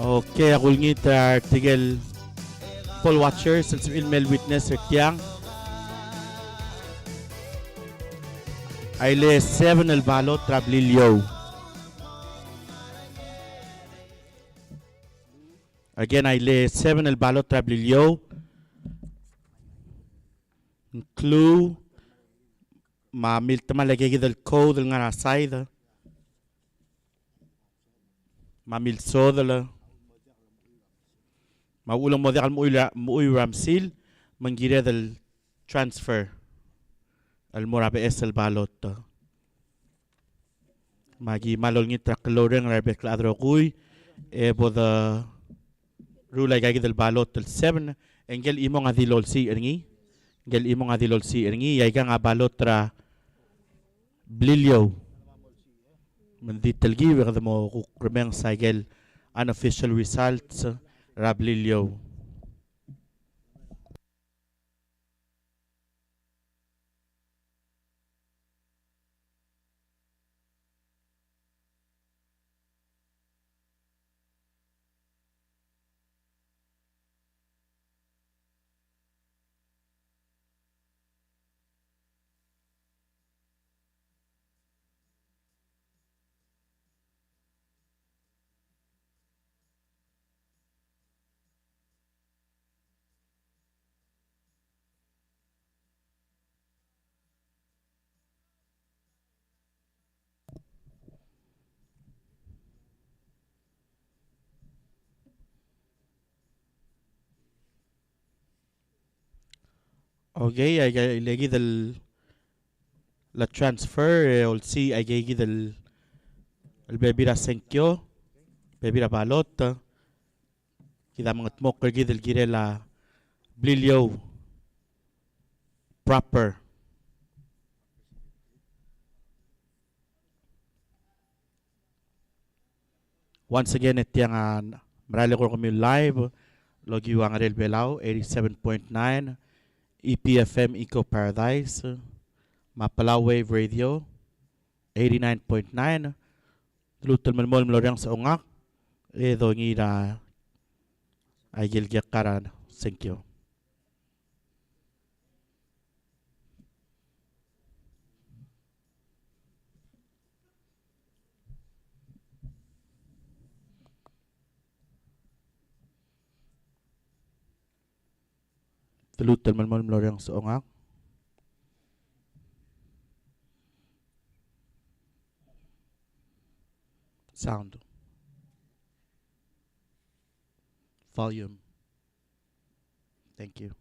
Okay, ako ngit artikel poll watchers sa email witness tiang. Ay le 7 el balot trablilyo. Again, ay le 7 el balot trablilyo. Clue ma mil tama lagi del code nga na side. Ma mil sodala. Ma ulang mo dekal mo ramsil mangira del transfer. Al murabe es el balot. Magi malol ngit trakloreng rabe kladro kuy e boda rula gagi del balot del 7 engel imo nga dilol si ergi gel imo nga dilol si ergi yaiga nga balot tra blilyo manditel gi wega mo kukremeng sa gel unofficial results ra blilyo. Okay, ay lagi del la transfer ol si ay gagi del el bebira senkyo bebira balot kita mangat mo gagi del gire la blilyo proper. Once again itiang marali ko kami live logi wang Arel Palau 87.9 EPFM Eco Paradise Palau Wave Radio 89.9 lutul malmol mlorang sa ungak edo ngira ay gilgyak karan. Thank you. Lutul malmol mlorang sa ungak. Sound. Volume. Thank you.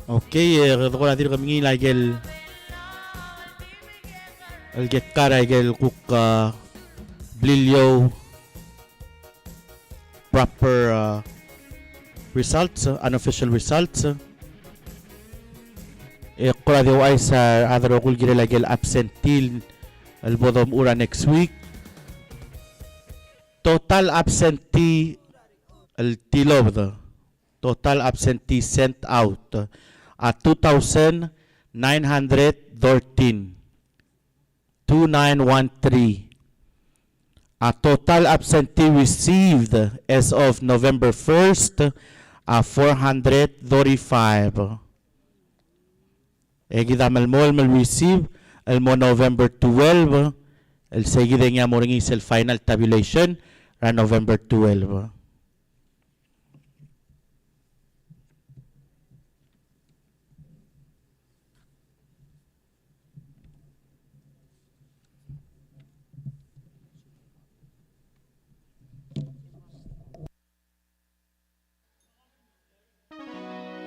Okay, redogo natin kami lagel el get cara el cook blilyo proper results, unofficial results. Kura diyo ay sa adro kul gira lagel absentee el bodom ura next week. Total absentee el tilob total absentee sent out at 2,913. 2913. A total absentee received as of November 1st 435. Egida malmol mal receive el mo November 12 el seguida nga mo ringis el final tabulation ra November 12.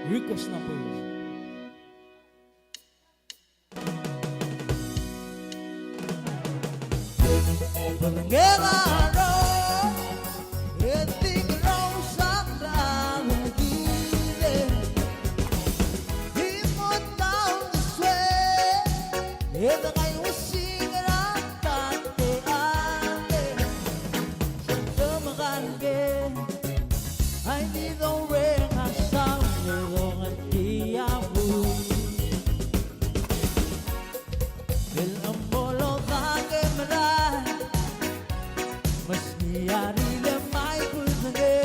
Request number. Pagkakaro, etik raw sa gilid. Di mo taong naswe, ito kayo singarang tante-ante. Sa tumakalagin, ay di daw rin asang nilong at tiyabu. Del amolo kake maray, mas niyari lemay kulnage.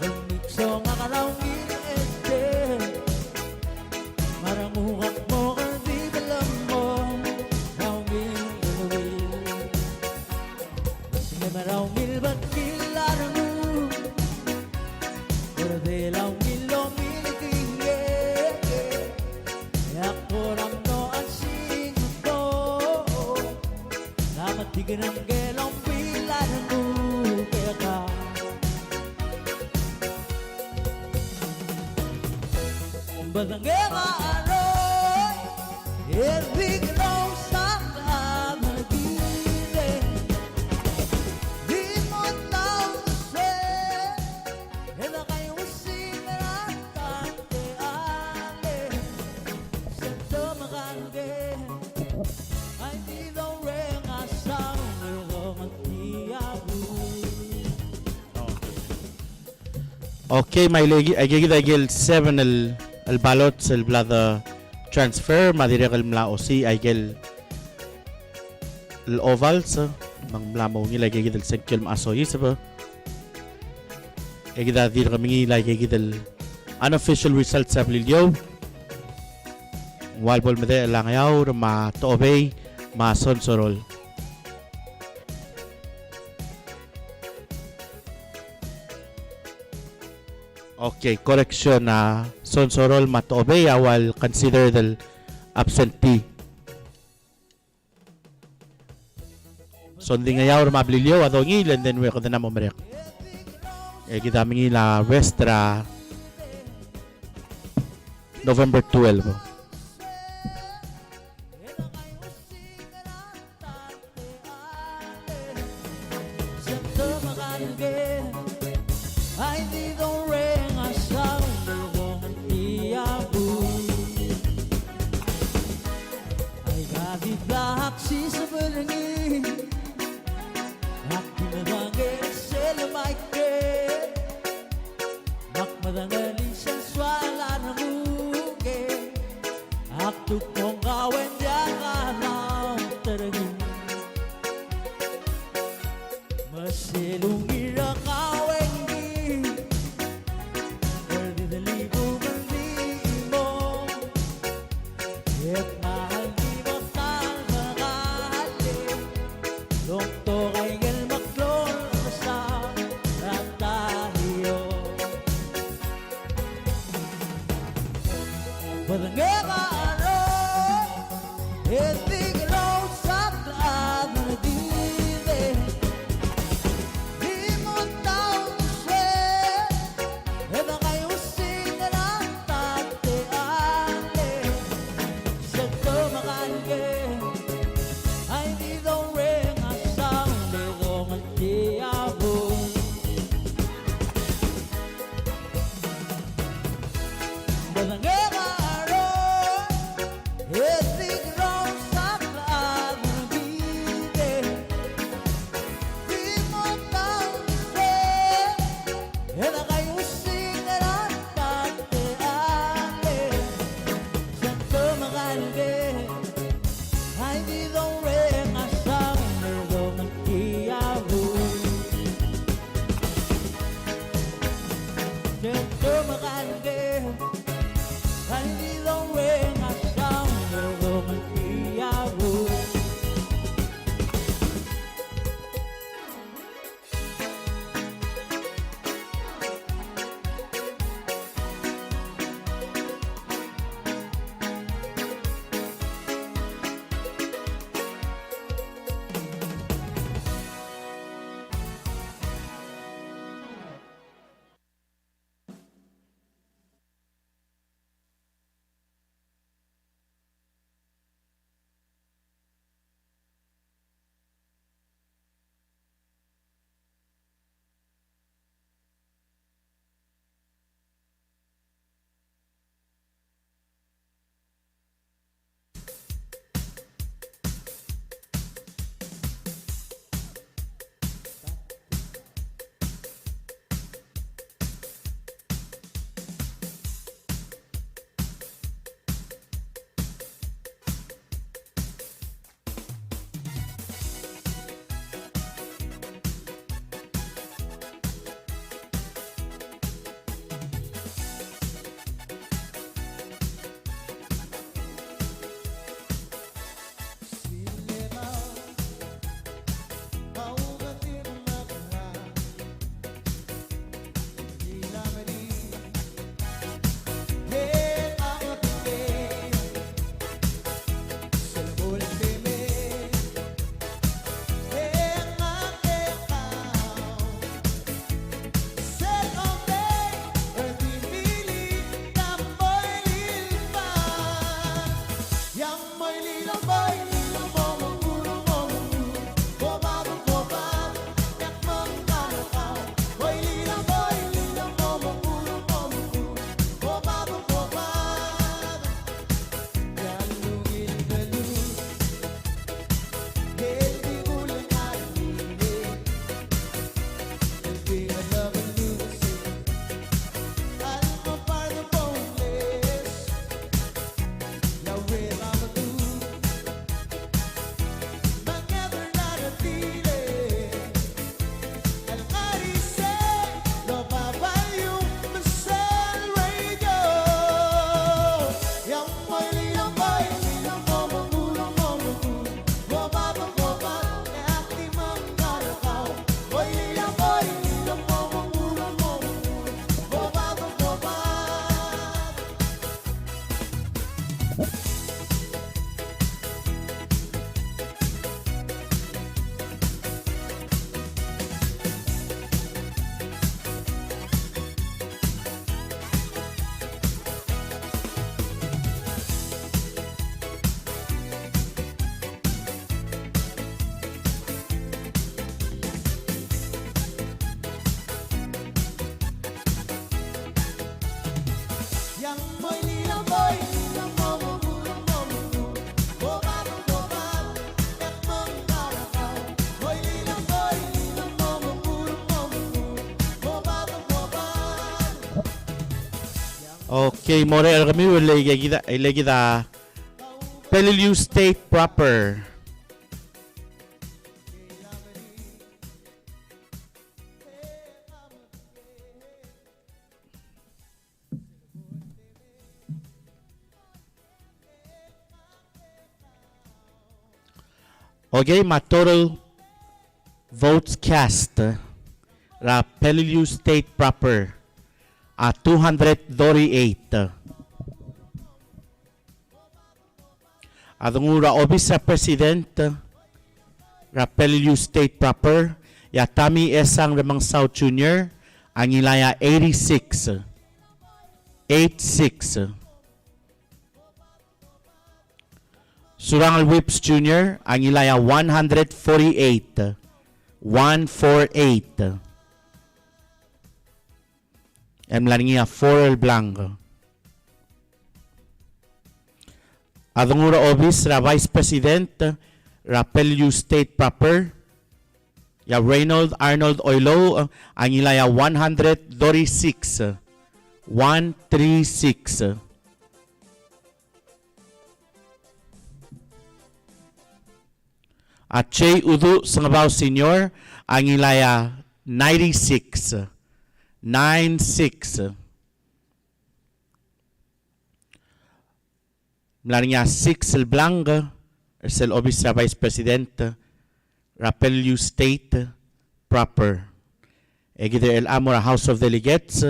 Umikso nga karawin ete, marangukak mo kang di balam mo, rawin ulawin. Mas nga marawin ba't kilarang mo, pero de lawin lomiligye. Ako lang no ang singko, dapat di ka ng gelang pilan mo kaya ka. Batang aroy, ibig raw sa kamagilid. Di mo taong naswe, ito kayo sinarang tante-ante. Sa tumakalagin, ay di daw rin asang nilong at tiyabu. Okay, may lagi ay gigil 7 el balot el blada transfer madire el mla osi ay gel el ovals mang mla mo ngi lagi gigil sekkel ma so yisba ay gida dir kami lagi gigil unofficial results sa blilyo wal bol mede lang yaw ma toobey ma sonsorol. Okay, correction na sonsorol matobey awal consider the absentee. Sonding ayaw mablilyo ato ngil and then we ko na mo merek. Kita mingila Westra November 12. Sa tumakalagin, ay di daw rin asang nilong at tiyabu. Ay kadibahak si sa balangin, at pinabangin sila maike. Makmadangali siyang swala na muke, at tukong kawen diya ka lang taragin. Masilungira kawen di, pwede dalibugan di mo. Et mahal di mo talmakali, dokto kay gel maklol sa ratahiyo. Padangero, etig raw sa kamagilid. Di mo taong naswe, ito kayo sinarang tante-ante. Sa tumakalagin, ay di daw rin asang nilong at tiyabu. Balangero, etig raw sa kamagilid. Di mo taong naswe, ito kayo sinarang tante-ante. Sa tumakalagin, ay di daw rin asang nilong at tiyabu. Sa tumakalagin, ay di daw rin asang nilong at tiyabu. Okay, more kami ilagi da Palau State proper. Okay, my total votes cast ra Palau State proper a 238. Adungura obisa president ra Palau State proper ya Tami Esang Remang South Junior ang ilaya 86. 86. Surangal Whips Jr. ang ilaya 148. 148. Emlaningia 4 el blanco. Adungura Obis ra Vice President ra Palau State proper ya Reynold Arnold Oilo ang ilaya 136. 136. At Che Udu Sangabaw Senior ang ilaya 96. 96. Mlaniya 6 el blanco es el obis Vice President ra Palau State proper. Egide el Amora House of Delegates.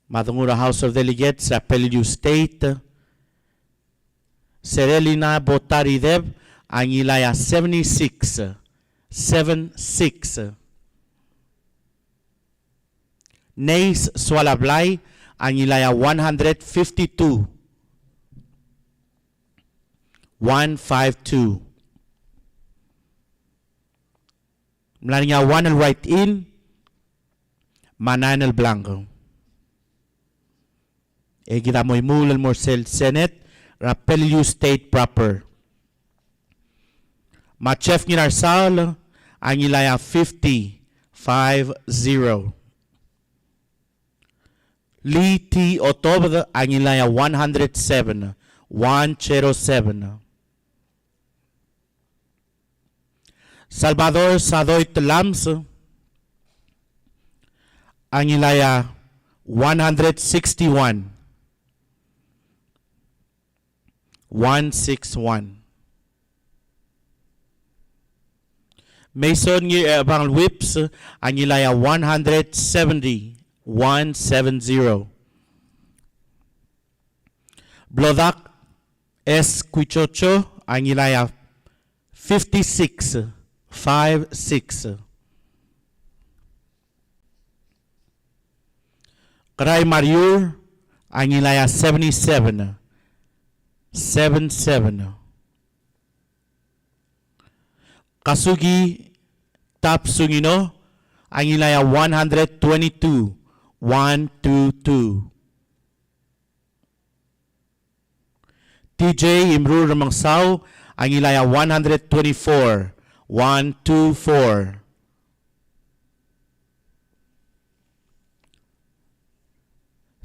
Madungura House of Delegates ra Palau State. Serelina Botari Deb ang ilaya 76. 76. Nays Swalablay ang ilaya 152. 152. Mlaniya 1 el right in. Manan el blanco. Egida mo imul el Morcel Senate ra Palau State proper. Machef Ginarsal ang ilaya 50. 50. Lee T. Otob ang ilaya 107. 107. Salvador Sadoy Lams ang ilaya 161. 161. Mason Abang Whips ang ilaya 170. 170. Blodak S. Quichocho ang ilaya 56. 56. Karay Mariur ang ilaya 77. 77. Kasugi Tap Sungino ang ilaya 122. 122. TJ Imru Ramangsaw ang ilaya 124. 124.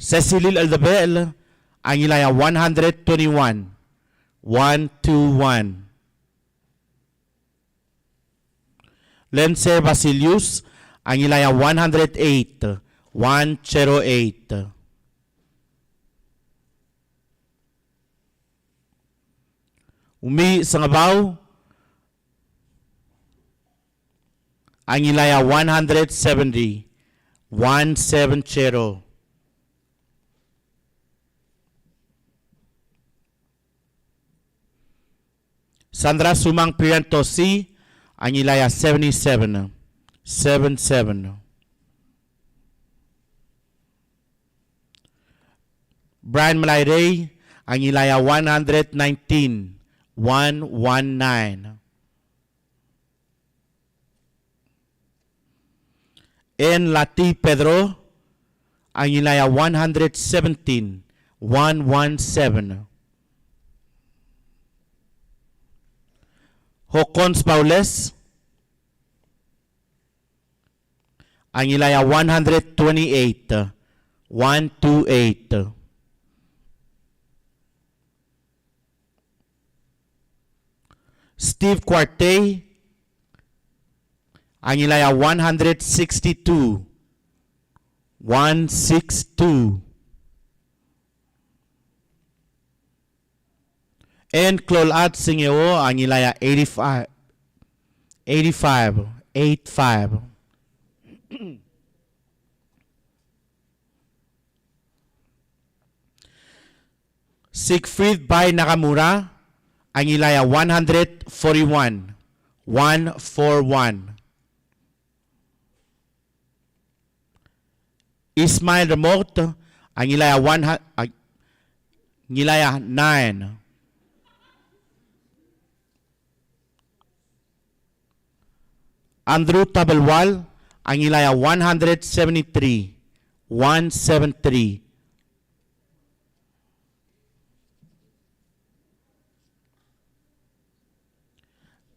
Cecilil Aldabel ang ilaya 121. 121. Lencer Basilius ang ilaya 108. 108. Umi Sangabaw ang ilaya 170. 170. Sandra Sumang Priantosi ang ilaya 77. 77. Brian Malayray ang ilaya 119. 119. En Lati Pedro ang ilaya 117. 117. Hocons Paules ang ilaya 128. 128. Steve Quartey, ang ilaya 162. 162. And Clolat Singeo, ang ilaya 85. 85. 85. Siegfried Bay Nakamura, ang ilaya 141. 141. Ismail Remote, ang ilaya 9. Andrew Tabelwal, ang ilaya 173. 173.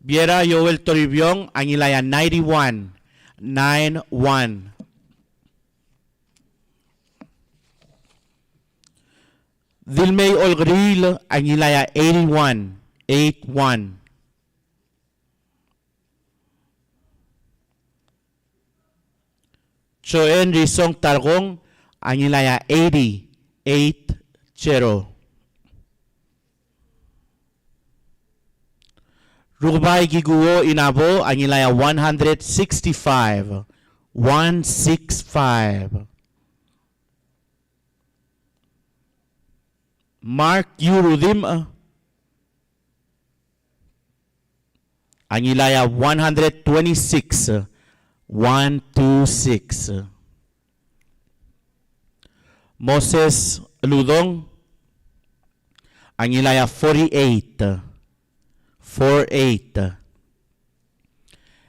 Biera Yoel Toribio, ang ilaya 91. 91. Dilmay Olgril, ang ilaya 81. 81. Choen Risong Targong, ang ilaya 80. 80. Rubay Giguo Inabo, ang ilaya 165. 165. Mark Yurudim, ang ilaya 126. 126. Moses Ludong, ang ilaya 48. 48.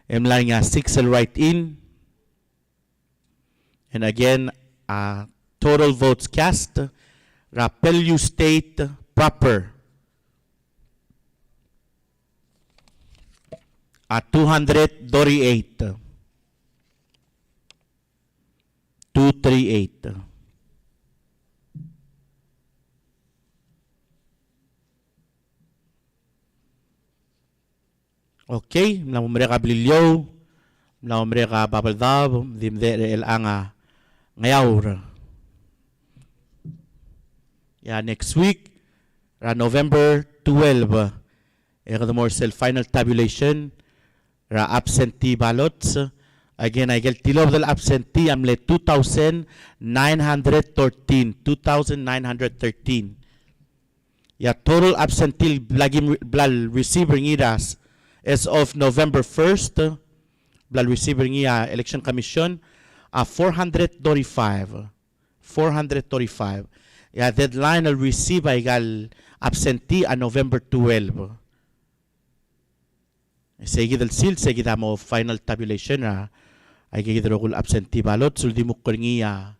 Emlar nga 6 right in. And again, total votes cast. Rapelyu State proper. 238. 238. Okay, mula mereka Blilyo, mula mereka Babaldab, dimde el anga ngayaw. Yeah, next week, November 12, the more final tabulation, absentee ballots. Again, I get tilo del absentee, amle 2,913. 2,913. Yeah, total absentee blal receiver ngiras as of November 1st, blal receiver ngia election commission, 435. 435. Yeah, deadline will receive ay gal absentee on November 12. Sige del sil, sige mo final tabulation ay kikidro kul absentee balot suldi mo ngia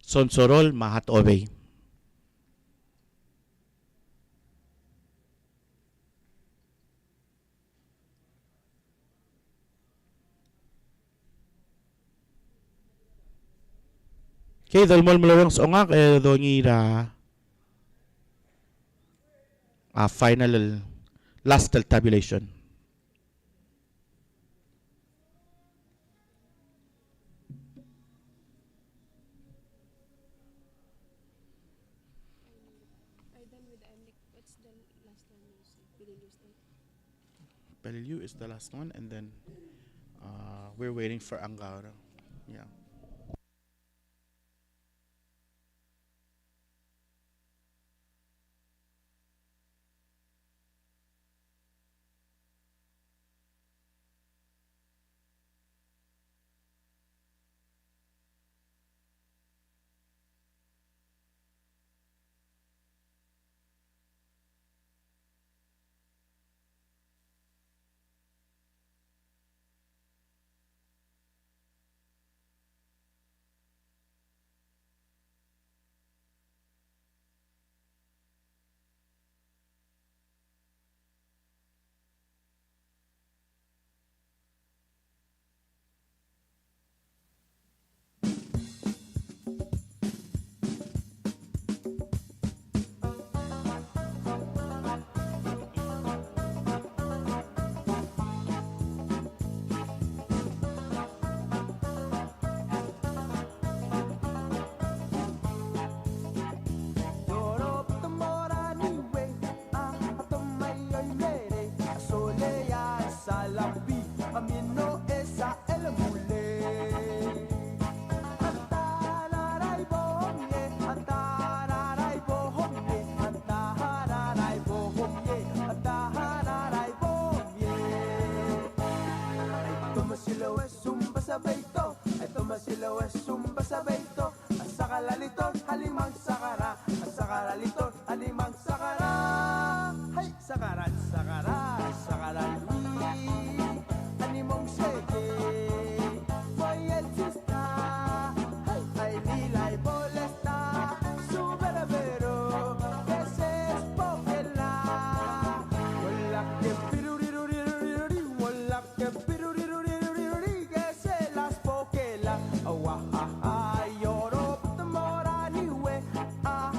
sonsorol mahat obey. Okay, dolmol malawang songak do ngira final last tabulation. Palau is the last one, and then we're waiting for Angara. Yeah. beito, ito masilaw es sumba sa beito, asakalalito, halimang sakara, asakalalito, halimang sakara, hay sakaran sakara, sakaralwi, animong sege, foyel sista, hay ay nilay bolesta, suberavero, keses pokela, wala que piruriruririruri, wala que piruriruririruri, kese las pokela, awahaha, yorop temoraniwe,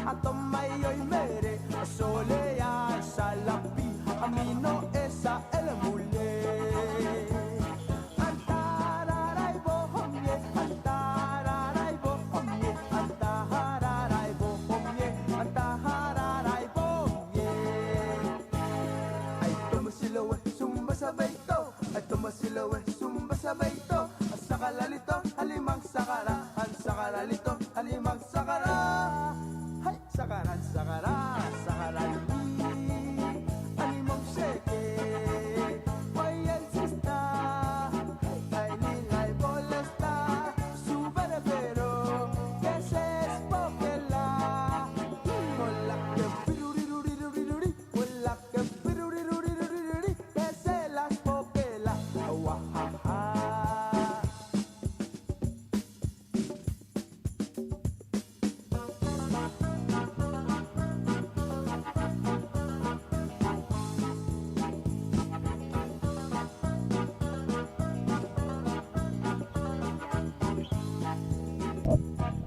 atomayoy mere, solea, salapi, amino esa elamule. Antararay bohomye, antararay bohomye, antararay bohomye, antararay bohomye. Ay tumasilaw sumba sa beito, ay tumasilaw sumba sa beito, asakalalito, halimang sakara, ang sakalalito, halimang sakara, hay sakaran sakara, sakaralwi, animong seke, foyel sista, ay nilay bolesta, suberavero, keses pokela, wala que piruriruririruri, wala que piruriruririruri, kese las pokela, awahaha.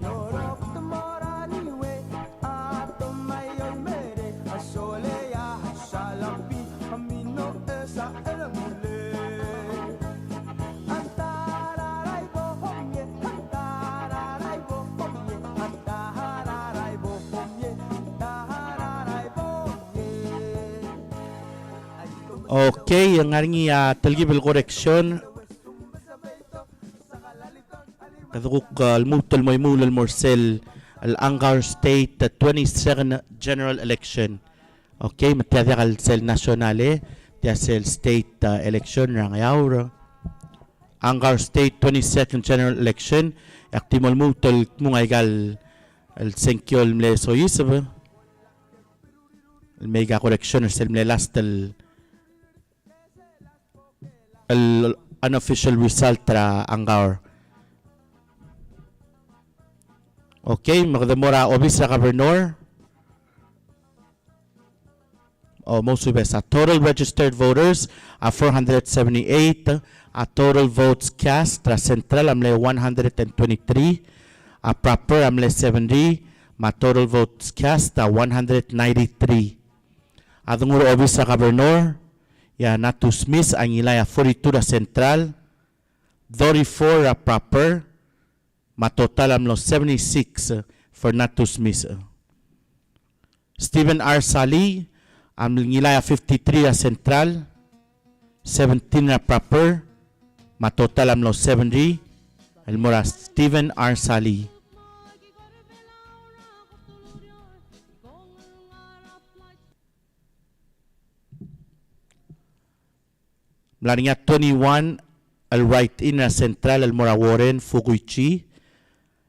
Yorok temoraniwe, atomayoy mere, asolea, salapi, amino esa elamule. Antararay bohomye, antararay bohomye, antararay bohomye, antararay bohomye. Ay Okay, ang aring talgibal koreksyon. Kadukuk al-mutal mo imulal morsel al-Angar State 22nd General Election. Okay, matyadak al-sel nasyonale, sel state election rang yaur. Angar State 22nd General Election, aktimol mutal mungaygal al-senkyol mle soyisab. Al-mega correction sel mle last al-unofficial result tra Angar. Okay, magdamora obis sa governor. Most of us, total registered voters are 478. Total votes cast, central amle 123. Proper amle 70. Total votes cast 193. Adungur obis sa governor. Ya natus miss ang ilaya 42 central. 34 proper. Matotal amlo 76 for natus miss. Stephen R. Sali, am ngilaya 53 central, 17 proper, matotal amlo 70, almora Stephen R. Sali. Mlaringa 21 al right in na central almora Warren Fukuichi.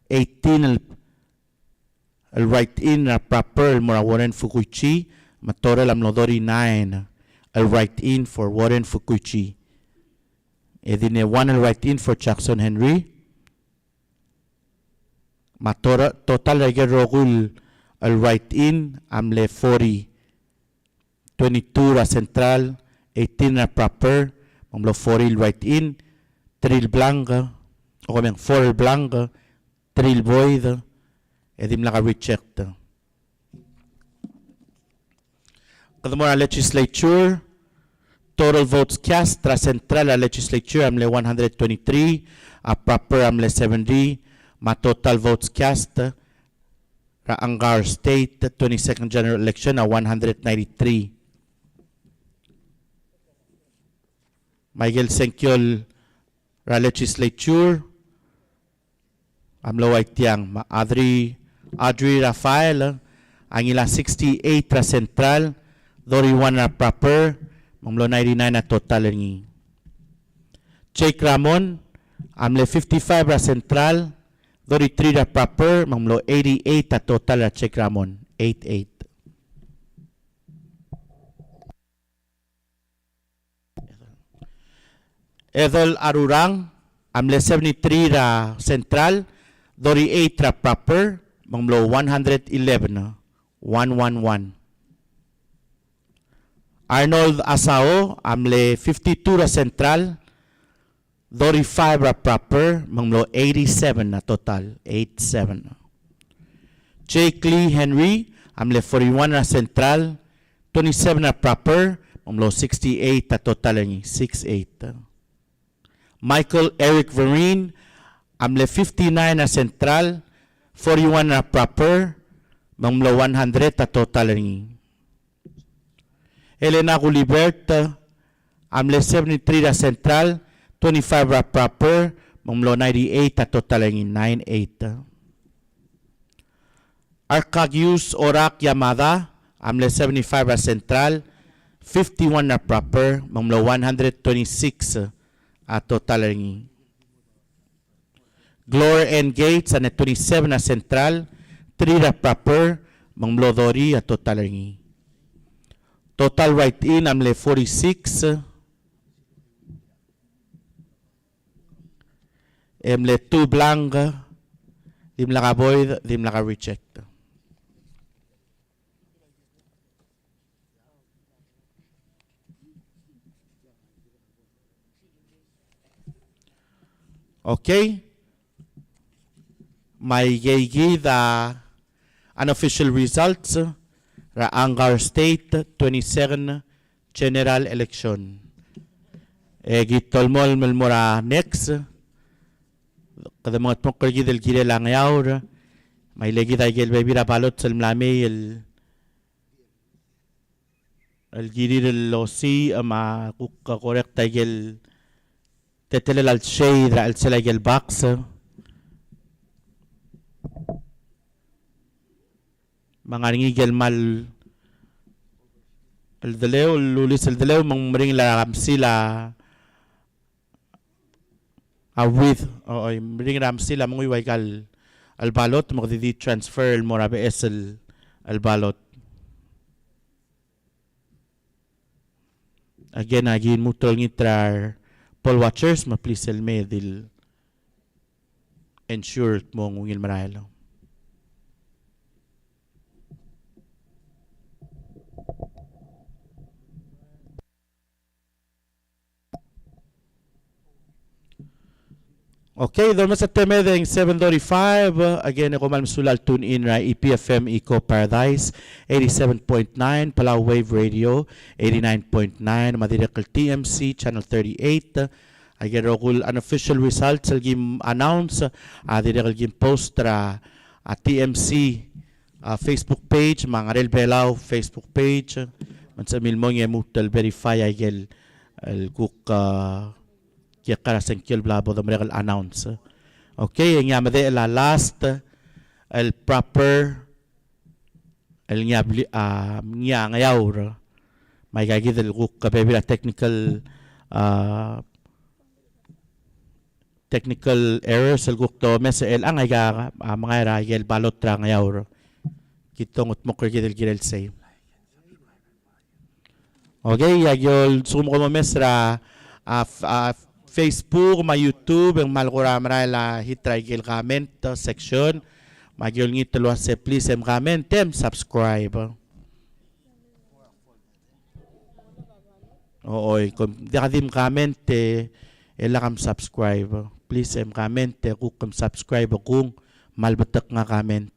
18 al right in proper mura Warren Fukuichi, matoral am lodori 9 al right in for Warren Fukuichi. Edine 1 al right in for Jackson Henry. Matora total regular rogul al right in amle 40. 22 ra central, 18 ra proper, amlo 40 right in, 3 blanca, o kamang 4 blanca, 3 void, edim laka reject. Kadamora legislature, total votes cast, tra central legislature amle 123, proper amle 70, total votes cast, ra Angar State 22nd General Election 193. Michael Senkyol ra legislature, amlo tiang Audrey Rafael ang ila 68 ra central, 31 na proper, mamlo 99 na total ni. Jake Ramon Amle 55 ra central, 33 ra proper, mamlo 88 ta total ra check ramon, 88. Edol Arurang, amle 73 ra central, 38 ra proper, mamlo 111, 111. Arnold Asao, amle 52 ra central, 35 ra proper, mamlo 87 na total, 87. Jake Lee Henry, amle 41 ra central, 27 ra proper, mamlo 68 ta total ni, 68. Michael Eric Vereen, amle 59 na central, 41 na proper, mamlo 100 ta total ni. Elena Gulibert, amle 73 na central, 25 ra proper, mamlo 98 ta total ni, 98. Arcagius Orak Yamada, amle 75 ra central, 51 na proper, mamlo 126 a total ni. Gloria N. Gates, ane 27 na central, 3 ra proper, mamlo dori a total ni. Total write-in, amle 46, amle 2 blank, dim laka void, dim laka reject. Okay. May gigi the unofficial results ra Angar State 27 general election. Gitolmol melmora next. Kada mga tmokar gidel gire lang yaur. May legi da gel bebira balot sal mlame el giri del losi ama kukka correct da gel tetelel al shade ra al sela gel box. Mga ngigel mal el deleo lulis el deleo mang mering la sila with mering ram sila mong iway kal al balot magdi transfer el morabe esel al balot. Again agin mutol ngitrar poll watchers ma please el medil ensure mong ngil marahil. Okay, doon sa teme ng 7:35. Again, ako man sulal tune in ra EPFM Eco Paradise 87.9, Palau Wave Radio 89.9, Madirakal TMC Channel 38. Again, rokul unofficial results algim announce Dirakal gim post ra TMC Facebook page, mga Rel Palau Facebook page. Man sa milmong yemutal verify agel el kuk kaya kara sengkil blabo da mereka announce. Okay, yang yamade la last el proper el nyabli nya ngayaur may gagi del guk kabebila technical errors el guk to mesa el ang aga mga era el balot tra ngayaur kitong utmokr gidel girel say. Okay, yagyol sumo ko mesra Facebook, ma YouTube, ang malkura maray la hitray gil comment section. Magyol ngit talo se please em comment em subscribe. Oy, kung di ka dim comment elakam subscribe. Please em comment kung subscribe kung malbatak nga comment.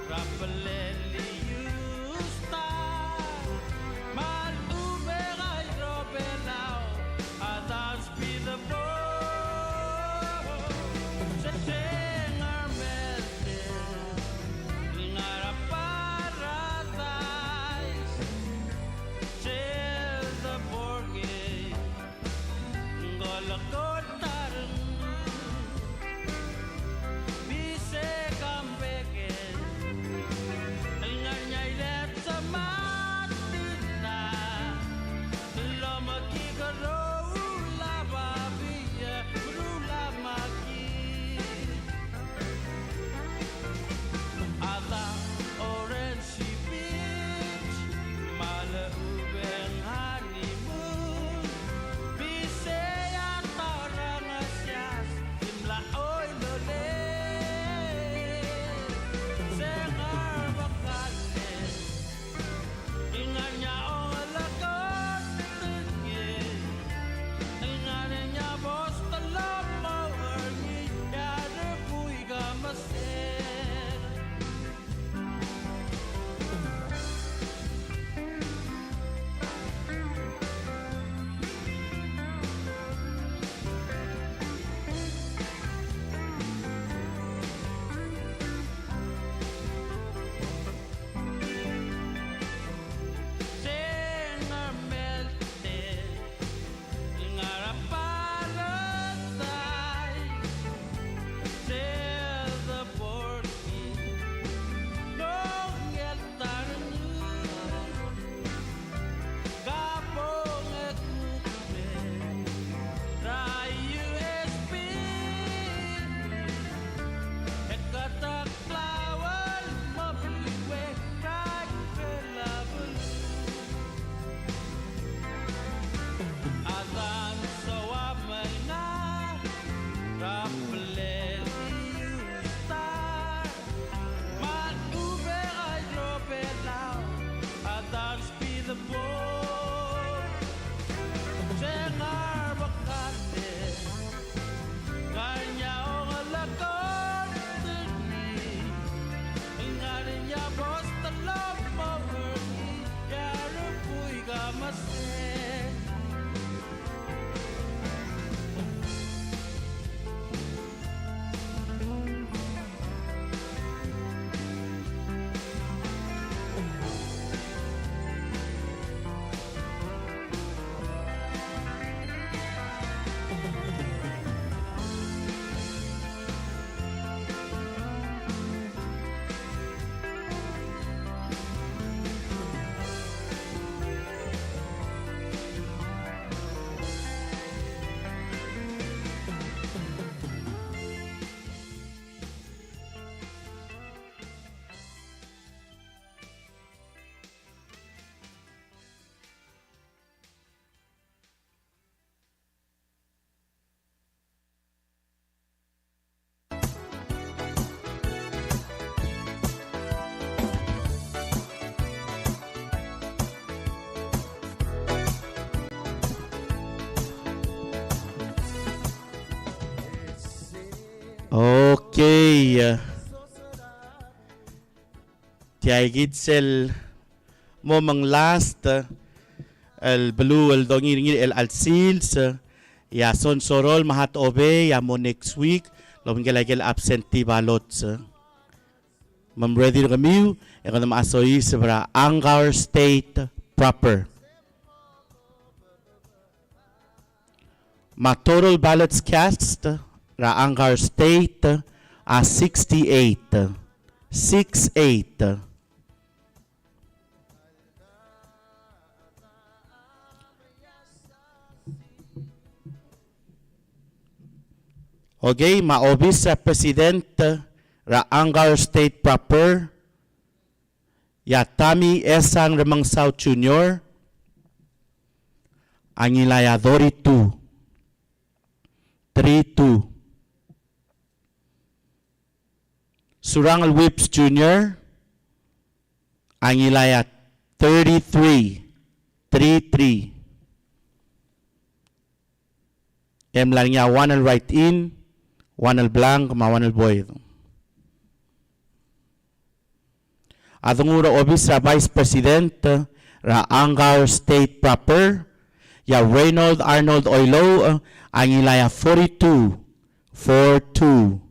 Rappelelli star mal uberai robelau adans be the boy Senger melte Lingara paradise Shell the borgay Ngolakotarang Bise kambeken Nganyay let sa matina Lama kikaro babiya Rula maki Ada orange beach Mala ubeng honeymoon Bisaya tarang asyas Imla oy lole Sengar bakale Inganya o lakot tingin Inganya niya bos talap mo ergi Yada puy gamasin Sengar melte Ingara paradise Tell the porky Don't get Gapong ekupe Rayu espin Ekatak flower Mabliwe Rayu pelabel Adan sawamay na Rappelelli star Man ube ay dropelau Adan speed the boat Sengar bakante Kanya o alakot tingni Ingarin niya bos talap mawergi Yara puy gamasin Okay. Tiagid sel mo mang last el blue el dongir el alsils ya son sorol mahat obe ya mo next week lo gel absentee ballots. Mam ready kami e kada maasoy sa Angar State proper. Ma total ballots cast ra Angar State a 68. 68. Okay, maobis sa presidente ra Angar State proper ya Tami Esang Remang South Junior Angilayadori 2 3-2 Surangal Whips Junior Angilaya 33 3-3 lang niya 1 al right in 1 al blank ma 1 al void. Adungura Office ra Vice President ra Angar State Proper. Ya Reynold Arnold Oilo ang ilaya 4242.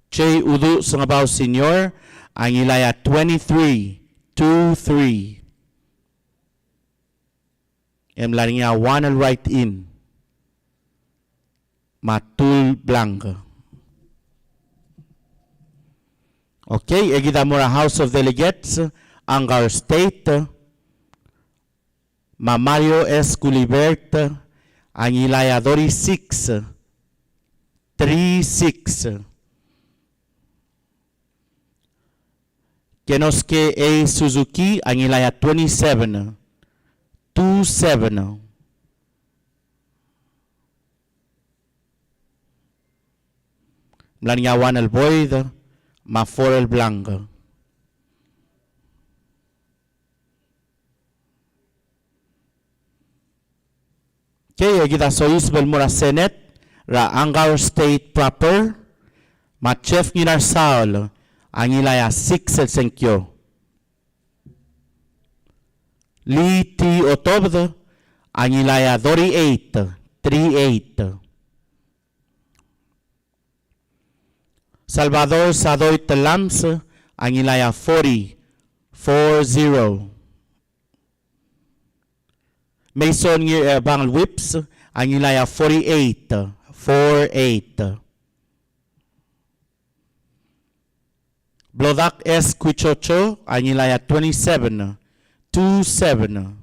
J. Udu Sangabaw Senior ang ilaya 2323. Emlaringa one al right in. Matul Blanca. Okay, egida mura House of Delegates, Angar State, Mamario S. Culibert, ang ilaya 36, 36. Kenosuke A. Suzuki, ang ilaya 27, 27. Mlanyawan al Boyd, Maforel Blanco. Okay, kita sois Belmura Senate, ra Angar State Proper, ma Chef Nginar Saul, ang ilaya 6 el Senkyo. Lee T. Otobd, ang ilaya 38, 38. Salvador Sadoy Telams, ang ilaya 40, 40. Mason Bangal Whips, ang ilaya 48, 48. Blodak S. Quichocho, ang ilaya 27, 27.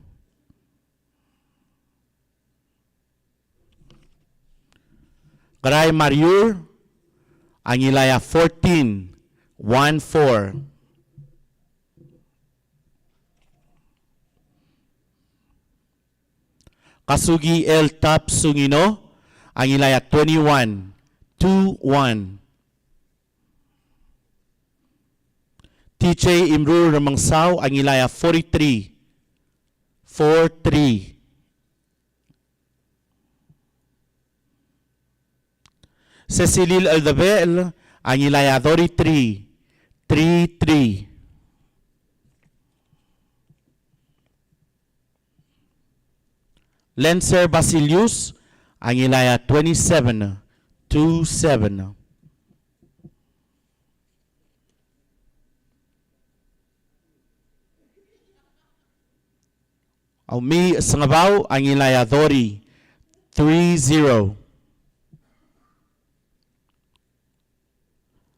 Garay Mariur, ang ilaya 14, 14. Kasugi L. Tap Sungino, ang ilaya 21, 21. TJ Imrur Ramangsaw, ang ilaya 43, 43. Cecilil Aldabel, ang ilaya 33, 33. Lenser Basilius, ang ilaya 27, 27. Aumi Sangabaw, ang ilaya Dori, 30.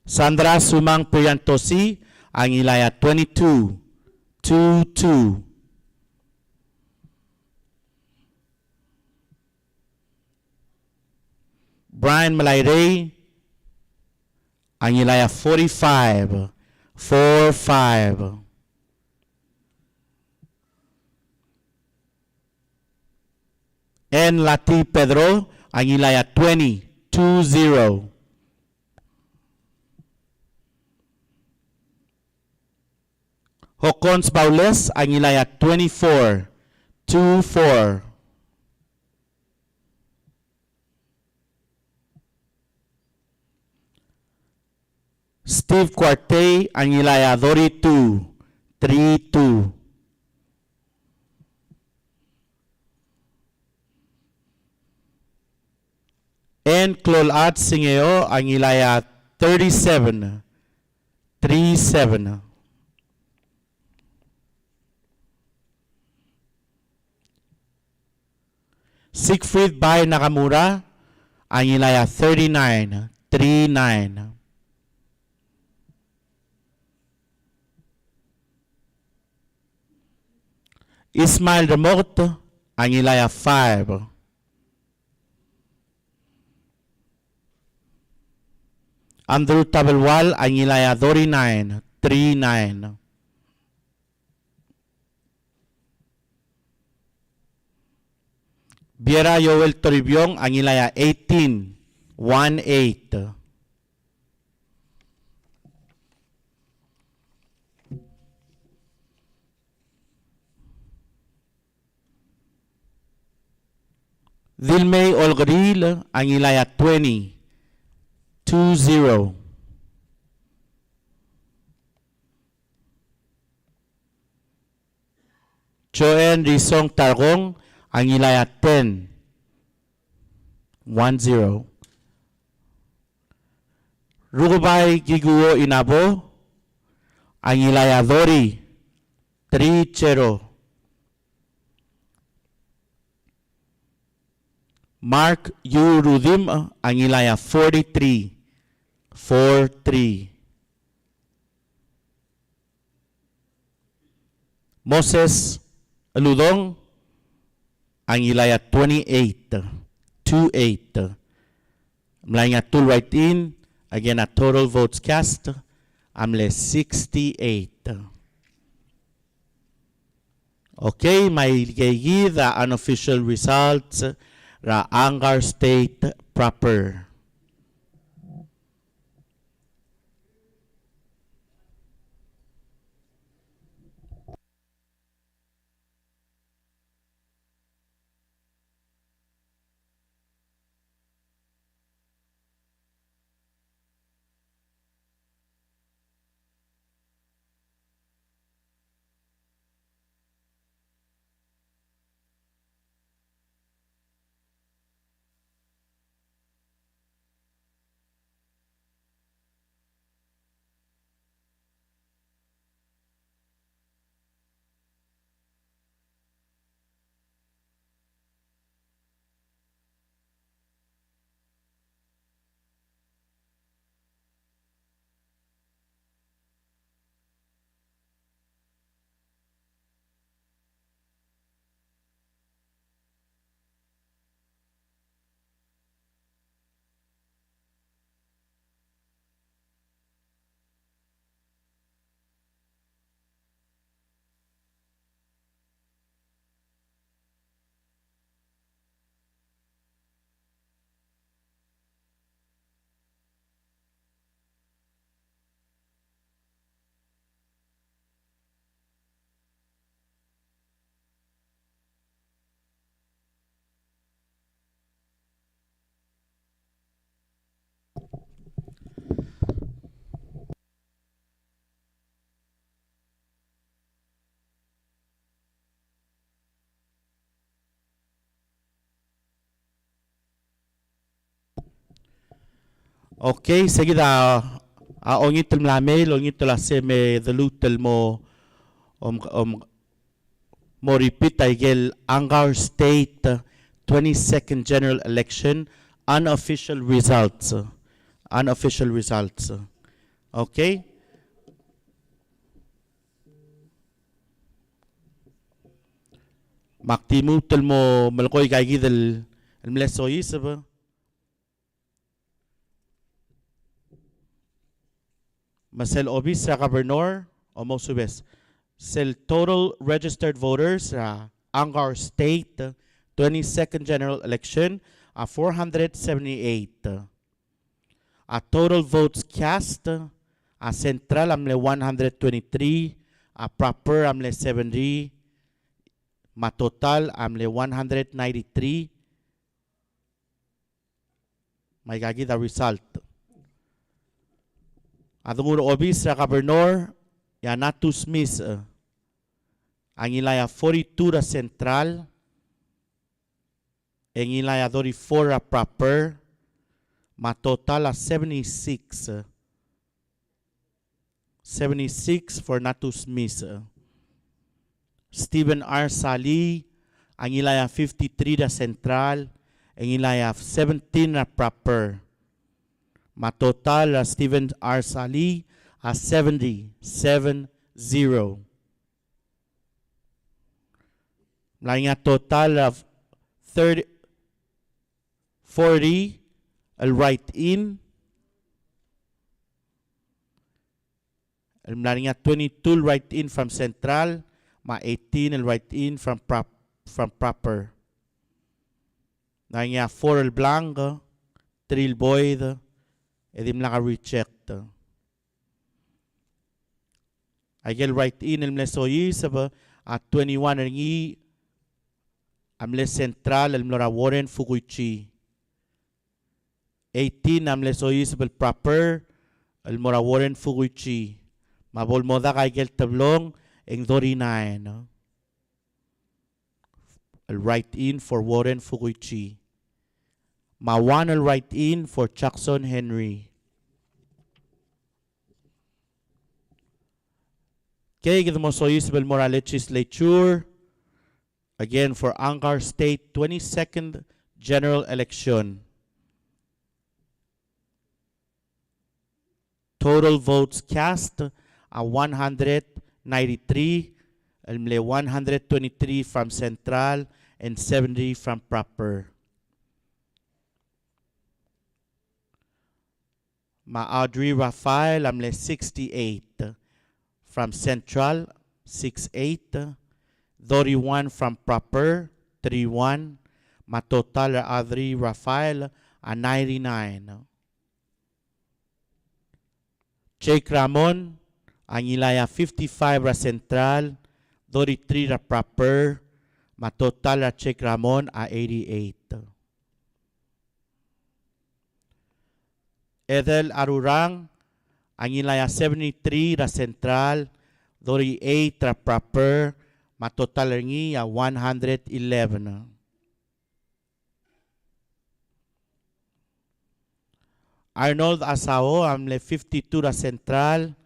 Sandra Sumang Priyantosi, ang ilaya 22, 22. Brian Malayray, ang ilaya 45, 45. N. Lati Pedro, ang ilaya 20, 20. Hokons Baules, ang ilaya 24, 24. Steve Cuarte, ang ilaya 32, 32. And Clolat Singeo, ang ilaya 37, 37. Siegfried Bay Nakamura, ang ilaya 39, 39. Ismail Remote, ang ilaya 5. Andrew Tabelwal, ang ilaya 39, 39. Biera Yoel Toribiong, ang ilaya 18, 18. Vilmay Olgril, ang ilaya 20, 20. Joen Risong Targong, ang ilaya 10. 1-0. Rugubay Giguo Inabo, ang ilaya Dori 3-0. Mark Yurudim, ang ilaya 43 4-3. Moses Aludong, ang ilaya 28 2-8. Mlay nga tool right in, again a total votes cast, amle 68. Okay, may gigi the unofficial results ra Angar State proper. Okay, sige da ongit mlamel, ongit la seme the lutel mo mo repeat agel Angar State 22nd general election unofficial results. Unofficial results. Okay? Maktimu tel mo malkoy gagi del mlesoyi sebe. Masel obis sa governor o mo subes. Sel total registered voters sa Angar State 22nd general election 478. A total votes cast a central amle 123, a proper amle 70, ma total amle 193. May gagi the result. Adungur obis sa governor ya natus miss ang ilaya 42 ra central, ang ilaya 34 ra proper, ma total a 76. 76 for natus miss. Stephen R. Sali, ang ilaya 53 ra central, ang ilaya 17 ra proper. Ma total Stephen R. Sali a 70. Mlay nga total of 40 al write-in. Mlay nga 22 write-in from central, ma 18 al write-in from proper. Mlay nga 4 al blanco, 3 al void, edim lang reject. Agel write-in al mlesoyi saba at 21 al ngi amle central al mlora Warren Fukuichi. 18 amle soyi saba proper al mora Warren Fukuichi. Mabol moda kay gel tablong eng 39. I'll write in for Warren Fukuichi. Mawan will write in for Jackson Henry. Okay, kita mo so Isabel Moral Legislature. Again, for Angar State 22nd General Election. Total votes cast are 193, 123 from Central and 70 from Proper. Audrey Rafael, 68 from Central, 68. 31 from Proper, 31. Total Audrey Rafael, 99. Jake Ramon, ang ilaya 55 ra Central, 33 ra Proper. Total ra Jake Ramon, 88. Ethel Arurang, ang ilaya 73 ra Central, 38 ra Proper. Total niya 111. Arnold Asao, amle 52 ra Central,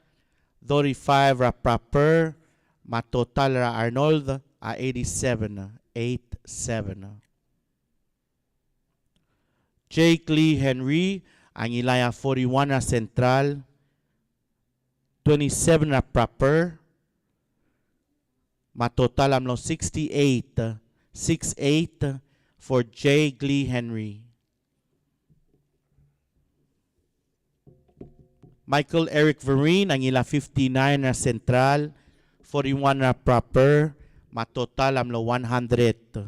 35 ra Proper. Total ra Arnold 87. 87. Jake Lee Henry, ang ilaya 41 ra Central, 27 ra Proper. Total amlo 68. 68 for Jake Lee Henry. Michael Eric Vereen, ang ila 59 na Central, 41 na Proper. Total amlo 100.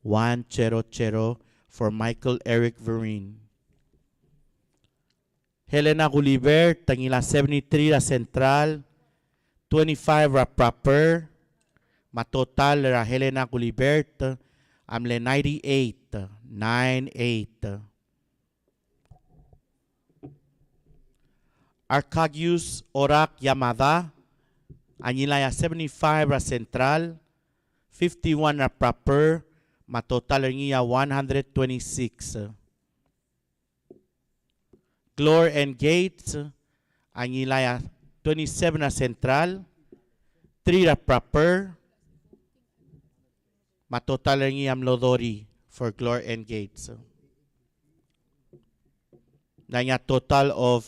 100 for Michael Eric Vereen. Helena Gulliver, ang ila 73 na Central, 25 na Proper. Total ra Helena Gulibert, amle 98. 98. Arcagius Orak Yamada, anilaya 75 ra Central, 51 ra Proper. Total niya 126. Glore and Gates, anilaya 27 ra Central, 3 ra Proper. Total niya Lodori for Glore and Gates. Nanya total of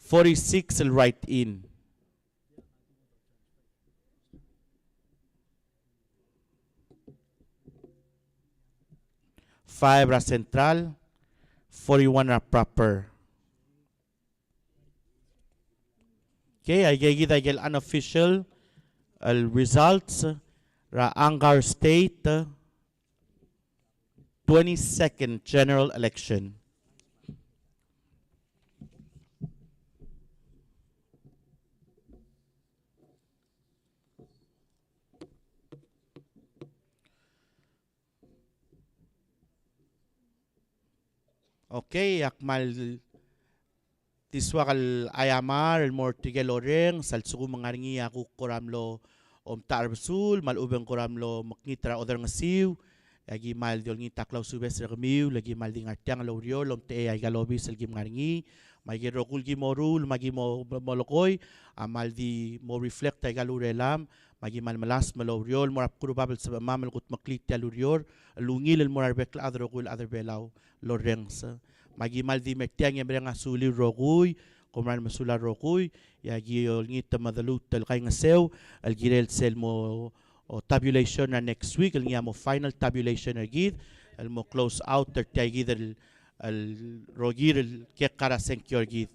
46 write in. Five ra Central, 41 ra Proper. Okay, I gave you unofficial results. Ra Angar State 22nd General Election. Okay, akmal tiswakal ayamar el mortigel oreng salsugu mangaringi aku koramlo tarbesul malubeng koramlo maknitra other ngasiw lagi mal diol ngi taklaw subes remiw lagi mal ding artiang loriol te ay galobi selgi mangaringi magi rokul gi morul magi mo molokoy amal di mo reflect ay galurelam magi mal malas maloriol morap kurubabel sa mamal kut maklit alurior lungil el morar bekla adrokul other belaw lorengs magi mal di mektiang yang asuli roguy kumran masula roguy yagi ngita madalut tel kay ngasew al girel sel mo tabulation na next week al mo final tabulation agid al mo close out ter gid al rogir el kekara senkyor gid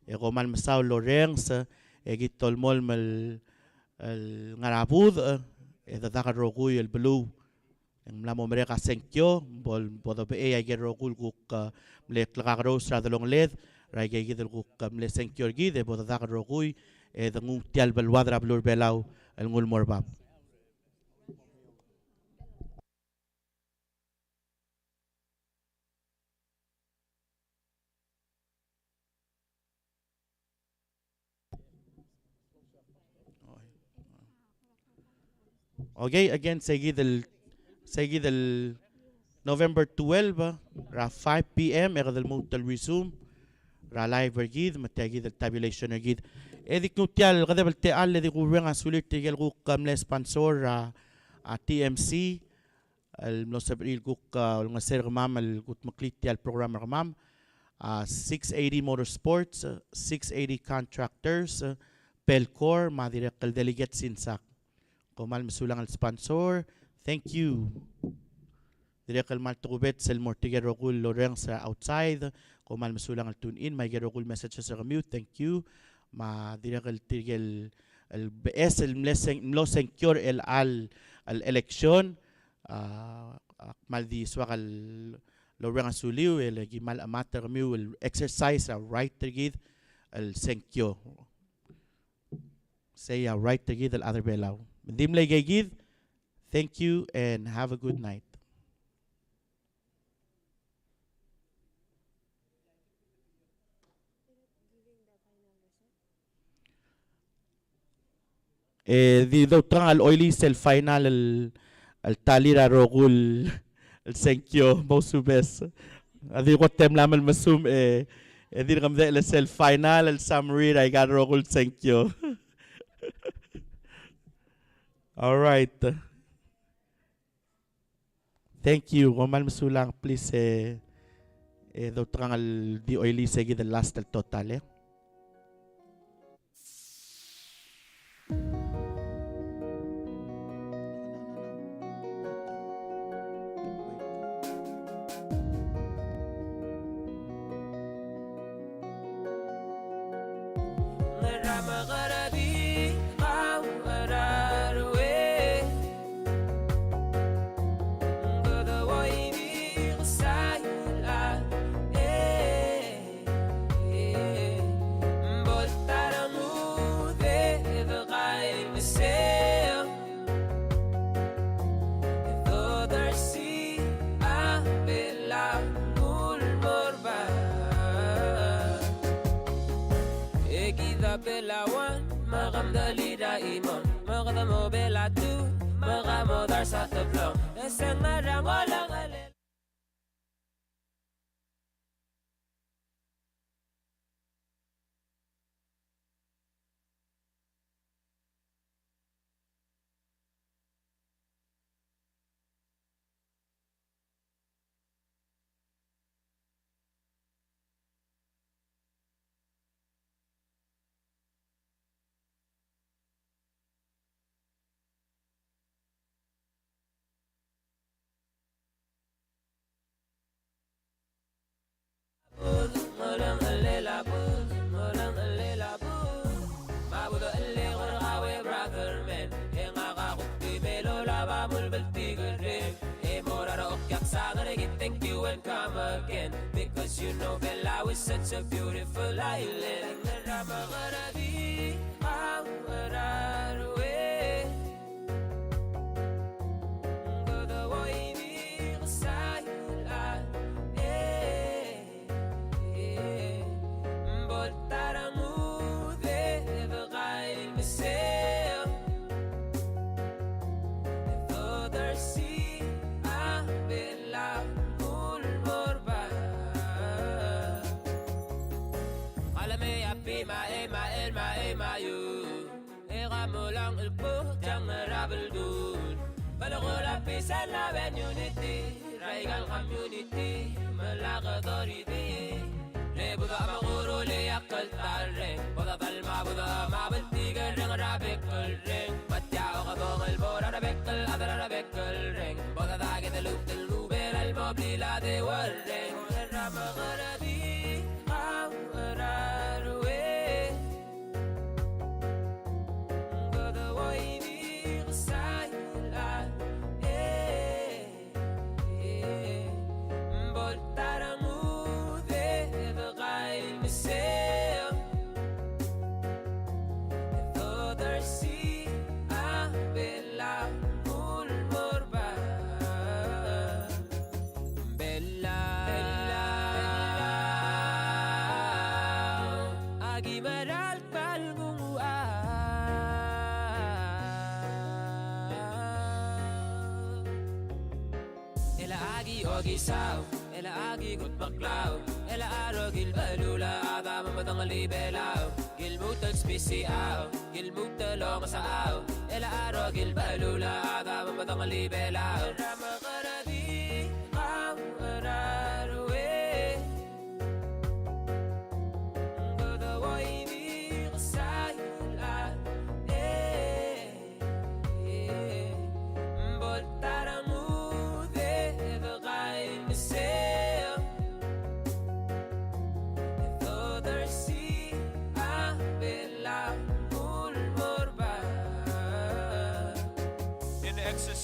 e komal masaw lorengs gid tolmol mal al ngarabud e dadaka roguy el blue ang mlamo mereka senkyo bol bodo be ay gerokul kuk mlek lakakros ra dalong led ra gid kuk mle senkyo gid e bodo dakar roguy e dangung tial balwadra blur belaw el ngul morbab. Okay, again, sige del Seguid el November 12 ra 5 p.m. Era del Motel Resume ra live vergid matagid el tabulation vergid. Edik nutial gadabal teal edik uweng asulit tigel guk kamle sponsor ra TMC el mlosabril guk ngaser gamam el gut makliti al program gamam 680 Motorsports 680 Contractors Pelcor madirek el delegate sinsak komal masulang al sponsor. Thank you. Direk el mal trubet sel mortiger rogul loreng sa outside komal masulang al tune in may gerogul messages sa mute. Thank you. Ma direk el tigel el BS el mloseng cure el eleksyon mal di swak al loreng asuliw el gimal amater mu el exercise right tigid el senkyo say right tigid el other belaw dim lay gigid. Thank you and have a good night. Di daw trang al oily sel final al talira rogul el senkyo mausubes. Adi ko tem lamal masum di ramda el sel final el summary ay gar rogul senkyo. All right. Thank you. Komal masulang please daw trang al di oily segi the last el total Pelawan, makamdali daimon Makatamo belatu, makamodar sa tablong Esang marang walang alin Thank you and come again because you know Bella is such a beautiful island. Sa laban unity, Raigal community, Malaga authority. Lebuda maguro le akal tareng, Boda talma buda mabaltiga reng rabekal reng. Batyao ka bongal bora rabekal adara rabekal reng. Boda dage de loop del luber al moblila de warreng. Ramagarabi, Amararwe. gisaw ela agi gut maklaw ela aro gil balula ada mamatang libelaw gil mutal spesiaw gil mutal saaw ela aro gil balula ada mamatang libelaw rama qaradi qaw ararwe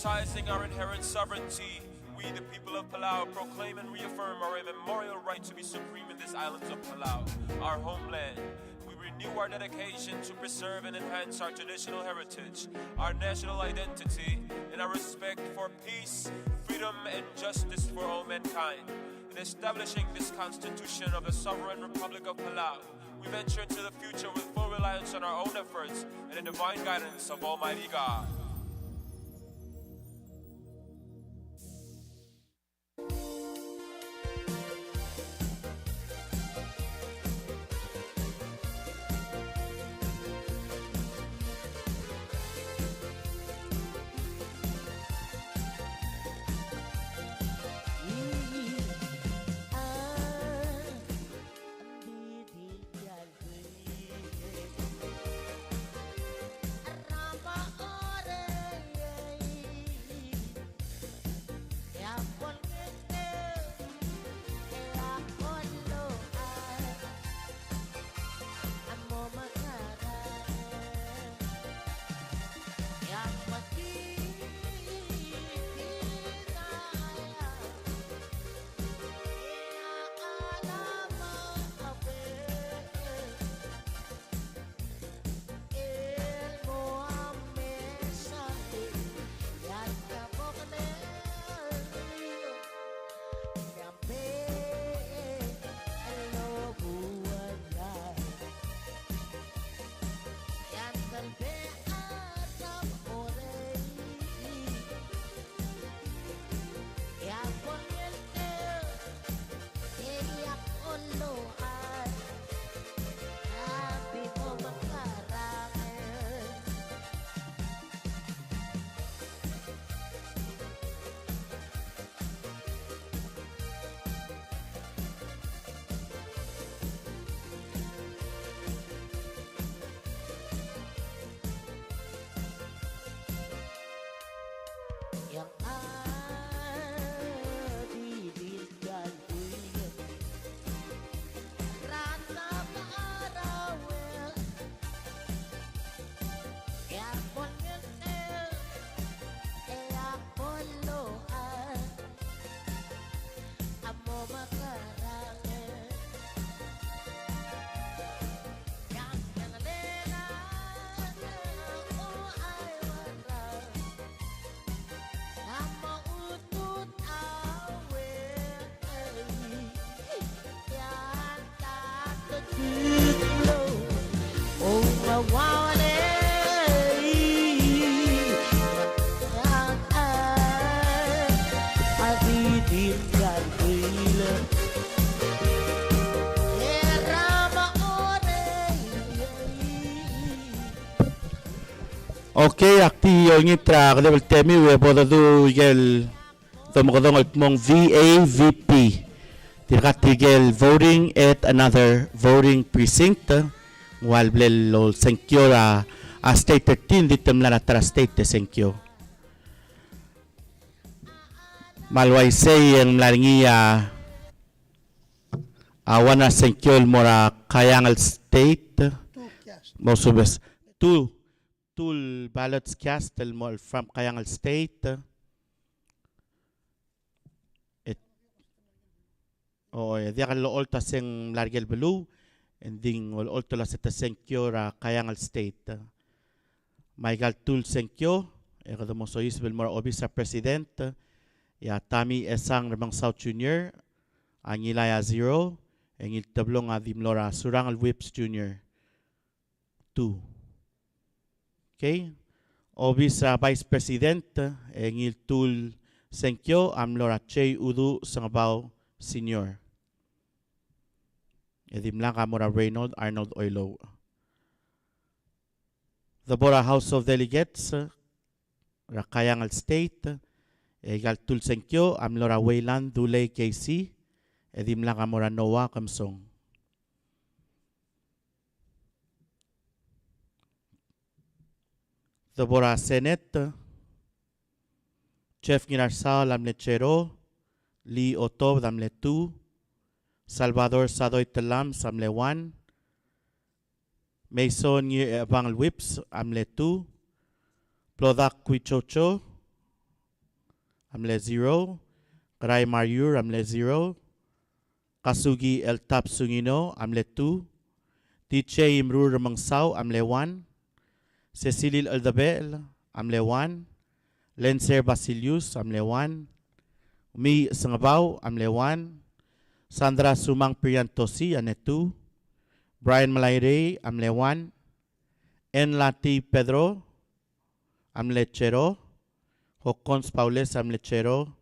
Exercising our inherent sovereignty, we the people of Palau proclaim and reaffirm our immemorial right to be supreme in these islands of Palau, our homeland. We renew our dedication to preserve and enhance our traditional heritage, our national identity, and our respect for peace, freedom, and justice for all mankind. In establishing this constitution of the Sovereign Republic of Palau, we venture into the future with full reliance on our own efforts and the divine guidance of Almighty God. Yang adi binggan kuya rasa parawel yang ponyel yang poloan amo makarangan yang nalena o ay warang Nama utut awet yang tak terkilo oh mawale yang tinggal gila era maore Okay, akti yung itra kada temi we bodo du gel tomokodong mong VAVP. Tigel voting at another voting precinct. While blel senkyo a state 13 ditem la tra state senkyo. Malway say ang mlaringi awana senkyo mora kayangal state. Most of us two ballots cast from Kayangal State. Dia kalau olta seng largel belu, ending olta la seta senkyo ra Kayangal State. Maigal tul senkyo, kada mo so isbel mora obisa president, ya Tami Esang remang South Junior, angilaya 0, engil tablong adimlora Surangal Whips Junior 2. Okay? Obisa Vice President, engil tul Senkyo amlora Che Udu Sangabaw Senior. Edim lang kamura Reynold Arnold Oilo. The Bora House of Delegates, Rakayangal State, Egal Tulsenkyo amlora Wayland Dulay KC, Edim lang kamura Noah Kamsong. The Bora Senate, Chef Ginarsal Amlechero, Lee Otob Damletu, Salvador Sadoy Telam Samlewan, Mason Ye Bang Whips Amletu, Plodak Quichocho Amle 0, Karay Maryur Amle 0, Kasugi El Tap Sungino Amle 2, Tiche Imrur Mangsaw Amle 1, Cecilil Aldabel Amle 1, Lenser Basilius Amle 1, Mi Sangabaw Amle 1, Sandra Sumang Priantosi Ane 2, Brian Malayre Amle 1, Enlati Pedro Amlechero, Hocons Paules Amlechero,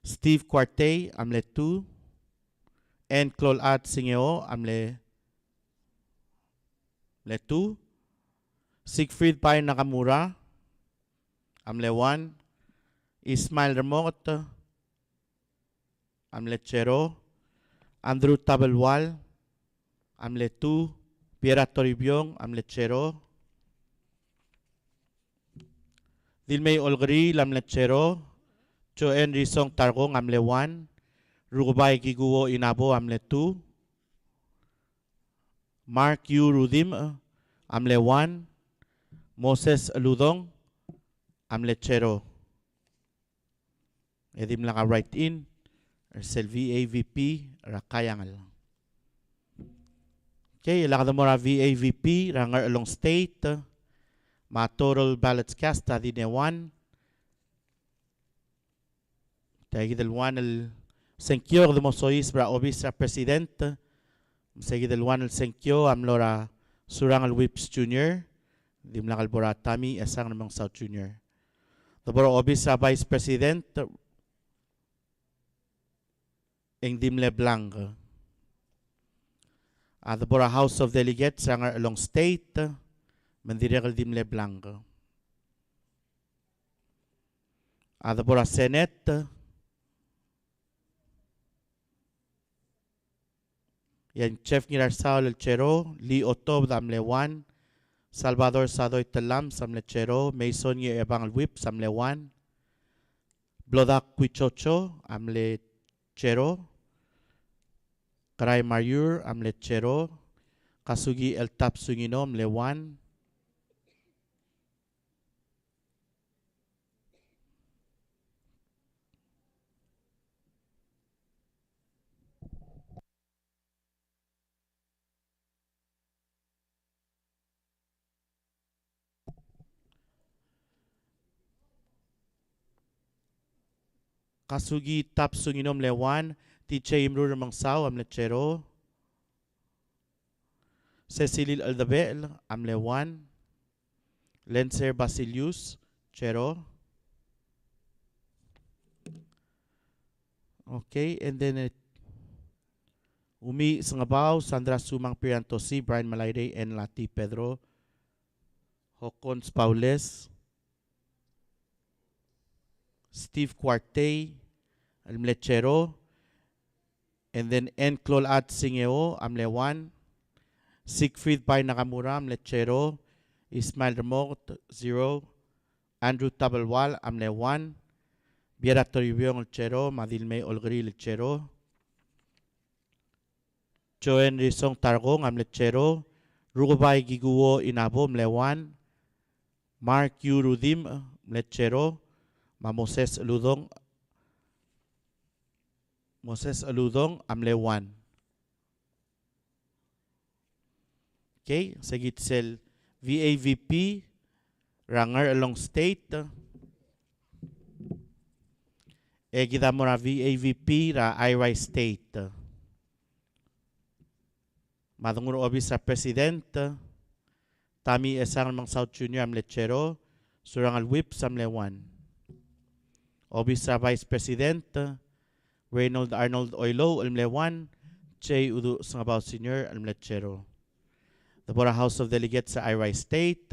Steve Cuarte Amle 2, En Clolat Singeo Amle 2, Siegfried Pai Nakamura Amle 1, Ismail Remot Amlechero, Andrew Tabelwal Amle 2, Pierre Toribiong Amlechero, Dilmay Olgri Lamlechero, Joen Risong Targong Amle 1, Rugubay Giguo Inabo Amle 2, Mark Yu Rudim Amle 1, Moses Ludong Amlechero. Edim lang ka write in, Ersel VAVP Rakayangal. Okay, ilakad mo ra VAVP Rangar Along State, ma total ballots cast tadi ne 1. Tagi del 1 el senkyo de Mosois bra obis sa presidente. Segi del 1 el senkyo amlora Surang al Whips Junior. Dim lang albora Tami Esang namang South Junior. The bora obis sa Vice President Eng Dimle Blanc. The bora House of Delegates Rangar Along State Mandiregal Dimle Blanc. The bora Senate yan Chef Girarsao El Chero, Lee Otob Damle 1, Salvador Sadoy Telam Samle Chero, Mason Ye Ebang Whip Samle 1, Blodak Quichocho Amle Chero, Karay Maryur Amle Chero, Kasugi El Tap Sungino Amle 1, Kasugi Tap Sunginom Lewan, Tiche Imrur Mangsaw Amlechero, Cecilil Aldabel Amlewan, Lenser Basilius Chero. Okay, and then Umi Sangabaw, Sandra Sumang Pirantosi, Brian Malayre, and Lati Pedro, Hocons Paules, Steve Cuarte, Almlechero, and then N. Clolat Singeo, Amlewan, Siegfried Pai Nakamura, Amlechero, Ismail Remot, 0, Andrew Tabelwal, Amlewan, Biera Toribiong Lechero, Madilme Olgri Lechero, Joen Risong Targong, Amlechero, Rugubay Giguo Inabo, Amlewan, Mark Yu Rudim, Lechero, Moses Ludong Amlewan. Okay, sagit sel VAVP Rangar Along State. Kita mo ra VAVP ra IRI State. Madungur obis sa President Tami Esang Mang South Junior Amlechero, Surangal Whip Samlewan. Obisa Vice President, Reynold Arnold Oilo, Alimle 1, Che Udu Sangabaw Sr., Alimle Chero. The Bora House of Delegates sa Irai State,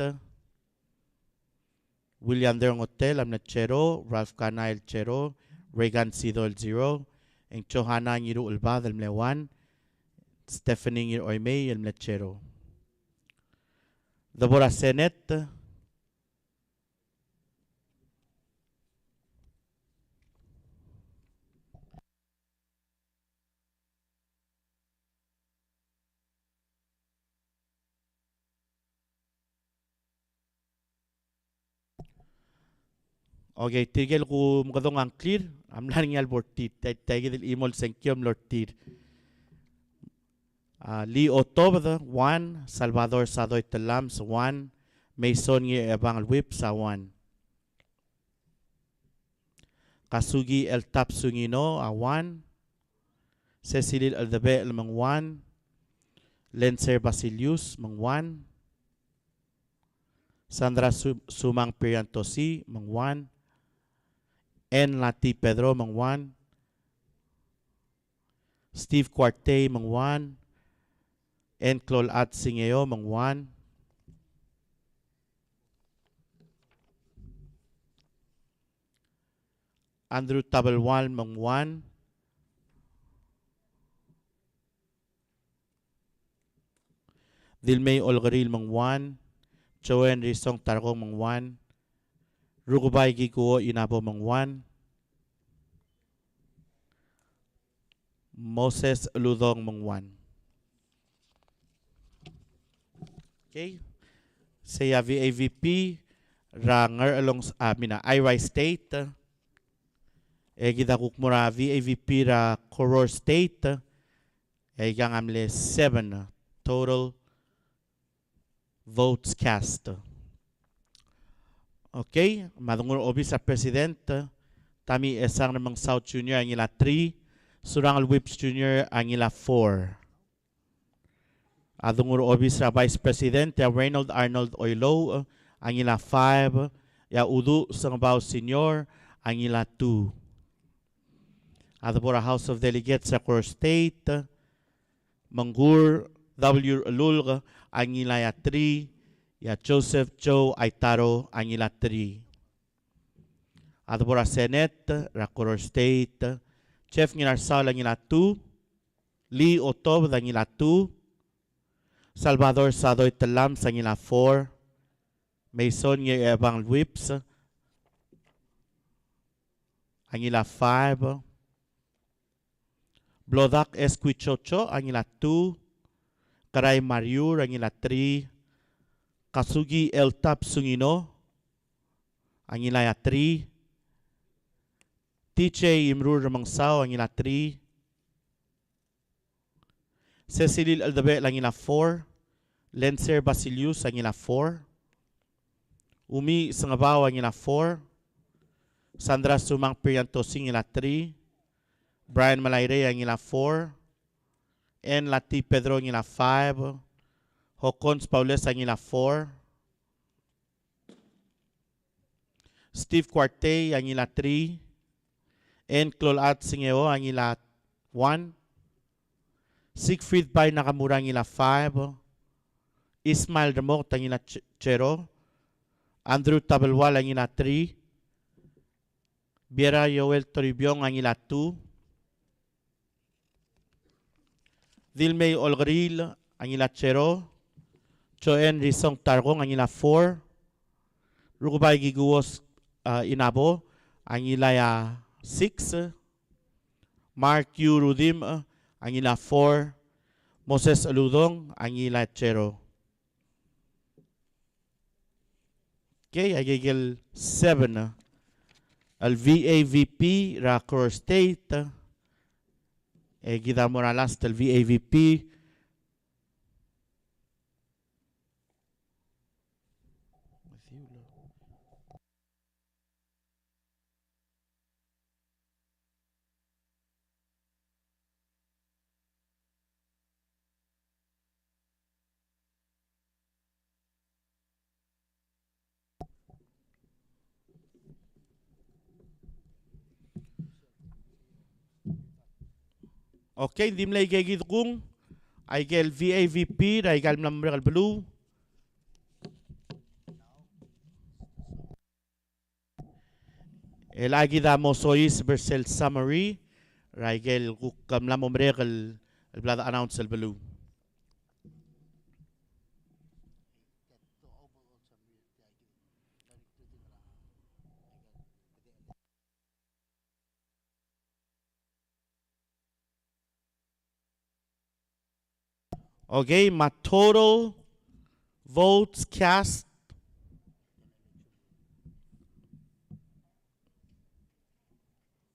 William Derong Hotel, Alimle Chero, Ralph Canail Chero, Regan Sidol 0, Eng Chohana Ngiru Ulba, Alimle 1, Stephanie Ngir Oymay, Alimle Chero. The Bora Senate, okay, tigil ko mukadong ang clear. Am lang yal bortit. Tigil imol senkyom lortir. Lee Otobad 1, Salvador Sadoy Talams 1, Mason Ngi Ebang Whip sa 1. Kasugi El Tap Sungino 1, Cecilil Aldabe mang 1, Lenser Basilius mang 1, Sandra Sumang Priantosi mang 1, N. Lati Pedro mang 1, Steve Cuarte mang 1, N. Clol At Singeo mang 1, Andrew Tabalwal mang 1, Dilmay Olgaril mang 1, Joen Risong Targong mang 1, Rugubay Gikuo Inabo mang 1, Moses Ludong mang 1. Okay. Saya VAVP Ranger along Irai State. Kita kukmura VAVP ra Koror State. Yang amle 7 total votes cast. Okay, madungur obi sa president. Tami esang namang South Junior ang ila 3. Surangal Whips Junior ang ila 4. Adungur obi sa Vice President ya Reynold Arnold Oilo ang ila 5. Ya Udu Sangabaw Senior ang ila 2. Adabora House of Delegates sa Core State. Manggur W. Alulga ang ila 3. Ya Joseph Joe Aitaro ang ila 3. Adabora Senate, Rakoror State, Chef Nginarsal ang ila 2, Lee Otob ang ila 2, Salvador Sadoy Talam ang ila 4, Mason ng Ebang Whips ang ila 5, Blodak Esquichocho ang ila 2, Karay Mariur ang ila 3, Kasugi El Tap Sungino ang ila 3, TJ Imrur Ramangsaw ang ila 3, Cecilil Aldabe ang ila 4, Lenser Basilius ang ila 4, Umi Sangabaw ang ila 4, Sandra Sumang Priantosing ang ila 3, Brian Malayre ang ila 4, N. Lati Pedro ang ila 5, Hokons Paules ang ila 4, Steve Cuarte ang ila 3, N. Clolat Singeo ang ila 1, Siegfried Bay Nakamura ang ila 5, Ismail Ramot ang ila 0, Andrew Tabalwal ang ila 3, Biera Yoel Toribiong ang ila 2, Dilmay Olgril ang ila 0, Choen Risong Targong ang ila 4, Rugubay Giguos Inabo ang ila 6, Mark U. Rudim ang ila 4, Moses Aludong ang ila 0. Okay, agigil 7. Al VAVP Racor State. Gida Morales del VAVP. Okay, dim lay gigit kung ay gel VAVP ay gal number blue. El agi damos sois versel summary. Raigel kukam la momre el blada announce el blue. Okay, my total votes cast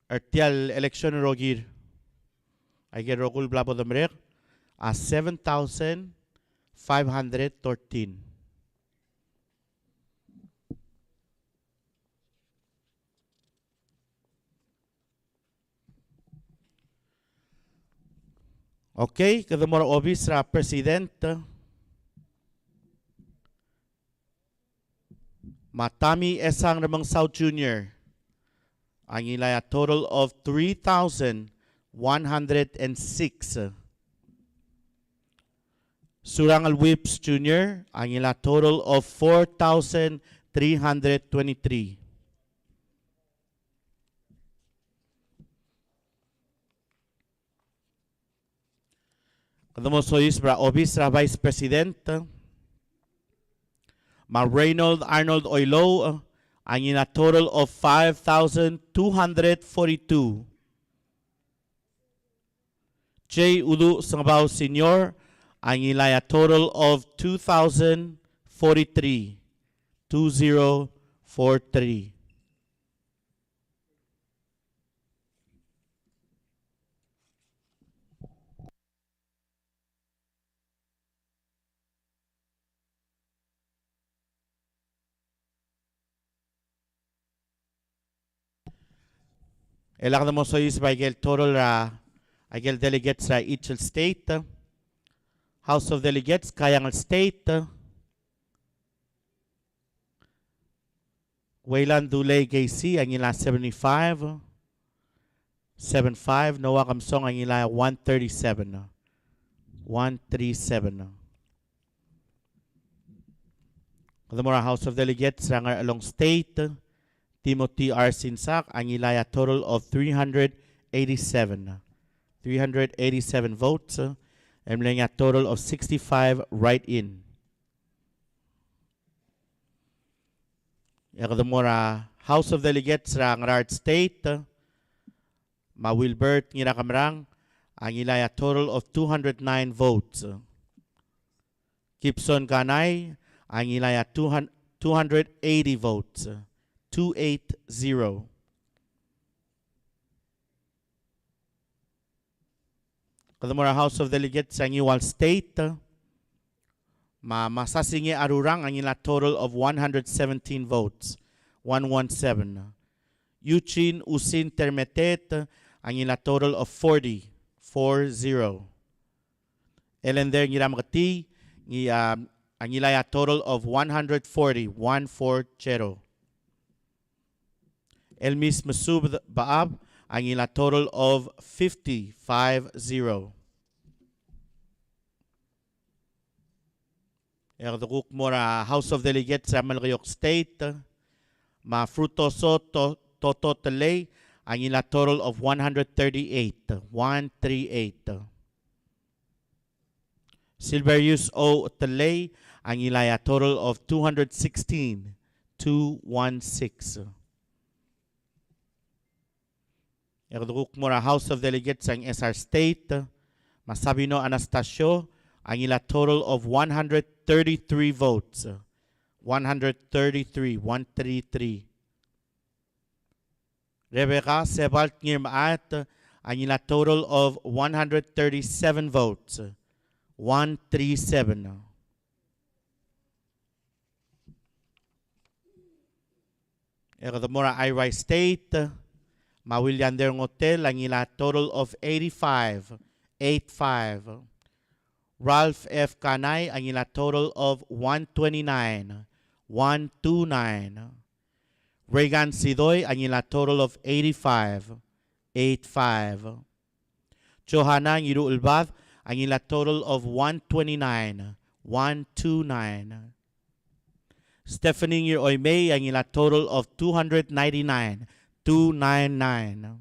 artial election rogir. I get rogul blabo de mrek a 7,513. Okay, kada mora obis ra presidente Matami Esang Ramang South Jr. Ang ilay a total of 3,106. Surangal Whips Jr. Ang ila total of 4,323. Kadamo sois bra obis ra Vice President Ma Reynold Arnold Oilo ang ina total of 5,242. J. Udu Sangabaw Sr. ang ila total of 2,043. 2043. Elak na mo sois by gel total agel delegates sa each state. House of Delegates Kayangal State. Wayland Dulay Gacy ang ila 75. 75. Noah Kamsong ang ila 137. 137. Kadamora House of Delegates rangar along state. Timothy R. Sinsak ang ila total of 387. 387 votes. And a total of 65 write-in. Yakadamora House of Delegates rang Rart State. Ma Wilbert ngira kamrang ang ilaya total of 209 votes. Gibson Kanay ang ilaya 280 votes. 280. Kadamora House of Delegates ang Iwal State. Masasingi Arurang ang ila total of 117 votes. 117. Eugene Usin Termetet ang ila total of 40. 40. Elender ngira makati ang ila total of 140. 140. Elmis Masub Baab ang ila total of 50. 50. Erdukuk mora House of Delegates sa Malgayok State. Ma Frutoso Toto Talay ang ila total of 138. 138. Silverius O. Talay ang ila total of 216. 216. Erdukuk mora House of Delegates ang SR State. Masabino Anastasio ang ila total of 133 votes. 133. 133. Rebecca Sebalt Ngirmaat ang ila total of 137 votes. 137. Erdamora Irai State. Mawilyander Hotel ang ila total of 85. 85. Ralph F. Kanay ang ila total of 129. 129. Reagan Sidoy ang ila total of 85. 85. Johanna Ngiru Ulbath, ang ila total of 129. 129. Stephanie Ngir Oymay, ang ila total of 299. 299.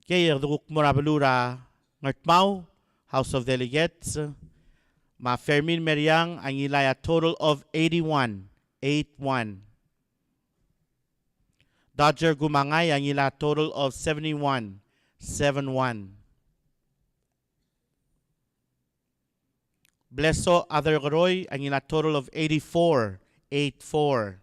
Kaya dukuk murabalura ngartmau, House of Delegates. Ma Fermin Meriang, ang ila total of 81. 81. Dodger Gumangay, ang ila total of 71. 71. Blesso Adargaroy, ang ila total of 84. 84.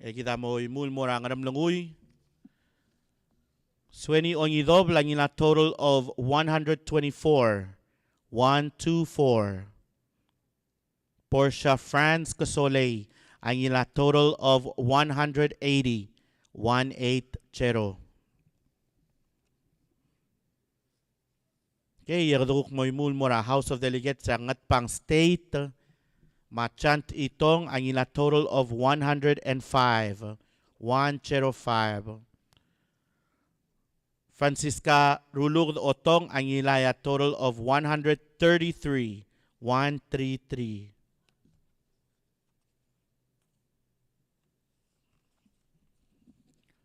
Kita mo imul mo ang ramlanguy. Sweni Onyidob, ang ila total of 124. 124. Portia Franz Casolay, ang ila total of 180. 180. Okay, yagdukuk mo imul mo House of Delegates sa ngatpang state. Machant itong ang ila total of 105. 105. Francisca Rulug Otong, ang ila total of 133. 133.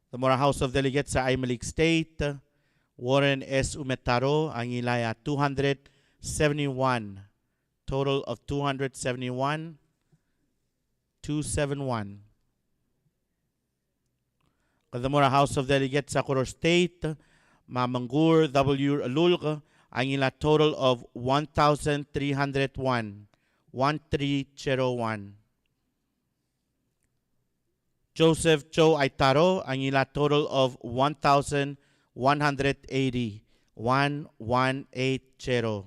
The Mora House of Delegates sa Aymalik State, Warren S. Umetaro, ang ilaya 271. Total of 271. 271. The Mora House of Delegates sa Koror State, Mamanggur W. Alulg, ang ila total of 1,301. 1301. Joseph Cho Aitaro, ang ila total of 1,180. 1180.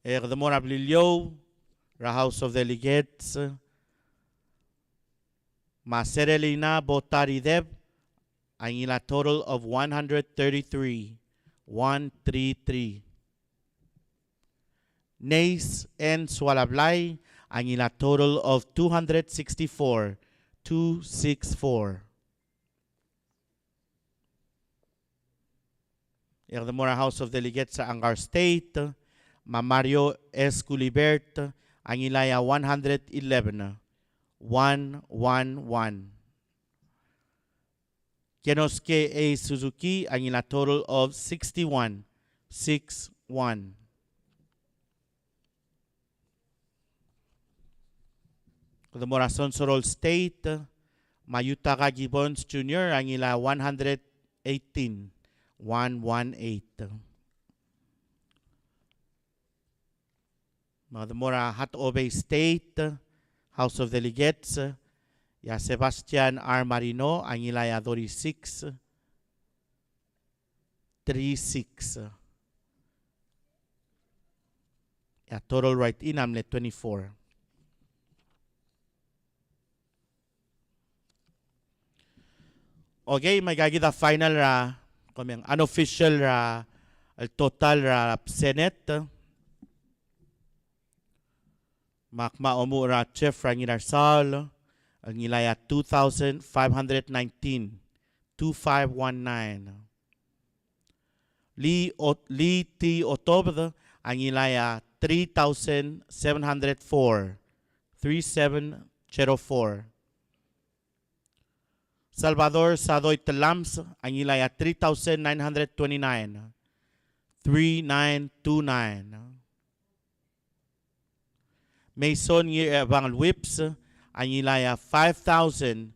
Kadamora Blilyo, the House of Delegates, Maserelina Botarideb, ang ila total of 133. 133. Nace N. Swalablay, ang ila total of 264. 264. The Mora House of Delegates sa Angar State, Mario S. Culibert, ang ilaya 111. 111. Kenosuke A. Suzuki, ang ila total of 61. 61. The Mora Sonsorol State, Mayutaka Gibbons Jr., ang ila 118. 118. The Mora Hatobe State, House of Delegates, ya Sebastian R. Marino, ang ila 36. 36. Ya total right-in, amle 24. Okay, may gagita final ra, kami ang unofficial ra, el total ra Senate. Makma omu ra Chef Rangidarsal, ang ilaya 2,519. 2519. Lee T. Otobd, ang ilaya 3,704. 3704. Salvador Sadoy Telams, ang ilaya 3,929. 3929. Mason Bangal Whips, ang ilaya 5,019.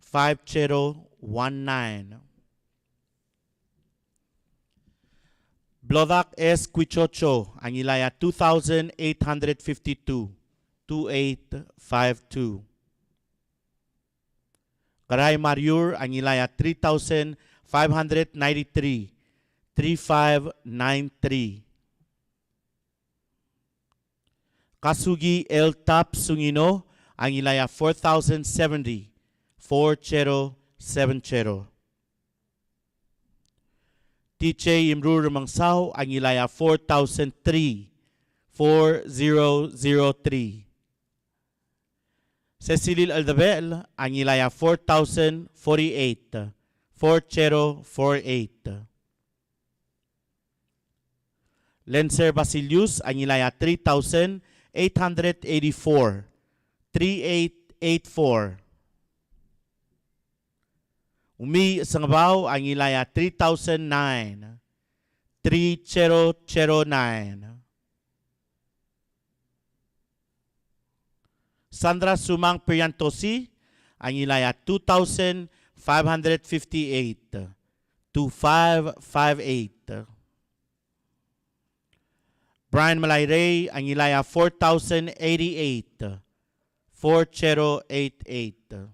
5019. Blodak S. Quichocho, ang ilaya 2,852. 2852. Karay Mariur, ang ilaya 3,593. 3593. Kasugi L. Tap Sungino, ang ilaya 4,070. 4070. TJ Imru Remangsaw, ang ilaya 4003. 4003. Cecilil Aldabel, ang ilaya 4048. 4048. Lenser Basilius, ang ilaya 3884. 3884. Umi Sangabaw, ang ilaya 3009. 3009. Sandra Sumang Priantosi, ang ilaya 2558. 2558. Brian Malayray, ang ilaya 4088. 4088.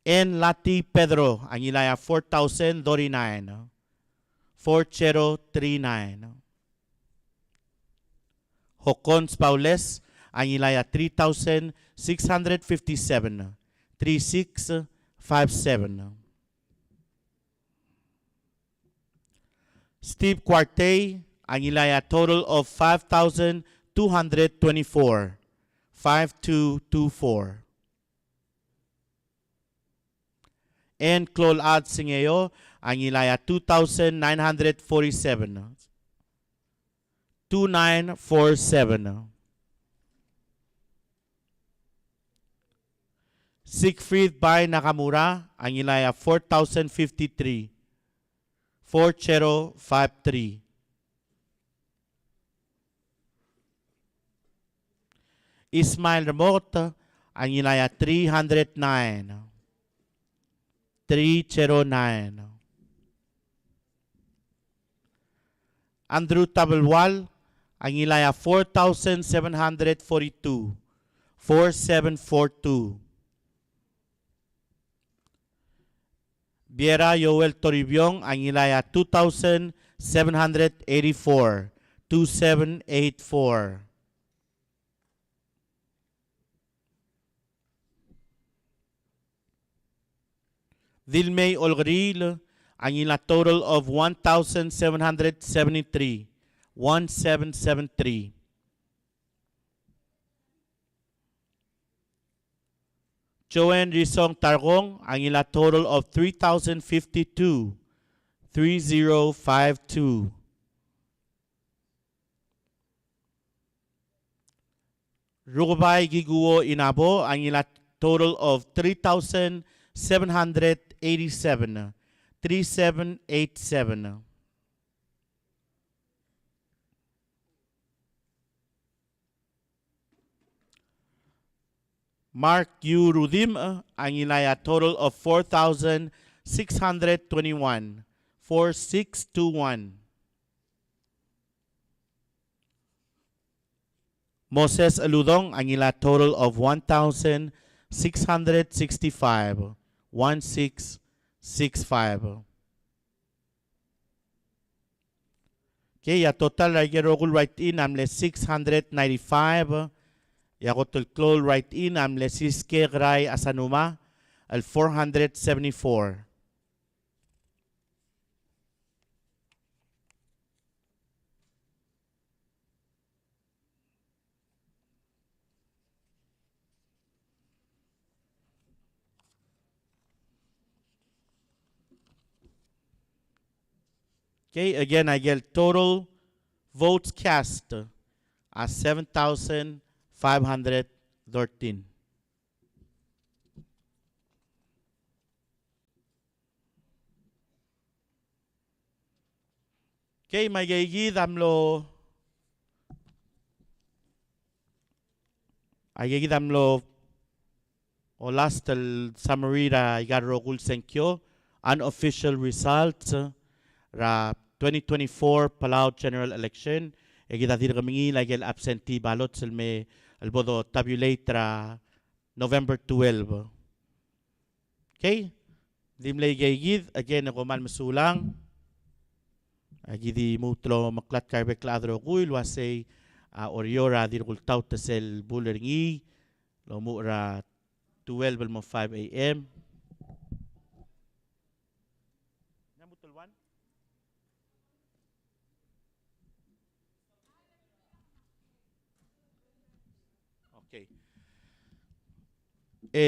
N. Lati Pedro, ang ilaya 4039. 4039. Hokons Paules, ang ilaya 3657. 3657. Steve Quartey, ang ilaya total of 5,224. 5224. And Clol Ad Singeo, ang ilaya 2,947. 2947. Siegfried Bay Nakamura, ang ilaya 4,053. 4053. Ismail Ramot, ang ilaya 309. 309. Andrew Tabelwal, ang ilaya 4,742. 4742. Biera Yoel Toribiong, ang ilaya 2,784. 2784. Vilmay Olgril, ang ila total of 1,773. 1773. Joanne Risong Targong, ang ila total of 3,052. 3052. Rugubay Giguo Inabo, ang ila total of 3,787. 3787. Mark U. Rudim, ang ilaya total of 4,621. 4621. Moses Aludong, ang ila total of 1,665. 1665. Okay, ya total ay rogul right in amle 695. Ya kotul klol right in amle siske gray asanuma al 474. Okay, again, I get total votes cast as 7,513. Okay, may gaygi damlo o last summary ra igarro kul senkyo unofficial results ra 2024 Palau General Election. Kita tidak kami lagi absentee balot selme albodo tabulate ra November 12. Okay? Dimlay gaygid again ako man masulang. Agidi mutlo maklat karbe kladro kuil wasay oriora dirkul taut sel buleringi lomu ra 12 mo 5 AM. Namutol 1. Okay.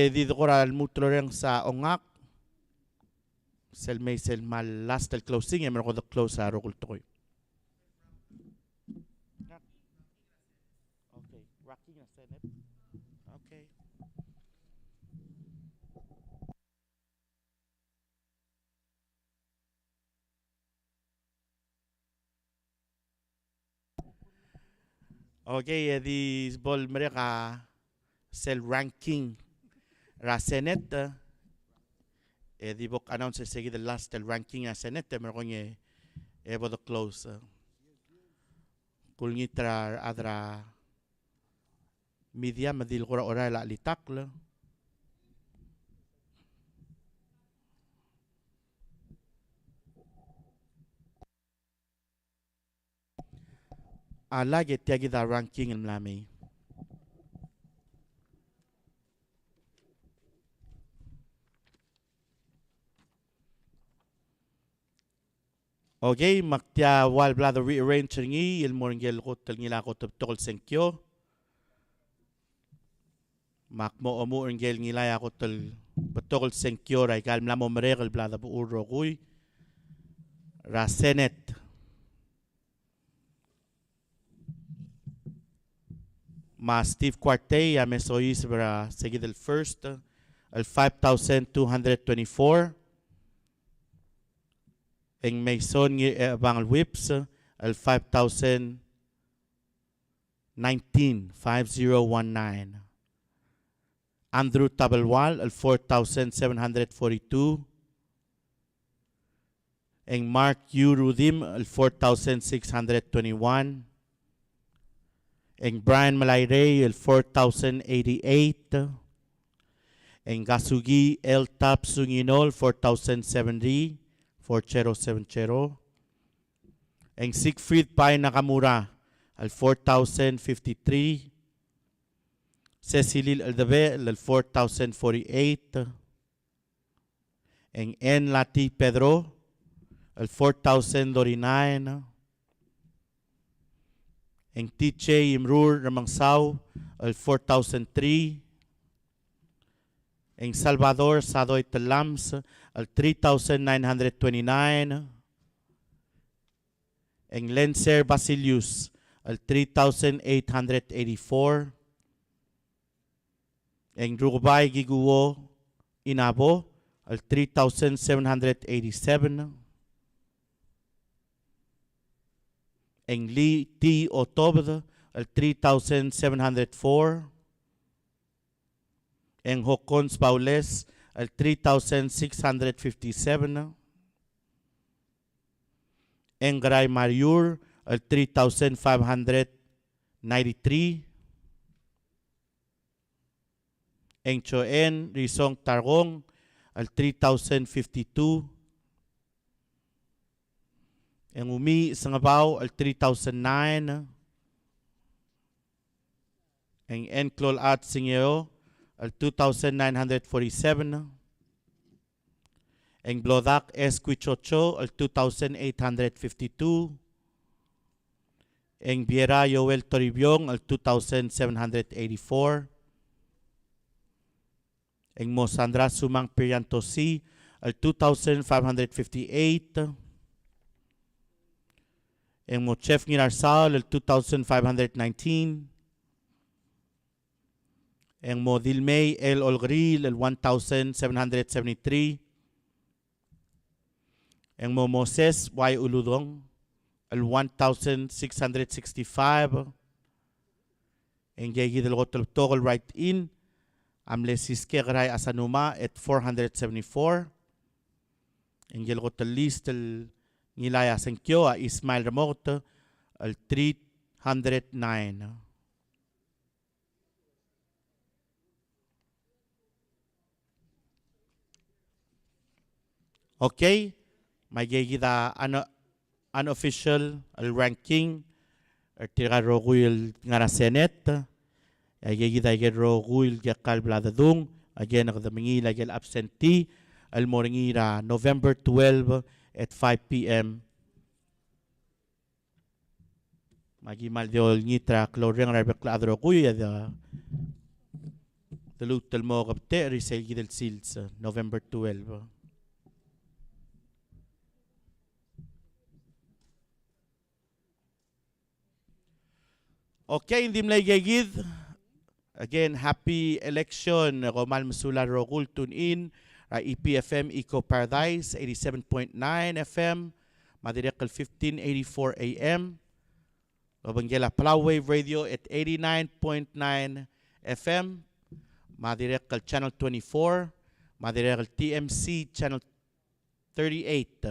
Dito ko ral mutlo rin sa ongak. Sel may sel mal last el closing. Meron ko the close sa rokul to koy. Okay. Rocking na senep. Okay. Okay, di bol mereka sel ranking ra Senate. Di bok announce sige the last el ranking a Senate. Meron ko nye ebo the close. Kung ngitra adra media madil ko ra ora la litakla. Lagi tiagi da ranking el mlami. Okay, magtia wal blado rearrange ngi il moringel ko tel ngila ko tol senkyo. Makmo omu ngel ngila ya ko tel betol senkyo ra kal mlamo mregel blado bu uro kuy. Ra Senate. Ma Steve Quartey ya mesois para seguir el first el 5,224. En Mason bang el whips el 5,019. Andrew Tabelwal el 4,742. En Mark U. Rudim el 4,621. En Brian Malayre el 4,088. En Gasugi El Tap Sunginol 4,070. 4070. En Siegfried Pai Nakamura el 4,053. Cecilil Eldabe el 4,048. En N. Lati Pedro el 4,039. En TJ Imrur Ramangsau el 4,003. En Salvador Sadoy Telams el 3,929. En Lenser Basilius el 3,884. En Rugubay Giguo Inabo el 3,787. En Lee T. Otobd el 3,704. En Hocons Paules el 3,657. En Gray Mariur el 3,593. En Choen Rizong Targong el 3,052. En Umi Sangabao el 3,009. En Enclol At Singeo el 2,947. En Blodak Esquichocho el 2,852. En Viera Yoel Toribiong el 2,784. En Mosandra Sumang Piriantosi el 2,558. En Mochef Nginarsal el 2,519. En Modilmey El Olgril el 1,773. En Momoses Y Uludong el 1,665. En Yegi del Hotel Togol Right In Amlesiske Gray Asanuma at 474. En Yel Hotel List el Nilaya Senkyo a Ismail Remote el 309. Okay, may gigida unofficial el ranking tira roguil ngara Senate. Ay gigida gel roguil yakal bladadung. Again, nagdamingi lagel absentee. El moringira November 12 at 5 p.m. Magimal diol ngitra kloreng rabek ladro kuya Talutal mo kapte, resale gidel sils, November 12. Okay, hindi mlay gagid. Again, happy election. Romal Masula Rokul, tune in. EPFM Eco Paradise, 87.9 FM. Madirekal 1584 AM. Robanggela Palau Wave Radio at 89.9 FM. Madirekal Channel 24. Madirekal TMC Channel 38.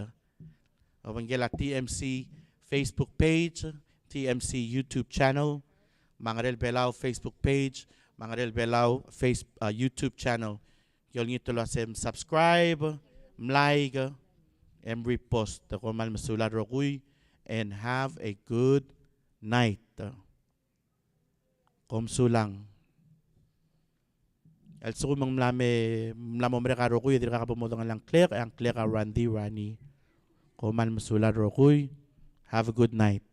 Robanggela TMC Facebook page. TMC YouTube channel. Mangarel Belao Facebook page. Mangarel Belao YouTube channel. You'll need to subscribe, like, and repost. Romal Masula Rokul. And have a good night. Komsulang. Also kung mlamo mereka Rokul, hindi ka pumutong ang Claire ka Randy Rani. Romal Masula Rokul. Have a good night.